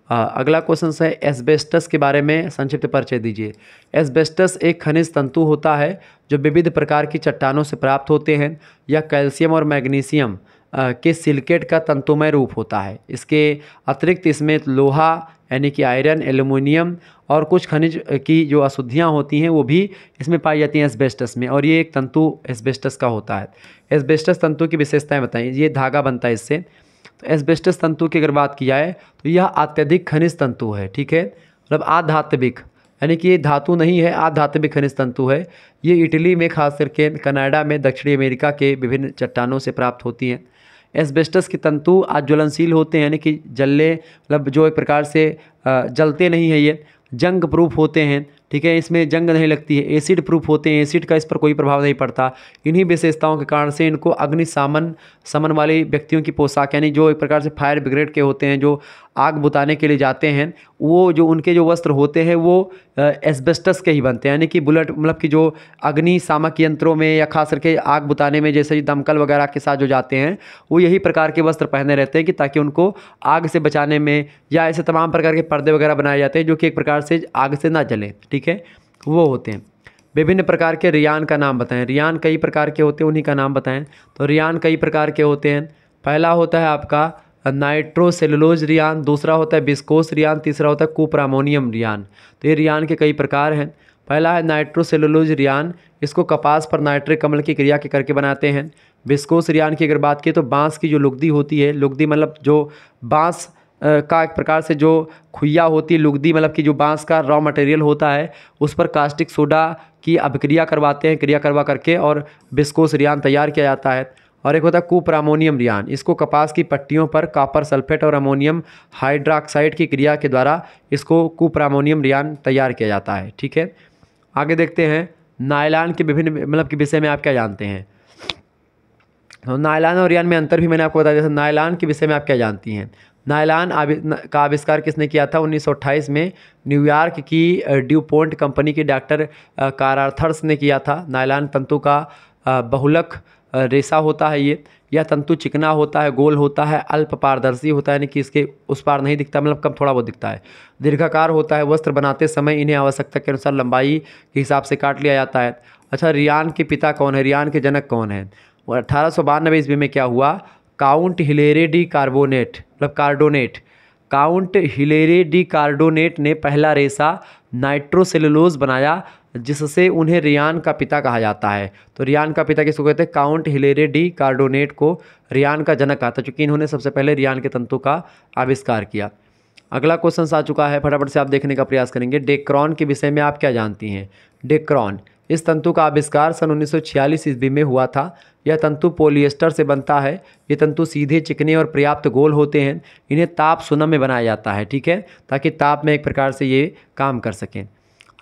अगला क्वेश्चन है, एस्बेस्टस के बारे में संक्षिप्त परिचय दीजिए। एस्बेस्टस एक खनिज तंतु होता है जो विविध प्रकार की चट्टानों से प्राप्त होते हैं। यह कैल्शियम और मैग्नीशियम के सिलिकेट का तंतुमय रूप होता है। इसके अतिरिक्त इसमें लोहा यानी कि आयरन, एल्युमिनियम और कुछ खनिज की जो अशुद्धियाँ होती हैं वो भी इसमें पाई जाती हैं एस्बेस्टस में, और ये एक तंतु एस्बेस्टस का होता है। एस्बेस्टस तंतु की विशेषताएं बताइए। ये धागा बनता है इससे। तो एस्बेस्टस तंतु की अगर बात की जाए तो यह अत्यधिक खनिज तंतु है। ठीक है, मतलब आधात्विक यानी कि ये धातु नहीं है, आधात्विक खनिज तंतु है। ये इटली में, खास करके कनाडा में, दक्षिणी अमेरिका के विभिन्न चट्टानों से प्राप्त होती हैं। एस्बेस्टस के तंतु ज्वलनशील होते हैं यानी कि जलने मतलब जो एक प्रकार से जलते नहीं है, ये जंग प्रूफ होते हैं। ठीक है, इसमें जंग नहीं लगती है। एसिड प्रूफ होते हैं, एसिड का इस पर कोई प्रभाव नहीं पड़ता। इन्हीं विशेषताओं के कारण से इनको समन वाले व्यक्तियों की पोशाक यानी जो एक प्रकार से फायर ब्रिगेड के होते हैं, जो आग बुताने के लिए जाते हैं, वो जो उनके जो वस्त्र होते हैं वो एस्बेस्टस के ही बनते हैं। यानी कि बुलेट मतलब कि जो अग्निशामक यंत्रों में या खास करके आग बुताने में जैसे दमकल वगैरह के साथ जो जाते हैं वो यही प्रकार के वस्त्र पहने रहते हैं कि ताकि उनको आग से बचाने में, या ऐसे तमाम प्रकार के पर्दे वगैरह बनाए जाते हैं जो कि एक प्रकार से आग से ना जलें। ठीक है, वो होते हैं। विभिन्न प्रकार के रियान का नाम बताएं। रियान कई प्रकार के होते हैं, उन्हीं का नाम बताएं। तो रियान कई प्रकार के होते हैं। पहला होता है आपका नाइट्रोसेलुलोज रियान, दूसरा होता है विस्कोस रियान, तीसरा होता है कुप्रामोनियम रियान। तो ये रियान के कई प्रकार हैं। पहला है नाइट्रोसेलुलोज रियान, इसको कपास पर नाइट्रिक अम्ल की क्रिया के करके बनाते हैं। विस्कोस रियान की अगर बात की तो बाँस की जो लुगदी होती है, लुगदी मतलब जो बाँस का एक प्रकार से जो खुइया होती है, लुगदी मतलब कि जो बांस का रॉ मटेरियल होता है उस पर कास्टिक सोडा की अभिक्रिया करवाते हैं, क्रिया करवा करके और विस्कोस रियान तैयार किया जाता है। और एक होता है कुप्रामोनियम रियान, इसको कपास की पट्टियों पर कॉपर सल्फेट और अमोनियम हाइड्रोक्साइड की क्रिया के द्वारा इसको कुप्रामोनियम रियान तैयार किया जाता है। ठीक है, आगे देखते हैं नायलॉन के विभिन्न मतलब के विषय में आप क्या जानते हैं। तो नायलॉन और रियान में अंतर भी मैंने आपको बताया। जैसे नायलॉन के विषय में आप क्या जानती हैं। नायलॉन का आविष्कार किसने किया था? 1928 में न्यूयॉर्क की ड्यूपोंट कंपनी के डॉक्टर कारार्थर्स ने किया था। नायलॉन तंतु का बहुलक रेशा होता है। यह तंतु चिकना होता है, गोल होता है, अल्प पारदर्शी होता है, यानी कि इसके उस पार नहीं दिखता, मतलब कम थोड़ा बहुत दिखता है। दीर्घाकार होता है। वस्त्र बनाते समय इन्हें आवश्यकता के अनुसार लंबाई के हिसाब से काट लिया जाता है। अच्छा, रियान के पिता कौन है? रियान के जनक कौन है? 1892 ईस्वी में क्या हुआ? काउंट हिलेरे डी कार्बोनेट मतलब कार्डोनेट, काउंट हिलेरे डी कार्डोनेट ने पहला रेशा नाइट्रोसेलुलोज बनाया, जिससे उन्हें रियान का पिता कहा जाता है। तो रियान का पिता किसको कहते हैं? काउंट हिलेरे डी कार्डोनेट को रियान का जनक आता है, चूँकि इन्होंने सबसे पहले रियान के तंतु का आविष्कार किया। अगला क्वेश्चन आ चुका है, फटाफट से आप देखने का प्रयास करेंगे। डेक्रॉन के विषय में आप क्या जानती हैं? डेक्रॉन इस तंतु का आविष्कार सन 1946 ईस्वी में हुआ था। यह तंतु पॉलिएस्टर से बनता है। ये तंतु सीधे, चिकने और पर्याप्त गोल होते हैं। इन्हें ताप सुनम में बनाया जाता है, ठीक है, ताकि ताप में एक प्रकार से ये काम कर सकें।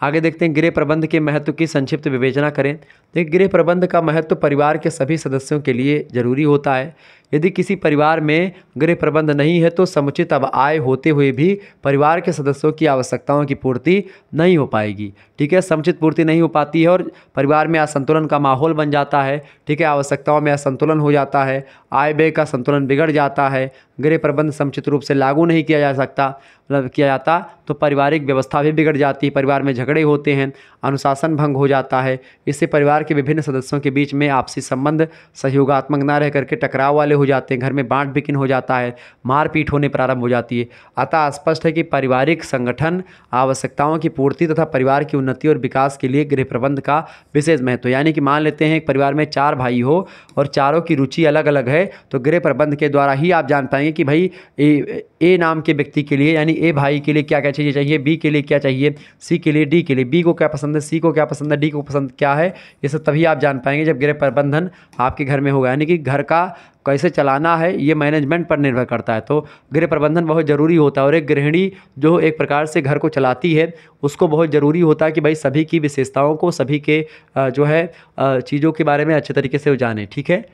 आगे देखते हैं गृह प्रबंध के महत्व की संक्षिप्त विवेचना करें। देखिए, गृह प्रबंध का महत्व परिवार के सभी सदस्यों के लिए जरूरी होता है। यदि किसी परिवार में गृह प्रबंध नहीं है तो समुचित आय होते हुए भी परिवार के सदस्यों की आवश्यकताओं की पूर्ति नहीं हो पाएगी, ठीक है। समुचित पूर्ति नहीं हो पाती है और परिवार में असंतुलन का माहौल बन जाता है, ठीक है। आवश्यकताओं में असंतुलन हो जाता है, आय व्यय का संतुलन बिगड़ जाता है। गृह प्रबंध समुचित रूप से लागू नहीं किया जा सकता, मतलब किया जाता तो पारिवारिक व्यवस्था भी बिगड़ जाती है, परिवार में झगड़े होते हैं, अनुशासन भंग हो जाता है। इससे परिवार के विभिन्न सदस्यों के बीच में आपसी संबंध सहयोगात्मक ना रह करके टकराव वाले हो जाते हैं, घर में बांट बिकिन हो जाता है, मारपीट होने प्रारंभ हो जाती है। अतः स्पष्ट है कि पारिवारिक संगठन, आवश्यकताओं की पूर्ति तथा परिवार की उन्नति और विकास के लिए गृह प्रबंध का विशेष महत्व। यानी कि मान लेते हैं एक परिवार में 4 भाई हो और चारों की रुचि अलग अलग है, तो गृह प्रबंध के द्वारा ही आप जान पाएंगे कि भाई ए नाम के व्यक्ति के लिए, यानी ए भाई के लिए क्या क्या चाहिए, बी के लिए क्या चाहिए, सी के लिए, डी के लिए, बी को क्या पसंद है, सी को क्या पसंद है, डी को पसंद क्या है। ये सब तभी आप जान पाएंगे जब गृह प्रबंधन आपके घर में होगा। यानी कि घर का कैसे चलाना है ये मैनेजमेंट पर निर्भर करता है। तो गृह प्रबंधन बहुत ज़रूरी होता है और एक गृहिणी जो एक प्रकार से घर को चलाती है उसको बहुत ज़रूरी होता है कि भाई सभी की विशेषताओं को, सभी के जो है चीज़ों के बारे में अच्छे तरीके से वो जाने, ठीक है।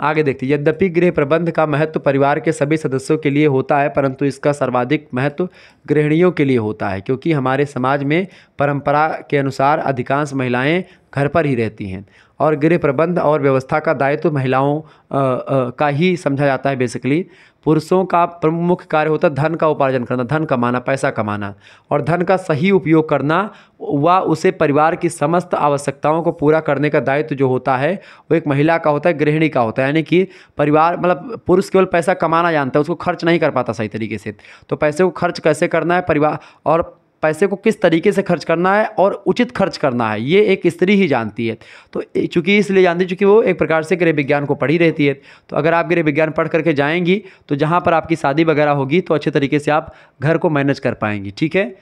आगे देखते हैं, यद्यपि गृह प्रबंध का महत्व परिवार के सभी सदस्यों के लिए होता है, परंतु इसका सर्वाधिक महत्व गृहिणियों के लिए होता है, क्योंकि हमारे समाज में परंपरा के अनुसार अधिकांश महिलाएं घर पर ही रहती हैं और गृह प्रबंध और व्यवस्था का दायित्व महिलाओं का ही समझा जाता है। बेसिकली पुरुषों का प्रमुख कार्य होता है धन का उपार्जन करना, धन कमाना, पैसा कमाना और धन का सही उपयोग करना। व उसे परिवार की समस्त आवश्यकताओं को पूरा करने का दायित्व जो होता है वो एक महिला का होता है, गृहिणी का होता है। यानी कि परिवार, मतलब पुरुष केवल पैसा कमाना जानता है, उसको खर्च नहीं कर पाता सही तरीके से। तो पैसे को खर्च कैसे करना है परिवार, और पैसे को किस तरीके से खर्च करना है और उचित खर्च करना है, ये एक स्त्री ही जानती है। तो चूंकि इसलिए जानती है चूँकि वो एक प्रकार से गृह विज्ञान को पढ़ी रहती है। तो अगर आप गृह विज्ञान पढ़ करके जाएंगी तो जहाँ पर आपकी शादी वगैरह होगी तो अच्छे तरीके से आप घर को मैनेज कर पाएंगी, ठीक है।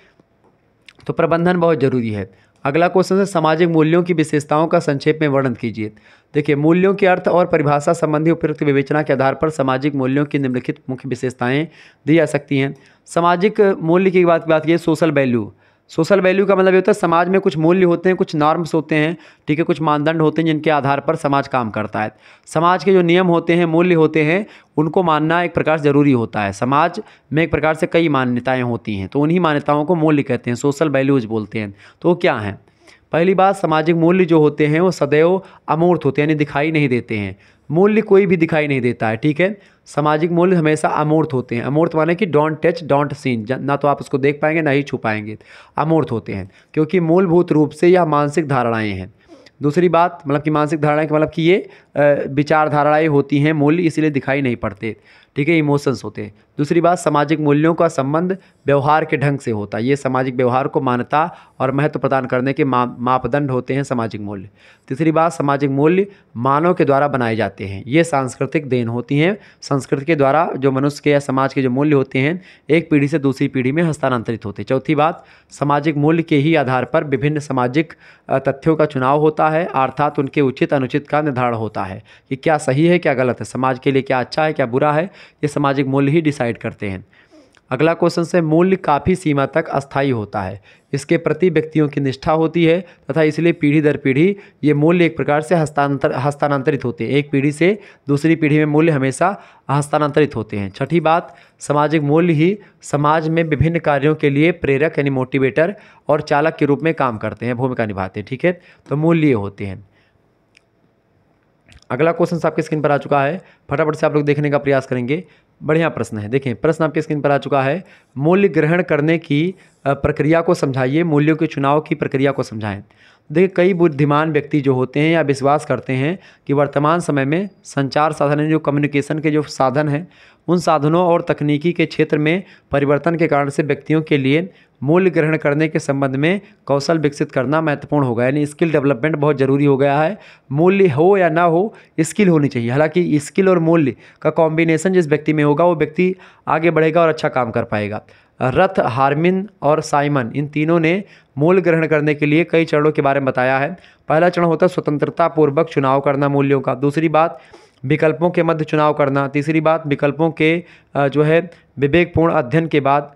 तो प्रबंधन बहुत ज़रूरी है। अगला क्वेश्चन है, सामाजिक मूल्यों की विशेषताओं का संक्षेप में वर्णन कीजिए। देखिए, मूल्यों के अर्थ और परिभाषा संबंधी उपयुक्त विवेचना के आधार पर सामाजिक मूल्यों की निम्नलिखित मुख्य विशेषताएं दी जा सकती हैं। सामाजिक मूल्य की बात की सोशल वैल्यू। सोशल वैल्यू का मतलब ये होता है समाज में कुछ मूल्य होते हैं, कुछ नॉर्म्स होते हैं, ठीक है, कुछ मानदंड होते हैं जिनके आधार पर समाज काम करता है। समाज के जो नियम होते हैं, मूल्य होते हैं, उनको मानना एक प्रकार से ज़रूरी होता है। समाज में एक प्रकार से कई मान्यताएं होती हैं, तो उन्हीं मान्यताओं को मूल्य कहते हैं, सोशल वैल्यूज बोलते हैं। तो वो क्या हैं? पहली बात, सामाजिक मूल्य जो होते हैं वो सदैव अमूर्त होते हैं, यानी दिखाई नहीं देते हैं। मूल्य कोई भी दिखाई नहीं देता है, ठीक है। सामाजिक मूल्य हमेशा अमूर्त होते हैं। अमूर्त माने कि डोंट टच डोंट सीन, ना तो आप उसको देख पाएंगे ना ही छू पाएंगे, अमूर्त होते हैं, क्योंकि मूलभूत रूप से यह मानसिक धारणाएं हैं। दूसरी बात, मतलब कि मानसिक धारणाएं मतलब कि ये विचारधाराएं होती हैं, मूल्य इसलिए दिखाई नहीं पड़ते, ठीक है, इमोशंस होते हैं। दूसरी बात, सामाजिक मूल्यों का संबंध व्यवहार के ढंग से होता है। ये सामाजिक व्यवहार को मान्यता और महत्व प्रदान करने के मापदंड होते हैं सामाजिक मूल्य। तीसरी बात, सामाजिक मूल्य मानव के द्वारा बनाए जाते हैं, ये सांस्कृतिक देन होती हैं। संस्कृति के द्वारा जो मनुष्य के या समाज के जो मूल्य होते हैं एक पीढ़ी से दूसरी पीढ़ी में हस्तांतरित होते हैं। चौथी बात, सामाजिक मूल्य के ही आधार पर विभिन्न सामाजिक तथ्यों का चुनाव होता है, अर्थात उनके उचित अनुचित का निर्धारण होता है कि क्या सही है क्या गलत है, समाज के लिए क्या अच्छा है क्या बुरा है, ये सामाजिक मूल्य ही डिसाइड करते हैं। अगला क्वेश्चन से, मूल्य काफ़ी सीमा तक अस्थायी होता है, इसके प्रति व्यक्तियों की निष्ठा होती है तथा इसलिए पीढ़ी दर पीढ़ी ये मूल्य एक प्रकार से हस्तांतरित होते हैं। एक पीढ़ी से दूसरी पीढ़ी में मूल्य हमेशा हस्तांतरित होते हैं। छठी बात, सामाजिक मूल्य ही समाज में विभिन्न कार्यों के लिए प्रेरक यानी मोटिवेटर और चालक के रूप में काम करते हैं, भूमिका निभाते हैं, ठीक है। तो मूल्य होते हैं। अगला क्वेश्चन आपके स्क्रीन पर आ चुका है, फटाफट से आप लोग देखने का प्रयास करेंगे। बढ़िया प्रश्न है, देखें प्रश्न आपके स्क्रीन पर आ चुका है। मूल्य ग्रहण करने की प्रक्रिया को समझाइए, मूल्यों के चुनाव की प्रक्रिया को समझाएं। देखिए, कई बुद्धिमान व्यक्ति जो होते हैं या विश्वास करते हैं कि वर्तमान समय में संचार साधन, जो कम्युनिकेशन के जो साधन हैं, उन साधनों और तकनीकी के क्षेत्र में परिवर्तन के कारण से व्यक्तियों के लिए मूल्य ग्रहण करने के संबंध में कौशल विकसित करना महत्वपूर्ण होगा, यानी स्किल डेवलपमेंट बहुत ज़रूरी हो गया है। मूल्य हो या ना हो, स्किल होनी चाहिए। हालांकि स्किल और मूल्य का कॉम्बिनेशन जिस व्यक्ति में होगा वो व्यक्ति आगे बढ़ेगा और अच्छा काम कर पाएगा। रथ, हार्मिन और साइमन, इन तीनों ने मूल्य ग्रहण करने के लिए कई चरणों के बारे में बताया है। पहला चरण होता है स्वतंत्रता पूर्वक चुनाव करना मूल्यों का। दूसरी बात, विकल्पों के मध्य चुनाव करना। तीसरी बात, विकल्पों के जो है विवेकपूर्ण अध्ययन के बाद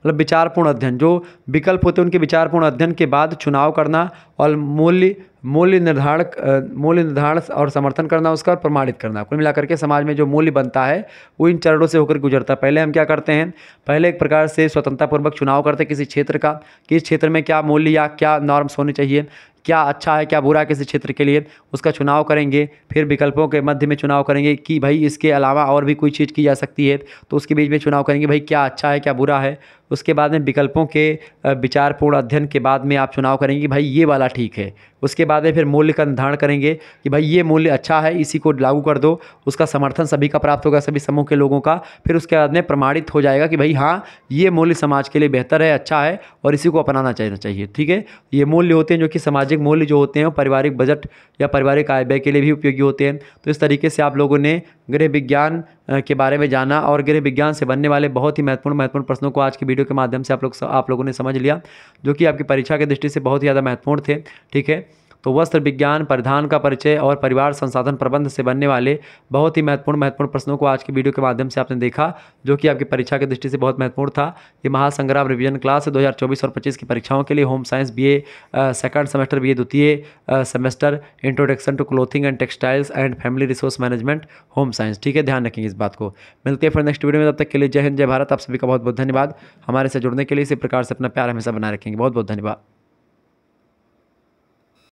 मतलब विचारपूर्ण अध्ययन, जो विकल्प होते हैं उनके विचारपूर्ण अध्ययन के बाद चुनाव करना, और मूल्य निर्धारण और समर्थन करना उसका, और प्रमाणित करना। कुल मिलाकर के समाज में जो मूल्य बनता है वो इन चरणों से होकर गुजरता है। पहले हम क्या करते हैं, पहले एक प्रकार से स्वतंत्रतापूर्वक चुनाव करते हैं किसी क्षेत्र का, कि इस क्षेत्र में क्या मूल्य या क्या नॉर्म्स होने चाहिए, क्या अच्छा है क्या बुरा है किसी क्षेत्र के लिए, उसका चुनाव करेंगे। फिर विकल्पों के मध्य में चुनाव करेंगे कि भाई इसके अलावा और भी कोई चीज़ की जा सकती है, तो उसके बीच में चुनाव करेंगे भाई क्या अच्छा है क्या बुरा है। उसके बाद में विकल्पों के विचारपूर्ण अध्ययन के बाद में आप चुनाव करेंगे कि भाई ये वाला ठीक है। उसके बाद में फिर मूल्य का निर्धारण करेंगे कि भाई ये मूल्य अच्छा है, इसी को लागू कर दो, उसका समर्थन सभी का प्राप्त होगा, सभी समूह के लोगों का। फिर उसके बाद में प्रमाणित हो जाएगा कि भाई हाँ ये मूल्य समाज के लिए बेहतर है, अच्छा है और इसी को अपनाना चाहिए। ठीक है, ये मूल्य होते हैं जो कि सामाजिक मूल्य जो होते हैं पारिवारिक बजट या पारिवारिक आय व्यय के लिए भी उपयोगी होते हैं। तो इस तरीके से आप लोगों ने गृह विज्ञान के बारे में जाना और गृह विज्ञान से बनने वाले बहुत ही महत्वपूर्ण प्रश्नों को आज की वीडियो के माध्यम से आप लोगों ने समझ लिया, जो कि आपकी परीक्षा की दृष्टि से बहुत ही ज़्यादा महत्वपूर्ण थे। ठीक है, तो वस्त्र विज्ञान, परिधान का परिचय और परिवार संसाधन प्रबंध से बनने वाले बहुत ही महत्वपूर्ण प्रश्नों को आज की वीडियो के माध्यम से आपने देखा, जो कि आपकी परीक्षा की दृष्टि से बहुत महत्वपूर्ण था। ये महासंग्राम रिवीजन क्लास 2024 और 25 की परीक्षाओं के लिए home science BA second semester BA द्वितीय semester introduction to clothing and textiles and family resource management home science. ठीक है, ध्यान रखेंगे इस बात को। मिलते हैं फिर नेक्स्ट वीडियो में, तब तक के लिए जय हिंद जय भारत। आप सभी का बहुत बहुत धन्यवाद। हमारे से जुड़ने के लिए इसी प्रकार से अपना प्यार हमेशा बनाए रखेंगे। बहुत बहुत धन्यवाद।